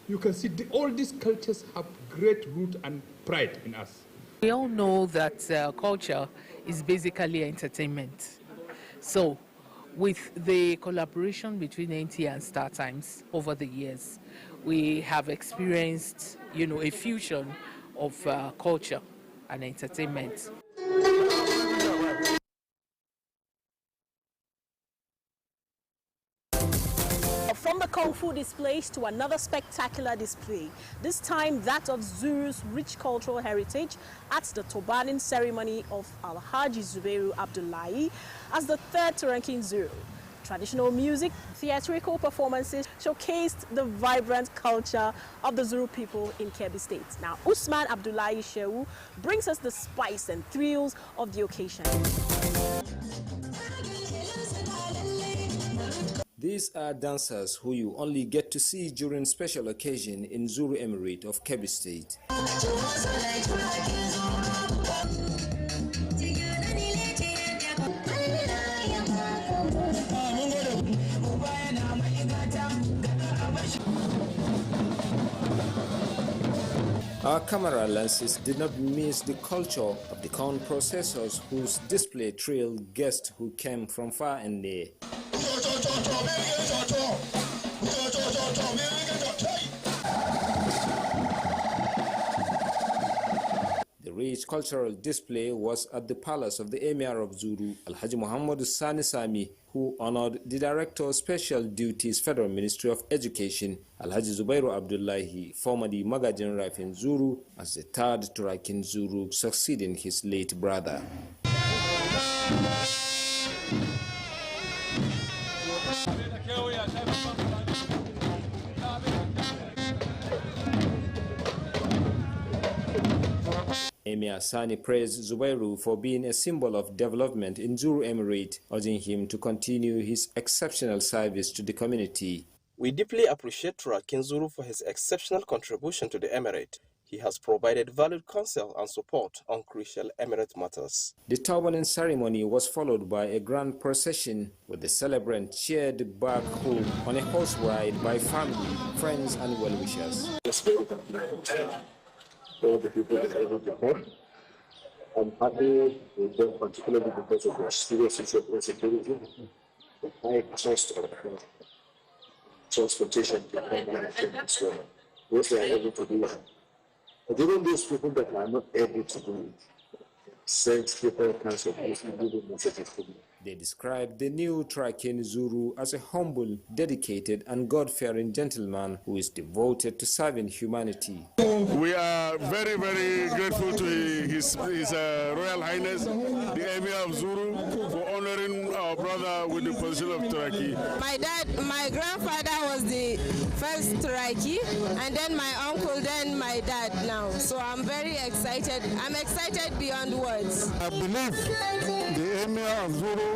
You can see all these cultures have great root and pride in us. We all know that culture is basically entertainment. So with the collaboration between NTA and Star Times over the years, we have experienced, a fusion of culture and entertainment. From the Kung Fu displays to another spectacular display, this time that of Zuru's rich cultural heritage at the turbaning ceremony of Alhaji Zubairu Abdullahi as the third ranking Zuru. Traditional music, theatrical performances showcased the vibrant culture of the Zuru people in Kebbi State. Now, Usman Abdullahi Shehu brings us the spice and thrills of the occasion. These are dancers who you only get to see during special occasion in Zulu Emirate of Kebbi State. Our camera lenses did not miss the culture of the corn processors whose display thrilled guests who came from far and near. The rich cultural display was at the palace of the Emir of Zuru, Alhaji Muhammad Sani Sami, who honored the Director of Special Duties, Federal Ministry of Education, Alhaji Zubairu Abdullahi, formerly Magajin Rafin Zuru, as the third Turakin Zuru, succeeding his late brother. Emir Sani praised Zubairu for being a symbol of development in Zuru Emirate, urging him to continue his exceptional service to the community. We deeply appreciate Turakin Zuru for his exceptional contribution to the Emirate. He has provided valued counsel and support on crucial Emirate matters. The turbaning ceremony was followed by a grand procession, with the celebrant cheered back home on a horse ride by family, friends and well-wishers. All the people that are able to come. I'm happy with them, particularly because of their serious issue of insecurity, the high cost of transportation to come as well. What they are able to do. But even those people that are not able to do it, send people cancer, They described the new Turakin Zuru as a humble, dedicated and God-fearing gentleman who is devoted to serving humanity. We are very, very grateful to His Royal Highness, the Emir of Zuru, for honoring our brother with the position of Turaki. My grandfather was the first Turaki, and then my uncle, then my dad now. So I'm very excited. I'm excited beyond words. I believe the Emir of Zuru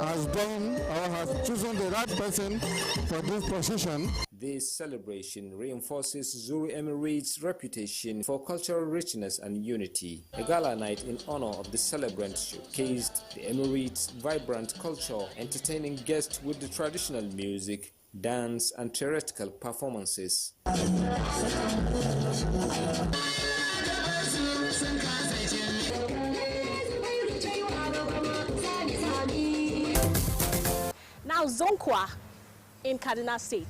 has done or has chosen the right person for this position. This celebration reinforces Zuru Emirate's reputation for cultural richness and unity. A gala night in honor of the celebrant showcased the Emirate's vibrant culture, entertaining guests with the traditional music, dance and theatrical performances. Now, Zonkwa in Kaduna State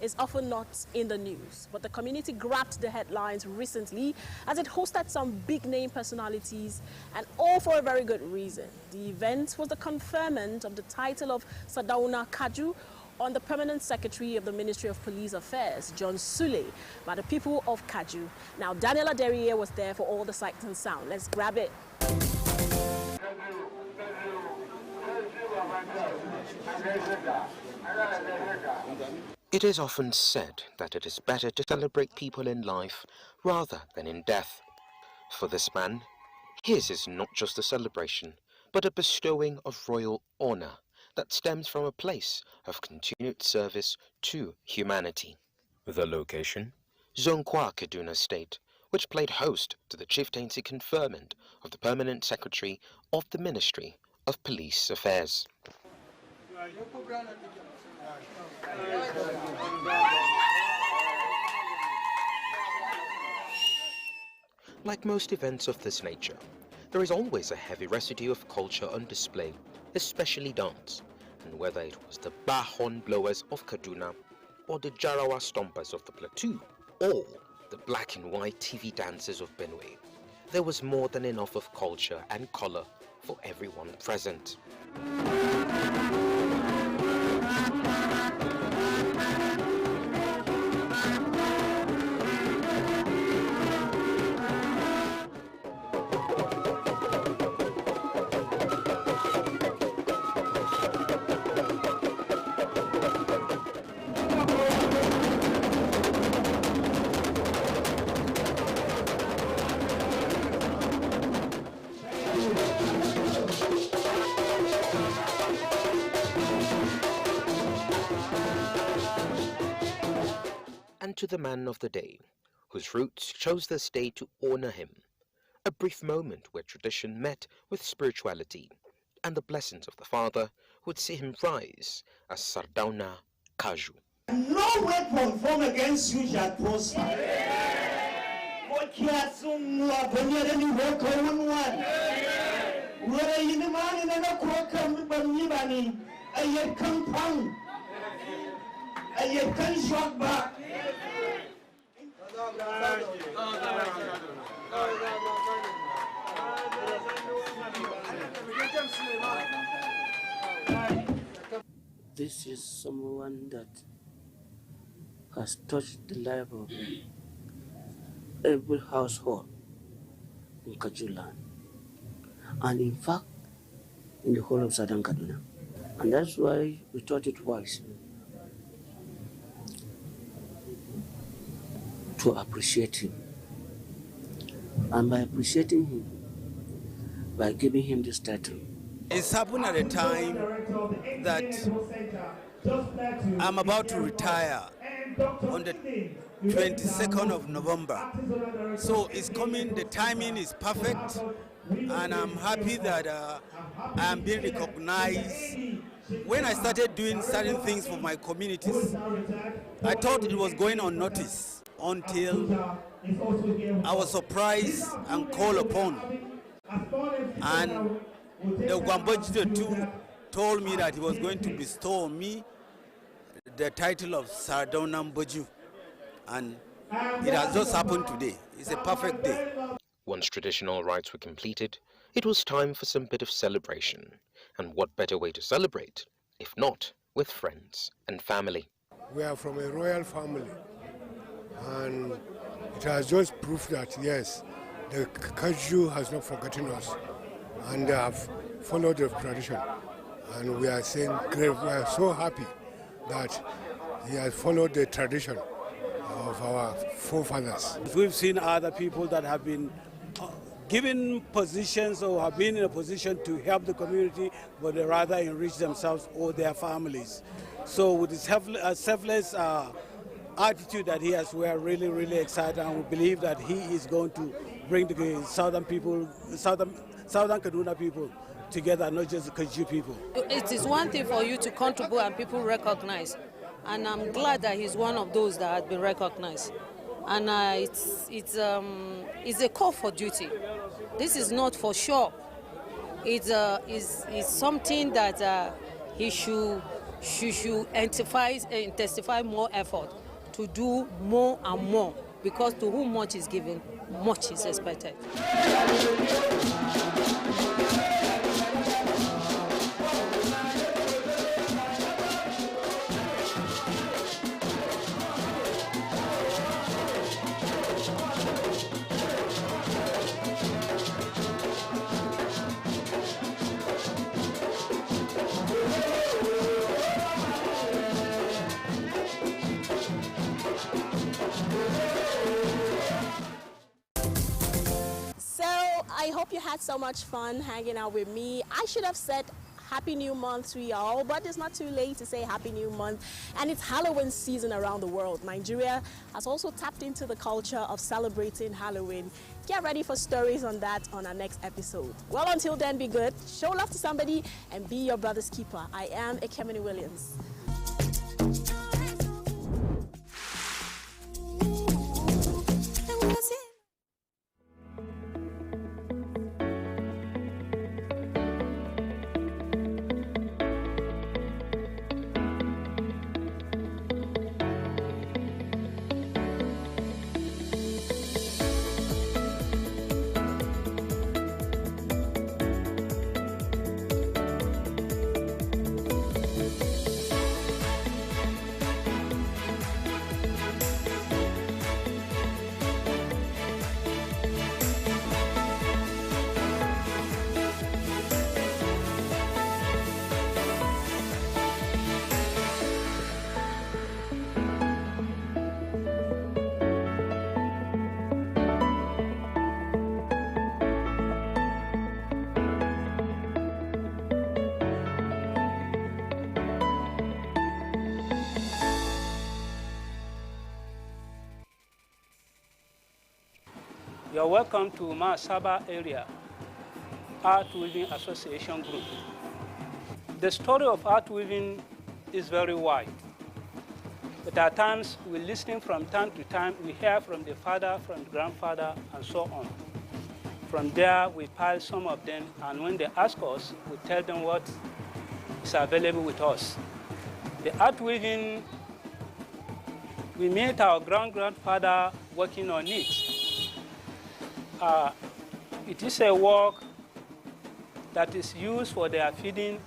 is often not in the news, but the community grabbed the headlines recently as it hosted some big-name personalities, and all for a very good reason. The event was the conferment of the title of Sadauna Kaju on the Permanent Secretary of the Ministry of Police Affairs, John Sule, by the people of Kaju. Now, Daniela Derriere was there for all the sights and sound. Let's grab it. It is often said that it is better to celebrate people in life rather than in death. For this man, his is not just a celebration, but a bestowing of royal honor that stems from a place of continued service to humanity. The location? Zonkwa, Kaduna State, which played host to the chieftaincy conferment of the Permanent Secretary of the Ministry of Police Affairs. Like most events of this nature, there is always a heavy residue of culture on display, especially dance, and whether it was the Bahon blowers of Kaduna, or the Jarawa stompers of the Plateau, or the black and white TV dancers of Benue, there was more than enough of culture and color for everyone present. to the man of the day, whose roots chose this day to honor him. A brief moment where tradition met with spirituality, and the blessings of the father would see him rise as Sardauna Kaju. No weapon formed against you shall prosper. This is someone that has touched the life of every household in Kajuland, and in fact, in the whole of Southern Kaduna. And that's why we thought it wise to appreciate him. And by appreciating him, by giving him this title. It's happened at a time that I'm about to retire on the 22nd of November. So it's coming, the timing is perfect, and I'm happy that I'm being recognized. When I started doing certain things for my communities, I thought it was going unnoticed until I was surprised and called upon. And the Gwambojito too told me that he was going to bestow on me the title of Sardauna Mboju. And it has just happened today. It's a perfect day. Once traditional rites were completed, it was time for some bit of celebration. And what better way to celebrate, if not with friends and family? We are from a royal family, and it has just proved that, yes, the Kaju has not forgotten us, and they have followed the tradition. And we are saying, great, we are so happy that he has followed the tradition of our forefathers. We've seen other people that have been given positions or have been in a position to help the community, but they rather enrich themselves or their families. So with his selfless attitude that he has, we are really, really excited, and we believe that he is going to bring the southern Kaduna people together, not just the Kaju people. It is one thing for you to contribute and people recognize, and I'm glad that he's one of those that has been recognized. And it's a call for duty. This is not for sure. It's something that he should intensify more effort to do more and more, because to whom much is given, much is expected. I hope you had so much fun hanging out with me. I should have said Happy New Month to y'all, but it's not too late to say Happy New Month. And it's Halloween season around the world. Nigeria has also tapped into the culture of celebrating Halloween. Get ready for stories on that on our next episode. Well, until then, be good, show love to somebody, and be your brother's keeper. I am Ekemini Williams. You're welcome to Masaba area Art Weaving Association Group. The story of art weaving is very wide. But at times, we listen from time to time, we hear from the father, from the grandfather, and so on. From there, we pile some of them, and when they ask us, we tell them what is available with us. The art weaving, we met our grandfather working on it. It is a work that is used for their feeding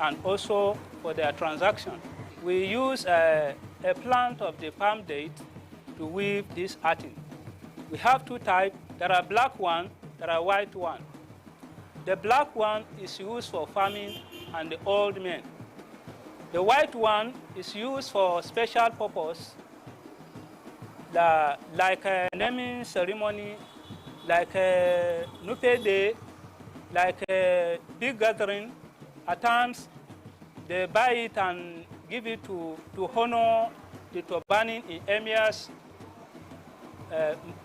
and also for their transaction. We use a plant of the palm date to weave this arting. We have two types. There are black one, there are white one. The black one is used for farming and the old men. The white one is used for special purpose, like a naming ceremony, like a Nupe Day, like a big gathering. At times, they buy it and give it to honor the turbaning in Emir's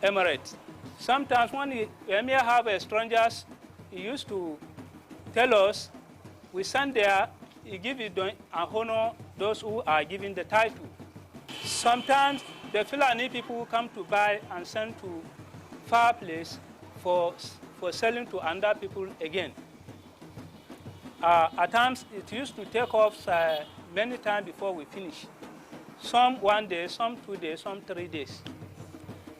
emirate. Sometimes when the Emir have strangers, he used to tell us, we send there, he give it and honor those who are given the title. Sometimes the Fulani people come to buy and send to far place for selling to other people again. At times, it used to take off many times before we finish. Some 1 day, some 2 days, some 3 days.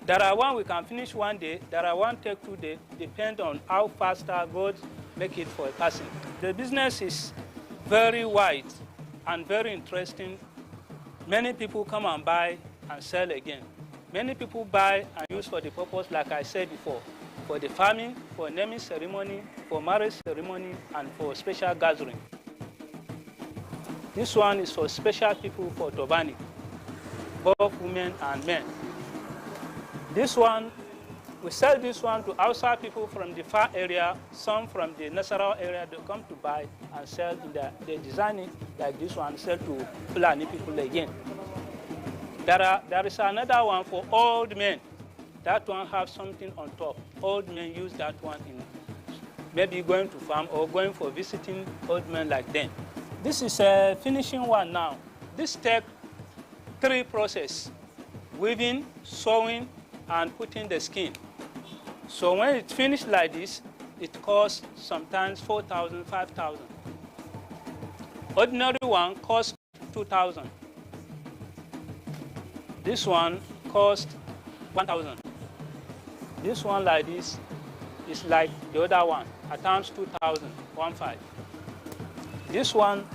There are one we can finish 1 day, there are one take 2 days, depend on how fast our God make it for a person. The business is very wide and very interesting. Many people come and buy and sell again. Many people buy and use for the purpose, like I said before, for the farming, for naming ceremony, for marriage ceremony, and for special gathering. This one is for special people for turbaning, both women and men. This one, we sell this one to outside people from the far area, some from the Nasarawa area, they come to buy and sell. They design it like this one, sell to Fulani people again. There is another one for old men. That one has something on top. Old men use that one in maybe going to farm or going for visiting old men like them. This is a finishing one now. This takes 3 processes: weaving, sewing, and putting the skin. So when it's finished like this, it costs sometimes 4,000, 5,000. Ordinary one costs 2,000. This one costs 1,000. This one like this is like the other one, at times 2,000, 1,500. This one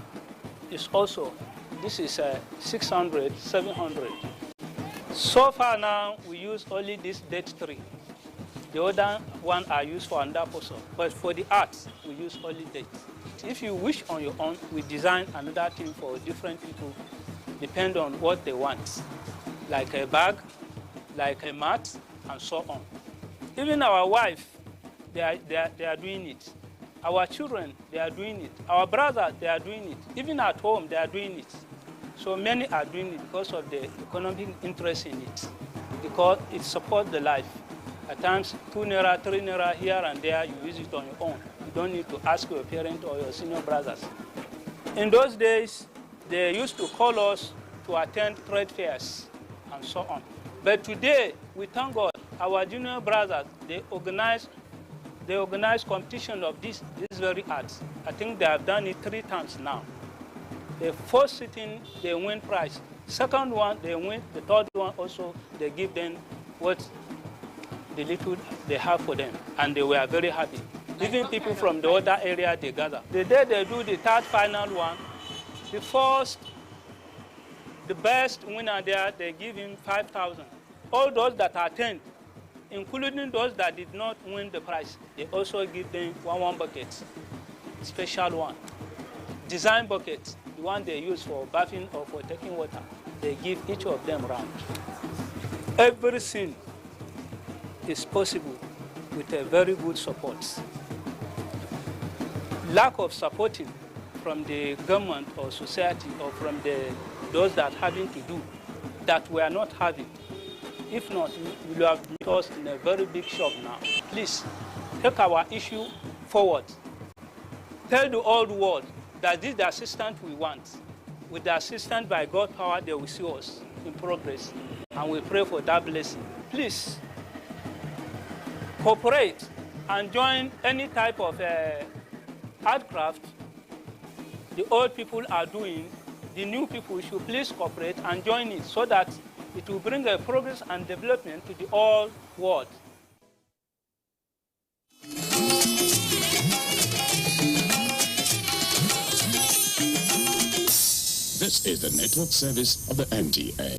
is also, this is 600, 700. So far now, we use only this date tree. The other one are used for another person. But for the arts, we use only date. If you wish on your own, we design another thing for different people, depend on what they want. Like a bag, like a mat, and so on. Even our wife, they are doing it. Our children, they are doing it. Our brothers, they are doing it. Even at home, they are doing it. So many are doing it because of the economic interest in it, because it supports the life. At times, 2 naira, 3 naira here and there, you use it on your own. You don't need to ask your parents or your senior brothers. In those days, they used to call us to attend trade fairs and so on. But today, we thank God, our junior brothers, they organize competition of this very arts. I think they have done it 3 times now. The first sitting, they win prize. Second one, they win. The third one also, they give them what the little they have for them. And they were very happy. Even people from the other area, they gather. The day they do the 3rd final one, the first, the best winner there, they give him 5,000. All those that attend, including those that did not win the prize, they also give them one bucket, special one. Design bucket, the one they use for bathing or for taking water, they give each of them round. Everything is possible with a very good support. Lack of supporting from the government or society or from those that having to do, that we are not having, If not, you will have made us in a very big shock now. Please, take our issue forward. Tell the old world that this is the assistance we want. With the assistance by God's power, they will see us in progress. And we pray for that blessing. Please, cooperate and join any type of art craft the old people are doing. The new people should please cooperate and join it so that it will bring a progress and development to the whole world. This is the network service of the NTA.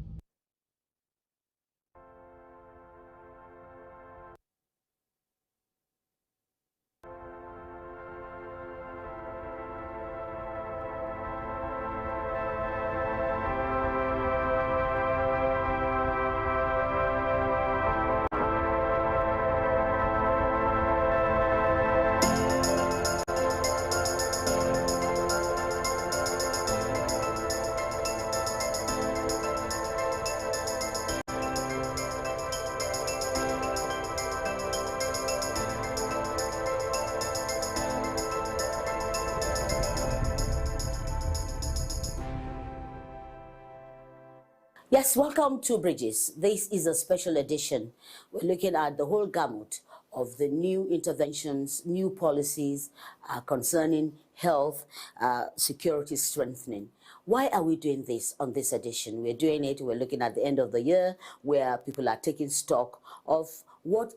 Yes, welcome to Bridges. This is a special edition. We're looking at the whole gamut of the new interventions, new policies concerning health, security strengthening. Why are we doing this on this edition? We're doing it, we're looking at the end of the year where people are taking stock of what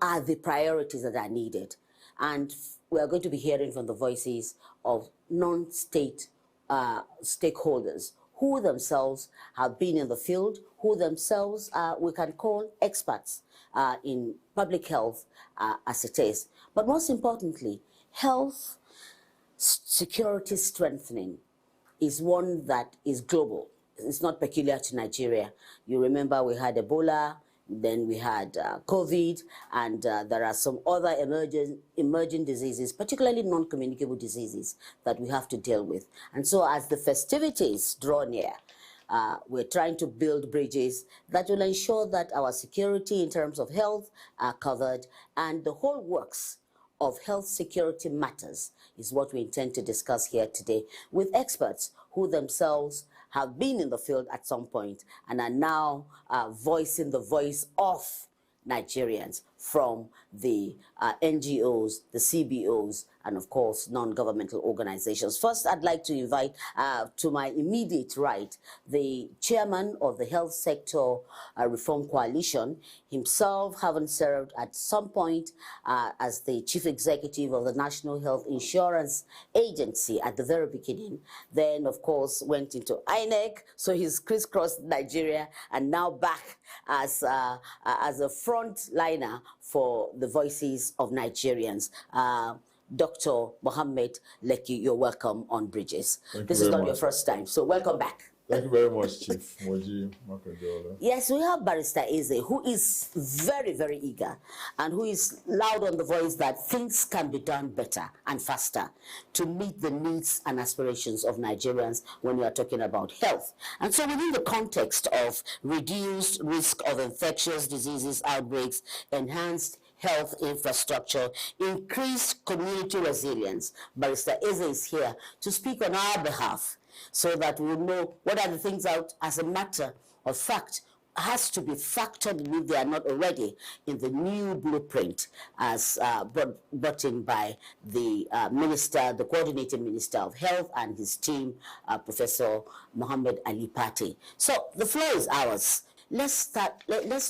are the priorities that are needed. And we're going to be hearing from the voices of non-state stakeholders who themselves have been in the field, who themselves we can call experts in public health as it is. But most importantly, health security strengthening is one that is global. It's not peculiar to Nigeria. You remember we had Ebola, then we had COVID, and there are some other emerging diseases, particularly non-communicable diseases that we have to deal with. And so as the festivities draw near, we're trying to build bridges that will ensure that our security in terms of health are covered, and the whole works of health security matters is what we intend to discuss here today with experts who themselves have been in the field at some point and are now voicing the voice of Nigerians from the NGOs, the CBOs, and of course, non-governmental organizations. First, I'd like to invite to my immediate right, the chairman of the Health Sector Reform Coalition, himself having served at some point as the chief executive of the National Health Insurance Agency at the very beginning, then of course went into INEC, so he's crisscrossed Nigeria, and now back as a frontliner for the voices of Nigerians. Dr. Mohammed Lekki, you're welcome on Bridges. This is not your first time, so welcome back. Thank you very much, Chief Moji Makajola. Yes, we have Barrister Eze, who is very, very eager and who is loud on the voice that things can be done better and faster to meet the needs and aspirations of Nigerians when we are talking about health. And so within the context of reduced risk of infectious diseases outbreaks, enhanced health infrastructure, increased community resilience, Barrister Eze is here to speak on our behalf so that we know what are the things out as a matter of fact has to be factored in if they are not already in the new blueprint as brought in by the minister, the coordinating minister of health and his team, Professor Mohammed Ali Pate. So the floor is ours. Let's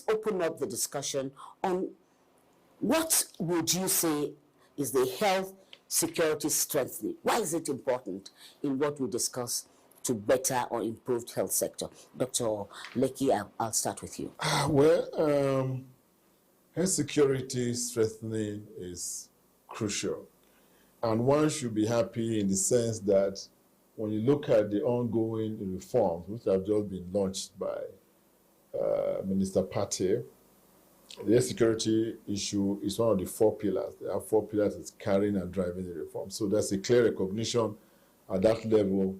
open up the discussion on what would you say is the health security strengthening? Why is it important in what we discuss to better or improved health sector? Dr. Lekki, I'll start with you. Well, health security strengthening is crucial. And one should be happy in the sense that when you look at the ongoing reforms, which have just been launched by Minister Pate, the health security issue is one of the 4 pillars. There are 4 pillars that's carrying and driving the reform. So there's a clear recognition at that level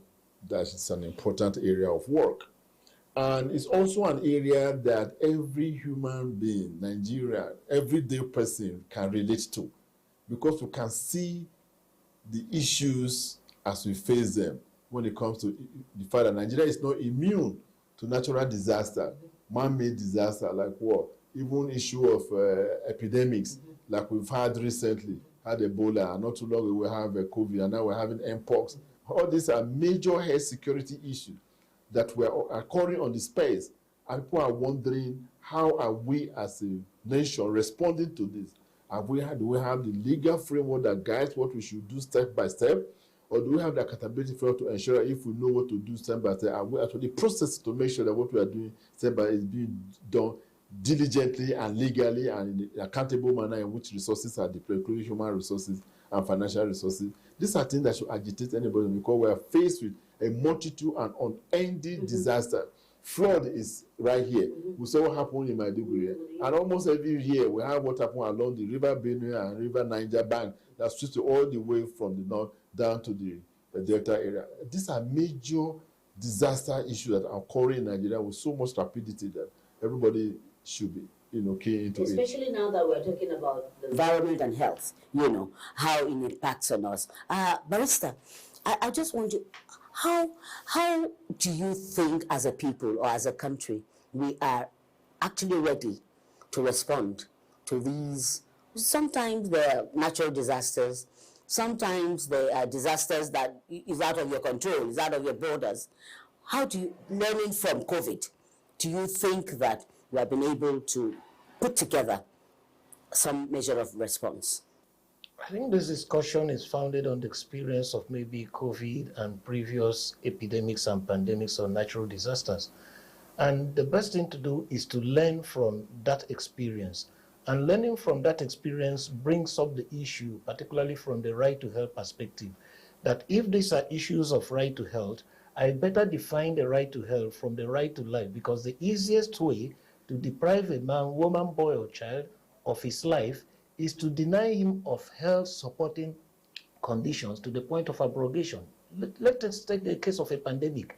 that it's an important area of work. And it's also an area that every human being, Nigerian, everyday person can relate to, because we can see the issues as we face them when it comes to the fact that Nigeria is not immune to natural disaster, man-made disaster like war, even issue of epidemics like we've had recently, had Ebola, and not too long ago we have COVID, and now we're having Mpox. All these are major health security issues that were occurring on the space, and people are wondering, how are we as a nation responding to this? Do we have the legal framework that guides what we should do step by step, or do we have the accountability framework to ensure that if we know what to do step by step, are we actually process to make sure that what we are doing step by step is being done diligently and legally and in an accountable manner in which resources are deployed, including human resources and financial resources? These are things that should agitate anybody, because we are faced with a multitude and unending disaster. Flood is right here. We saw what happened in Maiduguri, and almost every year we have what happened along the River Benue and River Niger bank that stretches all the way from the north down to the Delta area. These are major disaster issues that are occurring in Nigeria with so much rapidity that everybody should be, key into it. Especially now that we're talking about the environment and health, how it impacts on us. Barrister, I just want to, how do you think as a people or as a country we are actually ready to respond to these? Sometimes they're natural disasters, sometimes they are disasters that is out of your control, is out of your borders. How do you, learning from COVID, do you think that we have been able to put together some measure of response? I think this discussion is founded on the experience of maybe COVID and previous epidemics and pandemics or natural disasters. And the best thing to do is to learn from that experience. And learning from that experience brings up the issue, particularly from the right to health perspective, that if these are issues of right to health, I better define the right to health from the right to life, because the easiest way to deprive a man, woman, boy, or child of his life is to deny him of health supporting conditions to the point of abrogation. Let us take the case of a pandemic.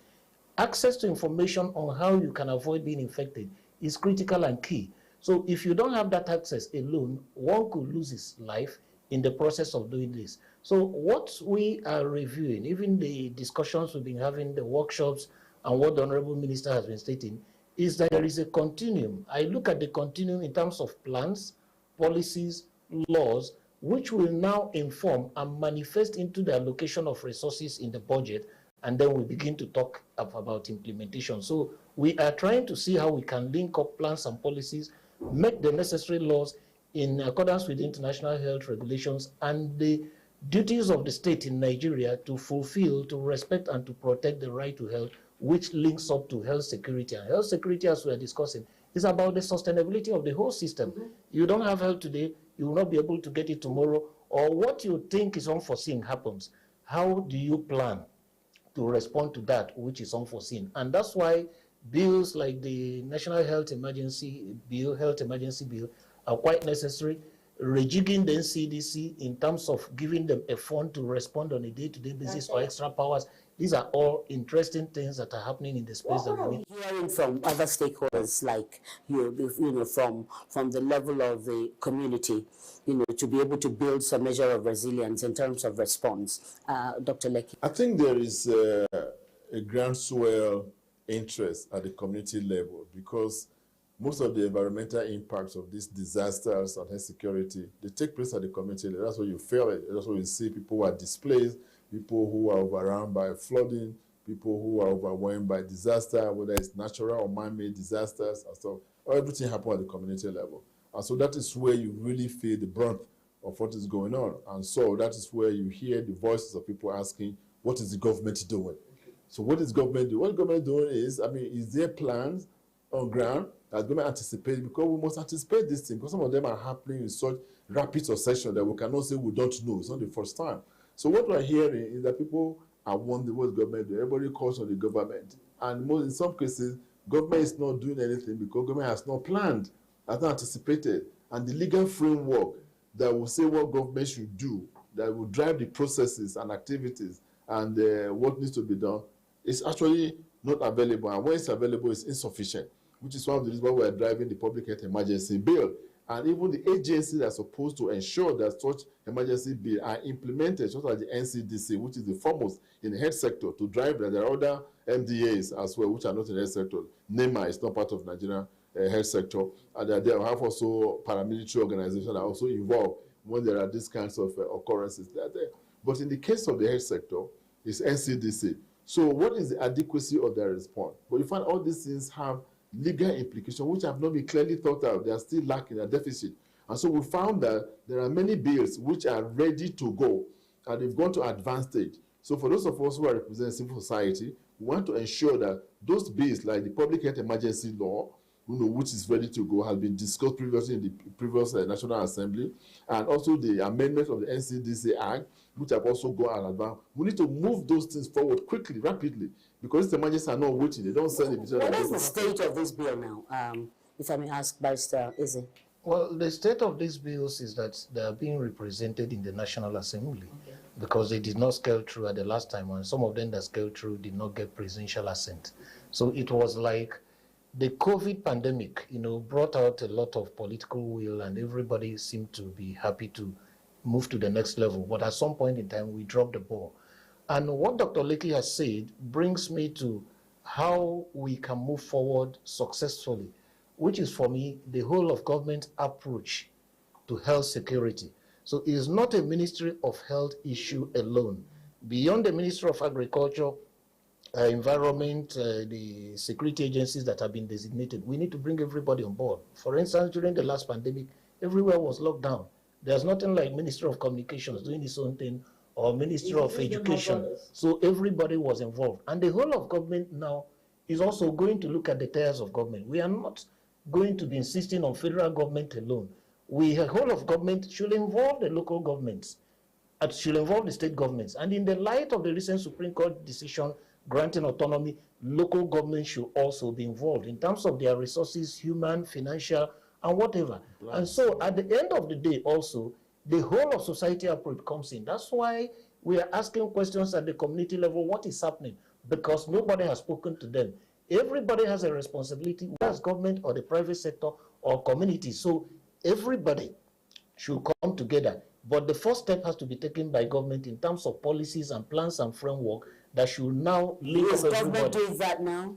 Access to information on how you can avoid being infected is critical and key. So if you don't have that access alone, one could lose his life in the process of doing this. So what we are reviewing, even the discussions we've been having, the workshops, and what the Honorable Minister has been stating, is that there is a continuum. I look at the continuum in terms of plans, policies, laws, which will now inform and manifest into the allocation of resources in the budget, and then we begin to talk about implementation. So we are trying to see how we can link up plans and policies, make the necessary laws in accordance with international health regulations and the duties of the state in Nigeria to fulfill, to respect, and to protect the right to health, which links up to health security. And health security, as we are discussing, is about the sustainability of the whole system. You don't have health today, you will not be able to get it tomorrow, or what you think is unforeseen happens. How do you plan to respond to that which is unforeseen? And that's why bills like the National Health Emergency Bill, are quite necessary. Rejigging the NCDC in terms of giving them a fund to respond on a day-to-day basis or extra powers. These are all interesting things that are happening in the space that we need. Hearing from other stakeholders, like from the level of the community, to be able to build some measure of resilience in terms of response. Dr. Lekki. I think there is a groundswell interest at the community level, because most of the environmental impacts of these disasters and health security, they take place at the community level. That's where you feel it. That's where you see people who are displaced, people who are overrun by flooding, people who are overwhelmed by disaster, whether it's natural or man-made disasters and stuff. Everything happens at the community level. And so that is where you really feel the brunt of what is going on. And so that is where you hear the voices of people asking, what is the government doing? So what is government doing? What government doing is, is there plans on ground that government anticipate? Because we must anticipate these things, because some of them are happening in such rapid succession that we cannot say we don't know. It's not the first time. So what we're hearing is that people are wondering what government doing. Everybody calls on the government. And in some cases, government is not doing anything because government has not planned, has not anticipated. And the legal framework that will say what government should do, that will drive the processes and activities and what needs to be done, is actually not available, and when it's available, it's insufficient, which is one of the reasons why we are driving the public health emergency bill. And even the agencies that are supposed to ensure that such emergency bills are implemented, such as the NCDC, which is the foremost in the health sector, to drive that. There are other MDAs as well, which are not in the health sector. NEMA is not part of Nigerian health sector. And there have also paramilitary organizations that are also involved when there are these kinds of occurrences that are there. But in the case of the health sector, it's NCDC. So what is the adequacy of their response? But you find all these things have legal implications which have not been clearly thought out. They are still lacking a deficit. And so we found that there are many bills which are ready to go, and they've gone to advanced stage. So for those of us who are representing civil society, we want to ensure that those bills, like the Public Health Emergency Law, which is ready to go, has been discussed previously in the previous National Assembly, and also the amendment of the NCDC Act, which have also gone advanced. We need to move those things forward quickly, rapidly, because the emergencies are not waiting. They don't send it. What is the state of this bill now? If I may ask, Barrister Eze. Well, the state of these bills is that they are being represented in the National Assembly because they did not scale through at the last time, and some of them that scaled through did not get presidential assent. So it was like the COVID pandemic, brought out a lot of political will, and everybody seemed to be happy to move to the next level. But at some point in time, we dropped the ball. And what Dr. Lekki has said brings me to how we can move forward successfully, which is, for me, the whole of government approach to health security. So it is not a Ministry of Health issue alone. Beyond the Ministry of Agriculture, Environment, the security agencies that have been designated, we need to bring everybody on board. For instance, during the last pandemic, everywhere was locked down. There's nothing like Ministry of Communications doing its own thing or Ministry of Education. So everybody was involved. And the whole of government now is also going to look at the tiers of government. We are not going to be insisting on federal government alone. The whole of government should involve the local governments, and should involve the state governments. And in the light of the recent Supreme Court decision granting autonomy, local government should also be involved in terms of their resources, human, financial, and whatever. And so at the end of the day also, the whole of society approach comes in. That's why we are asking questions at the community level, what is happening? Because nobody has spoken to them. Everybody has a responsibility, whether it's government or the private sector or community. So everybody should come together. But the first step has to be taken by government in terms of policies and plans and framework that should now link up everybody. Is government doing that now?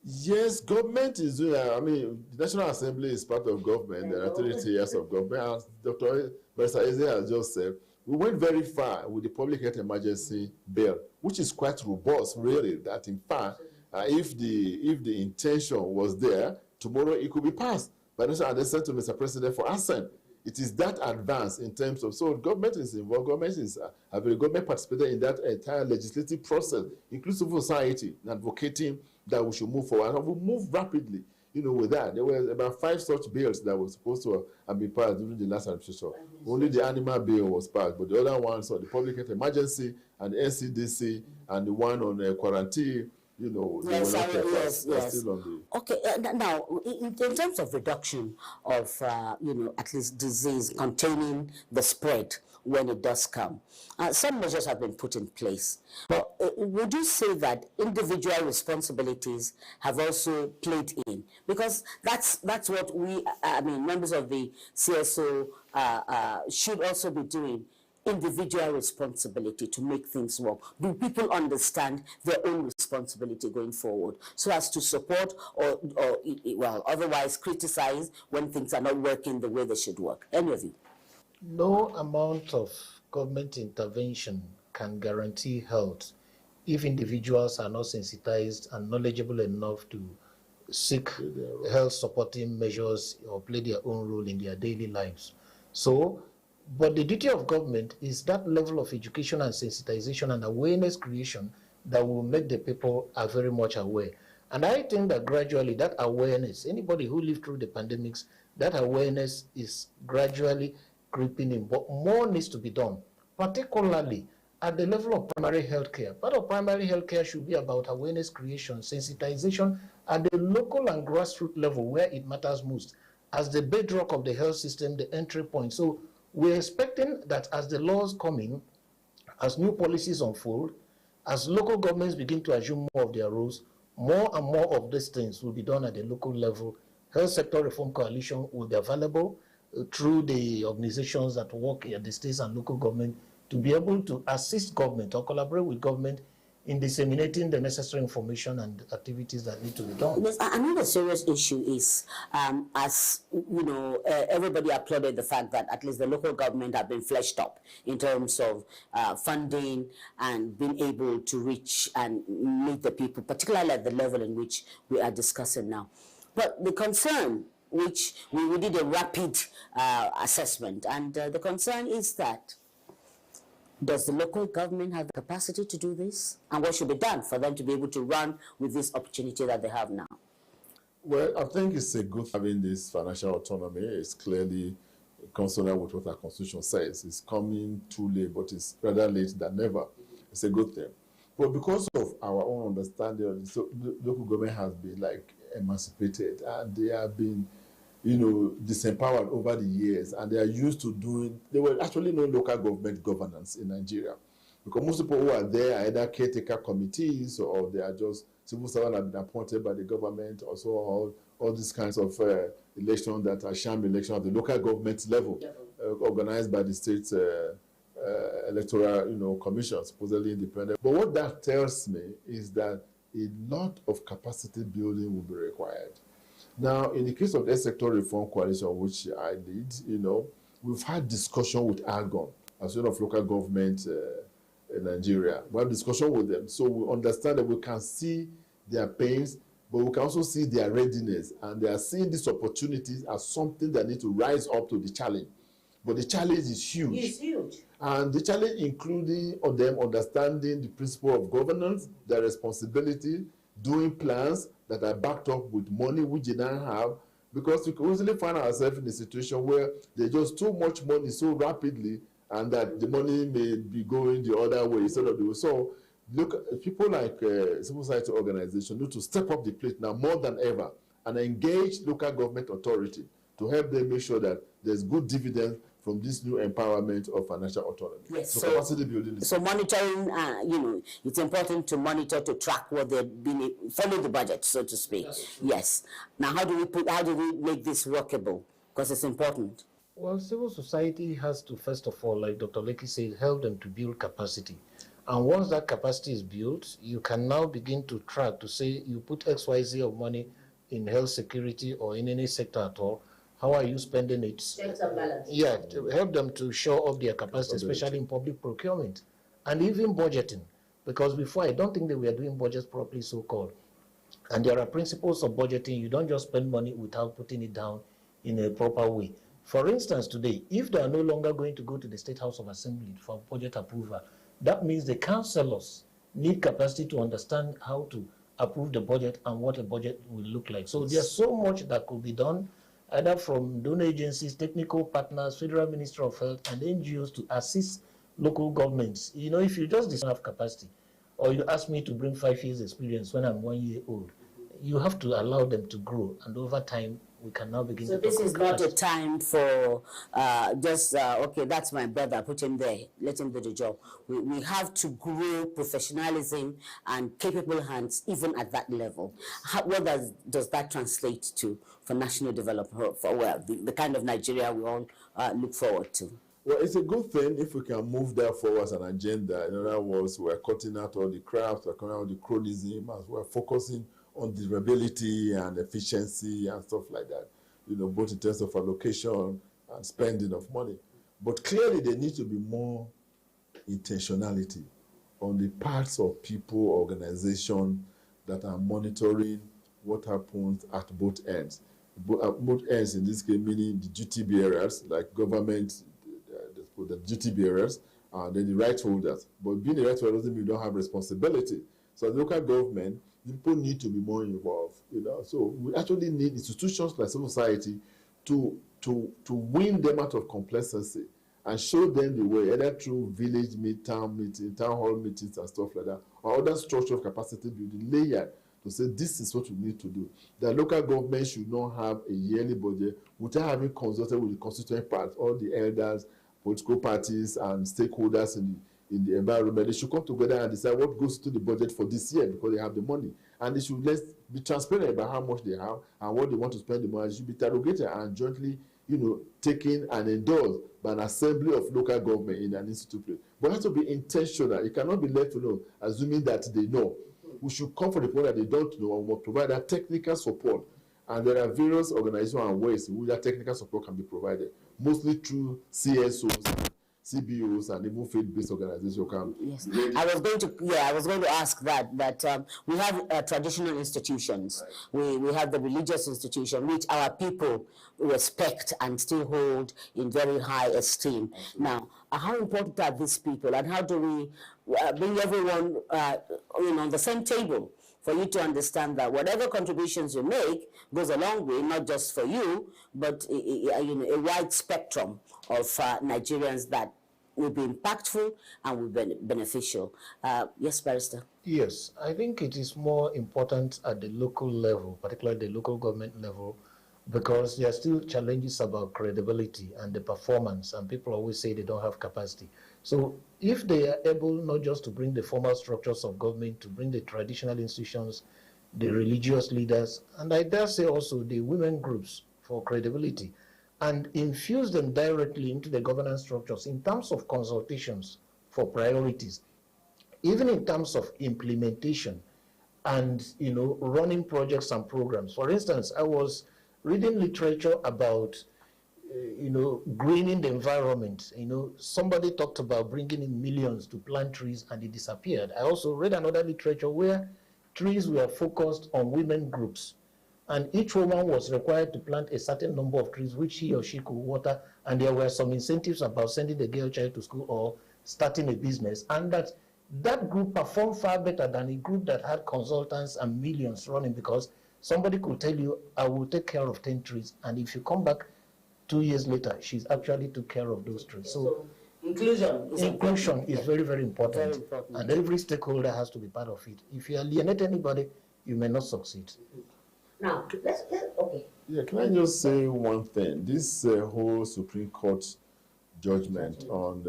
Yes, government is doing that. I mean, the National Assembly is part of government. There are 30 years of government. As Dr. Barrister Eze has just said, we went very far with the Public Health Emergency Bill, which is quite robust, really, that in fact, if the intention was there, tomorrow it could be passed. But I sent to Mr. President for assent. It is that advanced in terms of, so government is involved, government participated in that entire legislative process, inclusive society, advocating that we should move forward. And we move rapidly, with that. There were about 5 such bills that were supposed to have been passed during the last administration. Only the animal bill was passed, but the other ones, so the Public Health Emergency and the NCDC and the one on quarantine, they were not still on the... Okay, now, in terms of reduction of, at least disease, containing the spread when it does come, some measures have been put in place. But would you say that individual responsibilities have also played in? Because that's what we, members of the CSO should also be doing. Individual responsibility to make things work. Do people understand their own responsibility going forward so as to support or otherwise criticize when things are not working the way they should work? Any of you? No amount of government intervention can guarantee health if individuals are not sensitized and knowledgeable enough to seek health supporting measures or play their own role in their daily lives. But the duty of government is that level of education and sensitization and awareness creation that will make the people are very much aware. And I think that gradually that awareness, anybody who lived through the pandemics, that awareness is gradually creeping in, but more needs to be done, particularly at the level of primary health care. Part of primary health care should be about awareness creation, sensitization at the local and grassroots level where it matters most, as the bedrock of the health system, the entry point. So we're expecting that as the laws come in, as new policies unfold, As local governments begin to assume more of their roles, more and more of these things will be done at the local level. Health Sector Reform Coalition will be available through the organizations that work at the states and local government to be able to assist government or collaborate with government in disseminating the necessary information and activities that need to be done. Yes, another serious issue is, as you know, everybody applauded the fact that at least the local government have been fleshed up in terms of funding and being able to reach and meet the people, particularly at the level in which we are discussing now. But the concern, which we did a rapid assessment, and the concern is that does the local government have the capacity to do this? And what should be done for them to be able to run with this opportunity that they have now? Well, I think it's a good having this financial autonomy. It's clearly consonant with what our constitution says. It's coming too late, but it's rather late than never. It's a good thing. But because of our own understanding of this, so the local government has been like emancipated, and they have been, you know, disempowered over the years, and they are used to doing, there were actually no local government governance in Nigeria, because most people who are there are either caretaker committees or they are just civil servants have been appointed by the government, also all these kinds of elections that are sham elections at the local government level, organized by the state electoral, you know, commission, supposedly independent. But what that tells me is that a lot of capacity building will be required. Now, in the case of the Sector Reform Coalition, which I lead, you know, we've had discussion with AGON, Association of Local Government in Nigeria. We have discussion with them, so we understand that we can see their pains, but we can also see their readiness, and they are seeing these opportunities as something that need to rise up to the challenge. But the challenge is huge. It's huge. And the challenge including of them understanding the principle of governance, their responsibility, doing plans that are backed up with money which they don't have, because we can easily find ourselves in a situation where there's just too much money so rapidly, and that the money may be going the other way instead of the way. So look, people like civil society organizations need to step up the plate now more than ever and engage local government authority to help them make sure that there's good dividends from this new empowerment of financial autonomy. Yes, so capacity building. So monitoring, you know, it's important to monitor, to track what they've been, follow the budget, so to speak. Yes. Now, how do we make this workable? Because it's important. Well, civil society has to, first of all, like Dr. Lekki said, help them to build capacity. And once that capacity is built, you can now begin to track to say you put XYZ of money in health security or in any sector at all. How are you spending it? Checks and balance. Yeah, to help them to show up their capacity, especially in public procurement and even budgeting. Because before, I don't think they were doing budgets properly, so-called. And there are principles of budgeting. You don't just spend money without putting it down in a proper way. For instance, today, if they are no longer going to go to the State House of Assembly for budget approval, that means the councillors need capacity to understand how to approve the budget and what a budget will look like. So there's so much that could be done, either from donor agencies, technical partners, Federal Ministry of Health, and NGOs to assist local governments. You know, if you just don't have capacity, or you ask me to bring 5 years experience when I'm 1 year old, you have to allow them to grow, and over time, we can now begin to this is not a time for okay, that's my brother, put him there, let him do the job. We have to grow professionalism and capable hands even at that level. What does that translate to for national development, for the kind of Nigeria we all look forward to? Well, it's a good thing if we can move that forward as an agenda. In other words, we're cutting out all the crafts, we're cutting out the chronism, as we're focusing on durability and efficiency and stuff like that, you know, both in terms of allocation and spending of money. But clearly there needs to be more intentionality on the parts of people, organizations that are monitoring what happens at both ends. Both ends in this case meaning the duty bearers, like government, the duty bearers, and then the rights holders. But being a rights holder doesn't mean you don't have responsibility. So as local government, people need to be more involved, you know. So we actually need institutions like civil society to win them out of complacency and show them the way, either through village town meetings, town hall meetings and stuff like that, or other structure of capacity building layer to say this is what we need to do. The local government should not have a yearly budget without having consulted with the constituent parts, all the elders, political parties and stakeholders in the environment, they should come together and decide what goes to the budget for this year because they have the money. And they should be transparent about how much they have and what they want to spend the money. It should be interrogated and jointly, taken and endorsed by an assembly of local government in an institute place. But it has to be intentional. It cannot be left assuming that they know. We should come from the point that they don't know and will provide that technical support. And there are various organizations and ways in which that technical support can be provided, mostly through CSOs, CBOs, and even faith-based organizations. Yes, I was going to ask that we have traditional institutions. Right. We have the religious institution, which our people respect and still hold in very high esteem. Absolutely. Now, how important are these people, and how do we bring everyone on the same table for you to understand that whatever contributions you make goes a long way, not just for you, but a wide spectrum of Nigerians that will be impactful and will be beneficial. Yes, Barrister? Yes, I think it is more important at the local level, particularly the local government level, because there are still challenges about credibility and the performance, and people always say they don't have capacity. So if they are able not just to bring the formal structures of government, to bring the traditional institutions, the religious leaders, and I dare say also the women groups for credibility, and infuse them directly into the governance structures in terms of consultations for priorities, even in terms of implementation and running projects and programs. For instance, I was reading literature about greening the environment. Somebody talked about bringing in millions to plant trees and it disappeared. I also read another literature where trees were focused on women groups, and each woman was required to plant a certain number of trees which he or she could water, and there were some incentives about sending the girl child to school or starting a business, and that group performed far better than a group that had consultants and millions running, because somebody could tell you, I will take care of 10 trees, and if you come back 2 years later, she's actually took care of those trees. So inclusion is very, very important. And every stakeholder has to be part of it. If you alienate anybody, you may not succeed. Now, okay. Yeah, can I just say one thing? This whole Supreme Court judgment on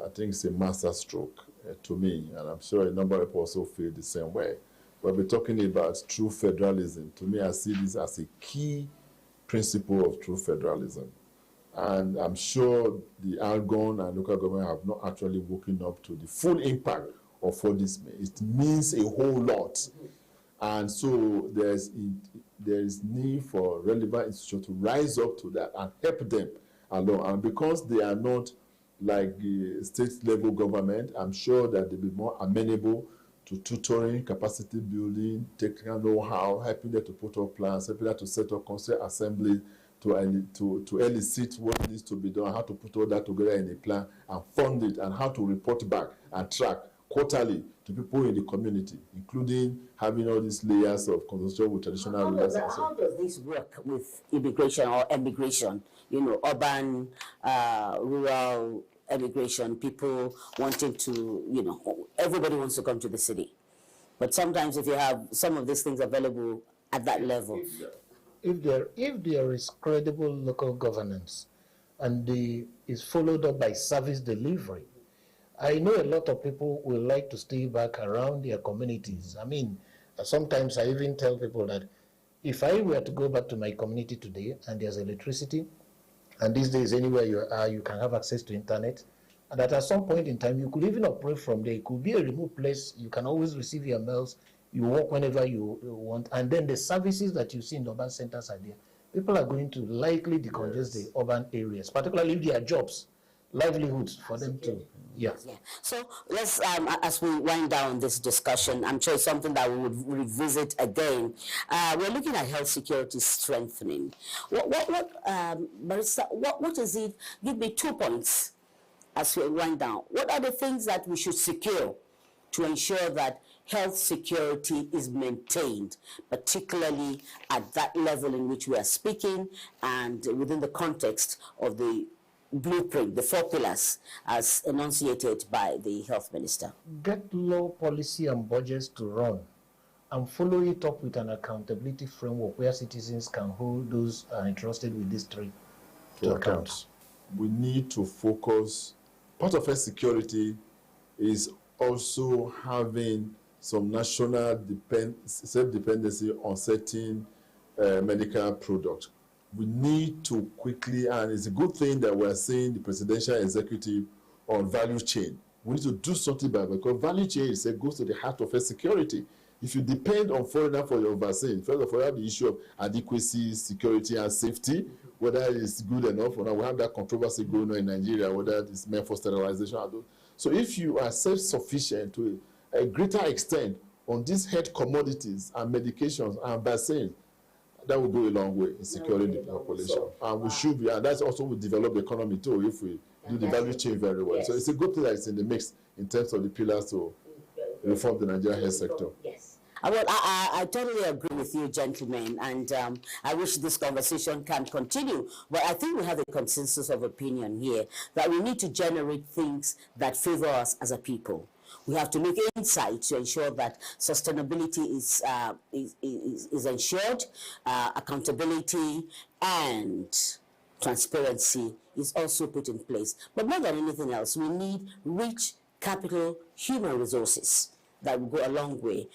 I think it's a master stroke to me, and I'm sure a number of people also feel the same way. But we're talking about true federalism. To me, I see this as a key principle of true federalism. And I'm sure the Algon and local government have not actually woken up to the full impact of what this means. It means a whole lot. And so there is need for relevant institutions to rise up to that and help them along. And because they are not like the state-level government, I'm sure that they'll be more amenable to tutoring, capacity building, technical know-how, helping them to put up plans, helping them to set up consent assembly, to elicit what needs to be done, how to put all that together in a plan and fund it, and how to report back and track quarterly to people in the community, including having all these layers of consultation with traditional rulers. How does this work with immigration or emigration? Urban, rural emigration, people wanting to, everybody wants to come to the city. But sometimes if you have some of these things available at that level. If there is credible local governance and is followed up by service delivery, I know a lot of people will like to stay back around their communities. I mean, sometimes I even tell people that if I were to go back to my community today and there's electricity, and these days anywhere you are, you can have access to internet, and that at some point in time you could even operate from there. It could be a remote place. You can always receive your mails. You work whenever you want, and then the services that you see in the urban centers are there. People are going to likely decongest the urban areas, particularly if there are jobs, livelihoods for them to. Yeah. So let's, as we wind down this discussion, I'm sure it's something that we would revisit again. We're looking at health security strengthening. Barrister, what is it? Give me 2 points as we wind down. What are the things that we should secure to ensure that health security is maintained, particularly at that level in which we are speaking and within the context of the blueprint, the 4 pillars as enunciated by the health minister? Get law, policy and budgets to run and follow it up with an accountability framework where citizens can hold those entrusted with this trade to account. We need to focus. Part of health security is also having some national self-dependency on certain medical products. We need to quickly, and it's a good thing that we're seeing the presidential executive on value chain. We need to do something about it, because value chain goes to the heart of health security. If you depend on foreigner for your vaccine, first of all, you have the issue of adequacy, security, and safety, whether it's good enough or not. We have that controversy going on in Nigeria, whether it's meant for sterilization or those. So if you are self-sufficient to a greater extent on these health commodities and medications and vaccines, that will go a long way in securing the population. And we should be, and that's also will develop the economy too if we do the value chain very well. Yes. So it's a good thing that it's in the mix in terms of the pillars to reform the Nigerian health sector. Yes. Well, I totally agree with you, gentlemen, and I wish this conversation can continue. But I think we have a consensus of opinion here that we need to generate things that favor us as a people. We have to look inside to ensure that sustainability is ensured, accountability and transparency is also put in place. But more than anything else, we need rich capital human resources that will go a long way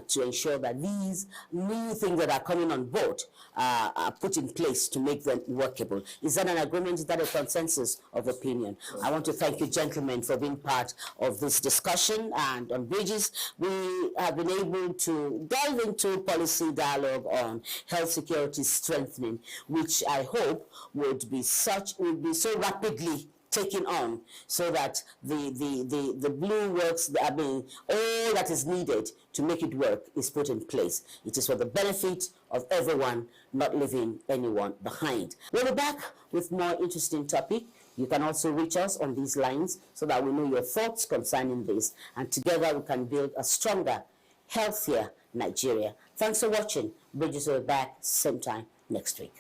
to ensure that these new things that are coming on board are put in place to make them workable. Is that an agreement? Is that a consensus of opinion? I want to thank you, gentlemen, for being part of this discussion. And on Bridges, we have been able to delve into policy dialogue on health security strengthening, which I hope would be so rapidly taken on, so that the blue works, I mean, all that is needed to make it work is put in place. It is for the benefit of everyone, not leaving anyone behind. We'll be back with more interesting topic. You can also reach us on these lines so that we know your thoughts concerning this, and together we can build a stronger, healthier Nigeria. Thanks for watching. Bridges will be back same time next week.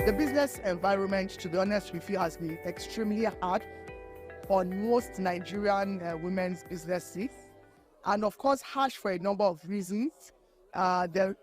The business environment, to be honest with you, has been extremely hard on most Nigerian women's businesses, and of course harsh for a number of reasons. There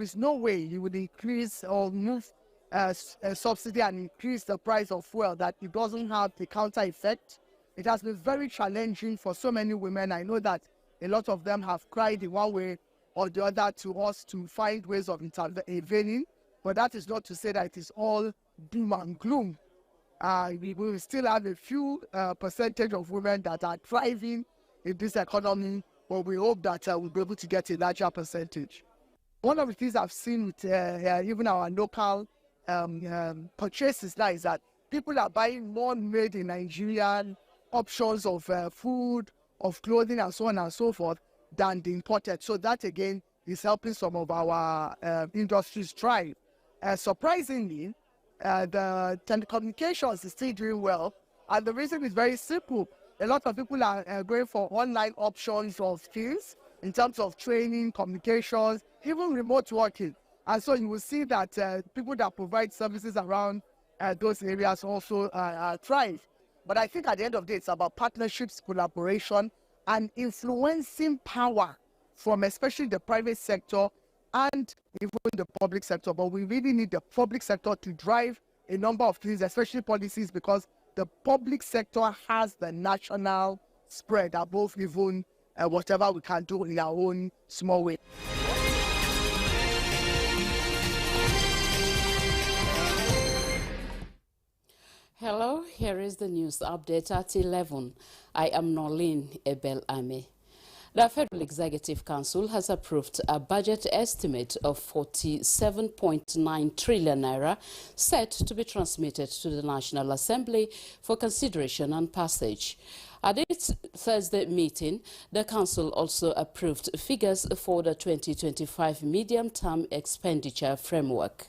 is no way you would increase or move a subsidy and increase the price of fuel that it doesn't have the counter effect. It has been very challenging for so many women. I know that a lot of them have cried in one way or the other to us to find ways of intervening. But that is not to say that it is all doom and gloom. We will still have a few percentage of women that are thriving in this economy, but we hope that we'll be able to get a larger percentage. One of the things I've seen with even our local purchases now is that people are buying more made in Nigerian options of food, of clothing, and so on and so forth than the imported. So that again is helping some of our industries thrive. Surprisingly, the telecommunications is still doing well, And the reason is very simple. A lot of people are going for online options of skills in terms of training, communications, even remote working. And so you will see that people that provide services around those areas also thrive. But I think at the end of the day, it's about partnerships, collaboration, and influencing power from especially the private sector and even the public sector. But we really need the public sector to drive a number of things, especially policies, because the public sector has the national spread above even whatever we can do in our own small way. Hello, here is the news update at 11. I am Nolene Ebel-Ame. The Federal Executive Council has approved a budget estimate of 47.9 trillion naira set to be transmitted to the National Assembly for consideration and passage. At its Thursday meeting, the Council also approved figures for the 2025 medium-term expenditure framework.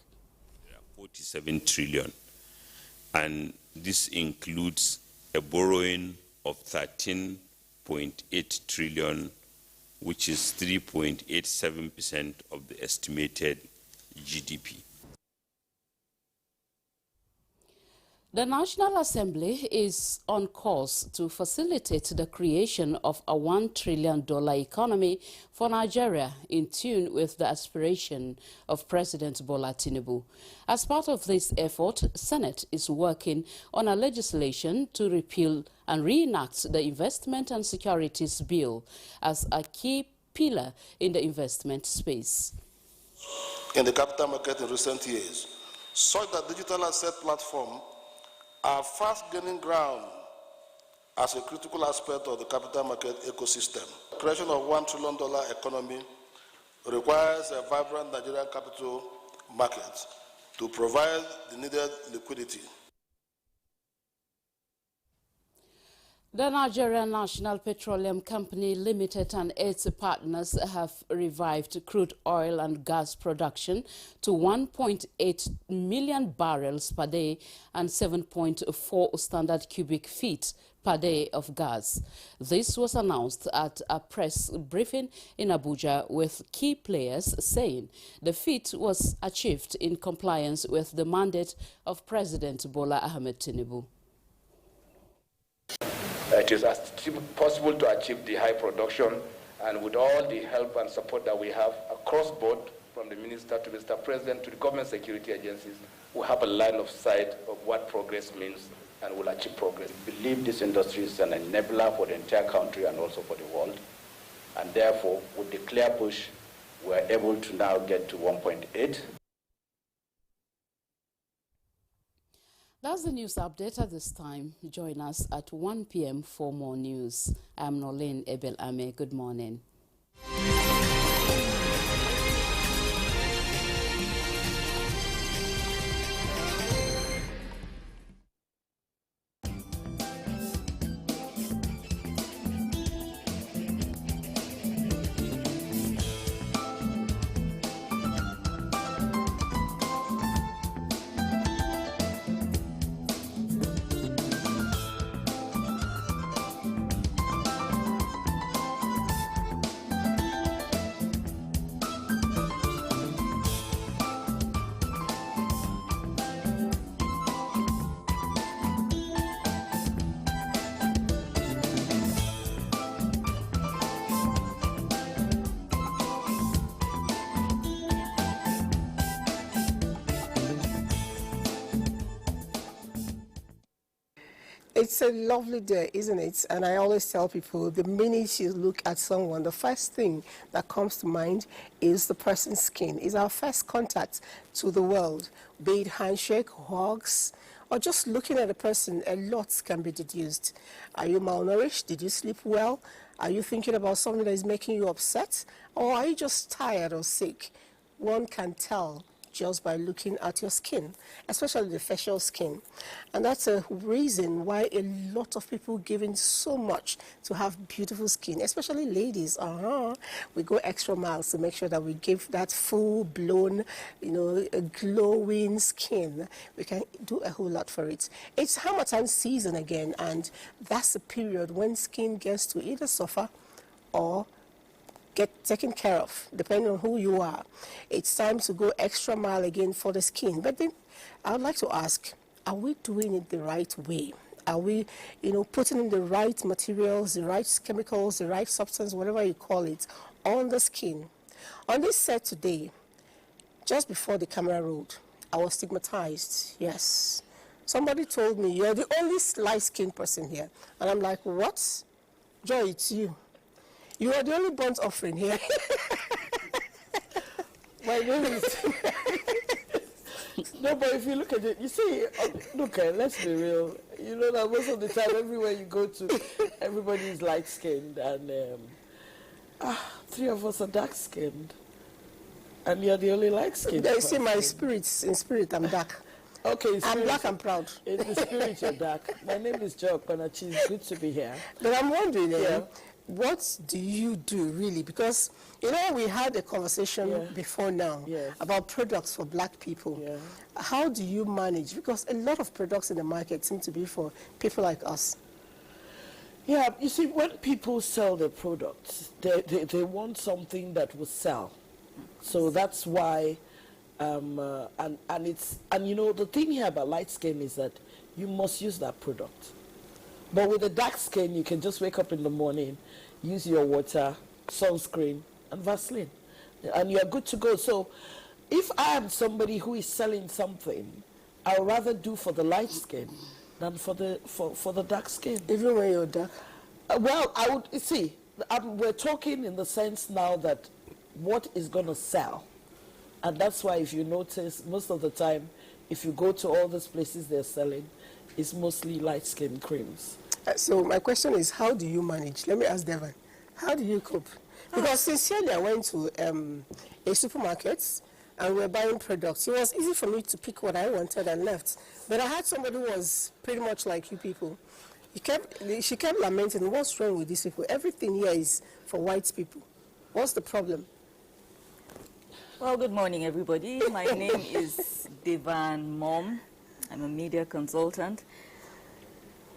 47 trillion. And this includes a borrowing of 13.8 trillion, which is 3.87% of the estimated GDP. The National Assembly is on course to facilitate the creation of a $1 trillion economy for Nigeria, in tune with the aspiration of President Bola Tinubu. As part of this effort, Senate is working on a legislation to repeal and reenact the Investment and Securities Bill as a key pillar in the investment space. In the capital market in recent years, such that digital asset platform are fast gaining ground as a critical aspect of the capital market ecosystem. The creation of $1 trillion economy requires a vibrant Nigerian capital market to provide the needed liquidity. The Nigerian National Petroleum Company Limited and its partners have revived crude oil and gas production to 1.8 million barrels per day and 7.4 standard cubic feet per day of gas. This was announced at a press briefing in Abuja, with key players saying the feat was achieved in compliance with the mandate of President Bola Ahmed Tinubu. It is possible to achieve the high production, and with all the help and support that we have across board, from the Minister to Mr. President to the government security agencies, we have a line of sight of what progress means and will achieve progress. We believe this industry is an enabler for the entire country and also for the world, and therefore, with the clear push, we are able to now get to 1.8. That's the news update at this time. Join us at 1 p.m. for more news. I'm Nolene Ebel-Ame. Good morning. It's a lovely day, isn't it? And I always tell people, the minute you look at someone, the first thing that comes to mind is the person's skin. It's our first contact to the world, be it handshake, hugs, or just looking at a person. A lot can be deduced. Are you malnourished? Did you sleep well? Are you thinking about something that is making you upset? Or are you just tired or sick? One can tell just by looking at your skin, especially the facial skin. And that's a reason why a lot of people give in so much to have beautiful skin, especially ladies. We go extra miles to make sure that we give that full-blown, a glowing skin. We can do a whole lot for it. It's Harmattan season again, and that's the period when skin gets to either suffer or get taken care of, depending on who you are. It's time to go extra mile again for the skin. But then I would like to ask, are we doing it the right way? Are we, putting in the right materials, the right chemicals, the right substance, whatever you call it, on the skin? On this set today, just before the camera rolled, I was stigmatized, yes. Somebody told me, you're the only light-skinned person here. And I'm like, what? Joy, it's you. You are the only burnt offering here. My name is... No, but if you look at it, you see, look, let's be real. You know that most of the time, everywhere you go to, everybody is light-skinned. And 3 of us are dark-skinned. And you're the only light-skinned You person. see, my in spirit, I'm dark. Okay, I'm black and proud. In the spirit, you're dark. My name is Joe Konachi. It's good to be here. But I'm wondering, what do you do really? Because, we had a conversation before now about products for black people. How do you manage? Because a lot of products in the market seem to be for people like us. Yeah, you see, when people sell their products, they want something that will sell. So that's why, the thing here about light skin is that you must use that product. But with a dark skin, you can just wake up in the morning, use your water, sunscreen, and Vaseline, and you're good to go. So if I am somebody who is selling something, I'll rather do for the light skin than for the dark skin. Even when you're dark? Well, I would, see, we're talking in the sense now that what is going to sell. And that's why if you notice, most of the time, if you go to all these places they're selling, it's mostly light skin creams. So my question is, how do you manage? Let me ask Devon. How do you cope? Because sincerely, I went to a supermarket and we were buying products. It was easy for me to pick what I wanted and left. But I had somebody who was pretty much like you people. She kept lamenting, what's wrong with these people? Everything here is for white people. What's the problem? Well, good morning, everybody. My name is Devan Mom. I'm a media consultant.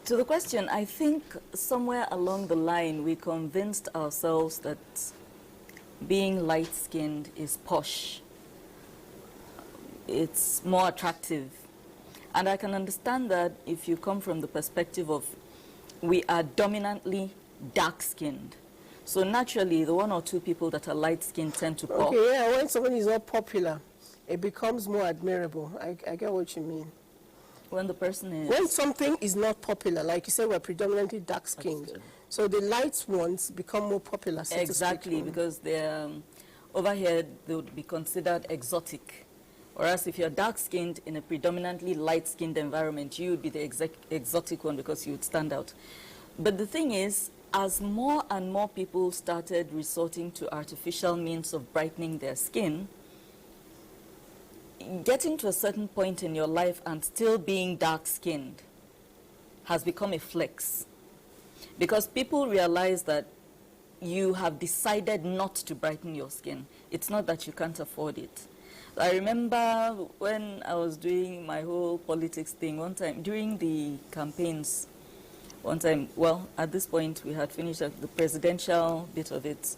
To the question, I think somewhere along the line we convinced ourselves that being light-skinned is posh. It's more attractive. And I can understand that if you come from the perspective of we are dominantly dark-skinned. So naturally, the 1 or 2 people that are light-skinned tend to pop. Okay, yeah, when somebody is not popular, it becomes more admirable. I get what you mean. When the person is... When something is not popular, like you said, we're predominantly dark-skinned. So the light ones become more popular, so exactly, to speak. Because they're, over here, they would be considered exotic. Whereas if you're dark-skinned in a predominantly light-skinned environment, you would be the exotic one because you would stand out. But the thing is, as more and more people started resorting to artificial means of brightening their skin, getting to a certain point in your life and still being dark-skinned has become a flex. Because people realize that you have decided not to brighten your skin. It's not that you can't afford it. I remember when I was doing my whole politics thing one time, during the campaigns, one time, well, at this point, we had finished the presidential bit of it.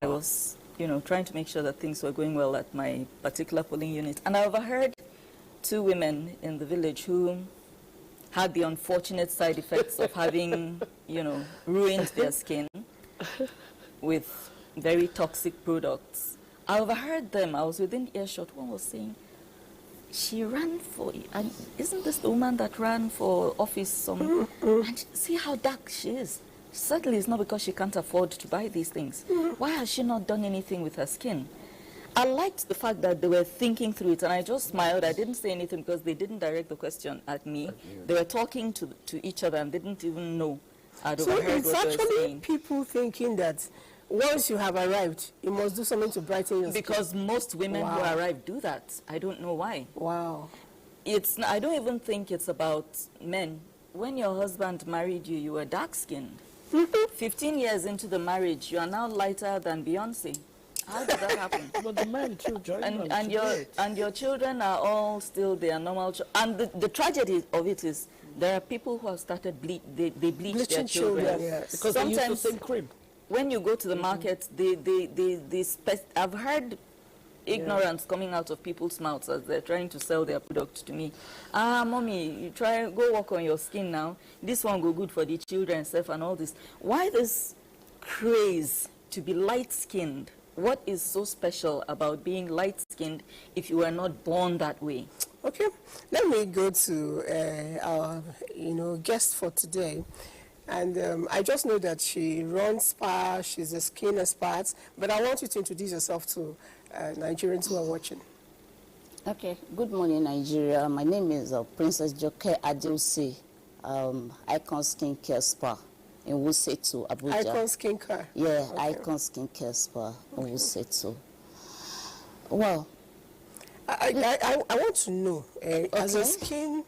I was, trying to make sure that things were going well at my particular polling unit. And I overheard 2 women in the village who had the unfortunate side effects of having, ruined their skin with very toxic products. I overheard them. I was within earshot. One was saying, she ran for, and isn't this the woman that ran for office? And see how dark she is. Certainly it's not because she can't afford to buy these things. Why has she not done anything with her skin? I liked the fact that they were thinking through it, and I just smiled. I didn't say anything because they didn't direct the question at me. They were talking to each other and didn't even know I'd overheard what they were saying. So it's actually people thinking that once you have arrived, you must do something to brighten your Because skin. most women Wow. who arrive do that. I don't know why. Wow. I don't even think it's about men. When your husband married you, you were dark-skinned. 15 years into the marriage, you are now lighter than Beyonce. How did that happen? But the men too join them to do it. And your children are all still their normal. And the tragedy of it is there are people who have started they bleach their Bleaching children. yes. Because they use the same cream. When you go to the market, I've heard ignorance coming out of people's mouths as they're trying to sell their product to me. Mommy, you go work on your skin now. This one go good for the children, self and all this. Why this craze to be light-skinned? What is so special about being light-skinned if you were not born that way? Okay, let me go to our, guest for today. And I just know that she runs spa, she's a skin expert, but I want you to introduce yourself to Nigerians who are watching. Okay, good morning, Nigeria. My name is Princess Joke Adilsi, Icon Skincare Spa in Wusetu, Abuja. Icon Skincare? Yeah, okay. Icon Skincare Spa in Wusetu. Well, I want to know, as a skin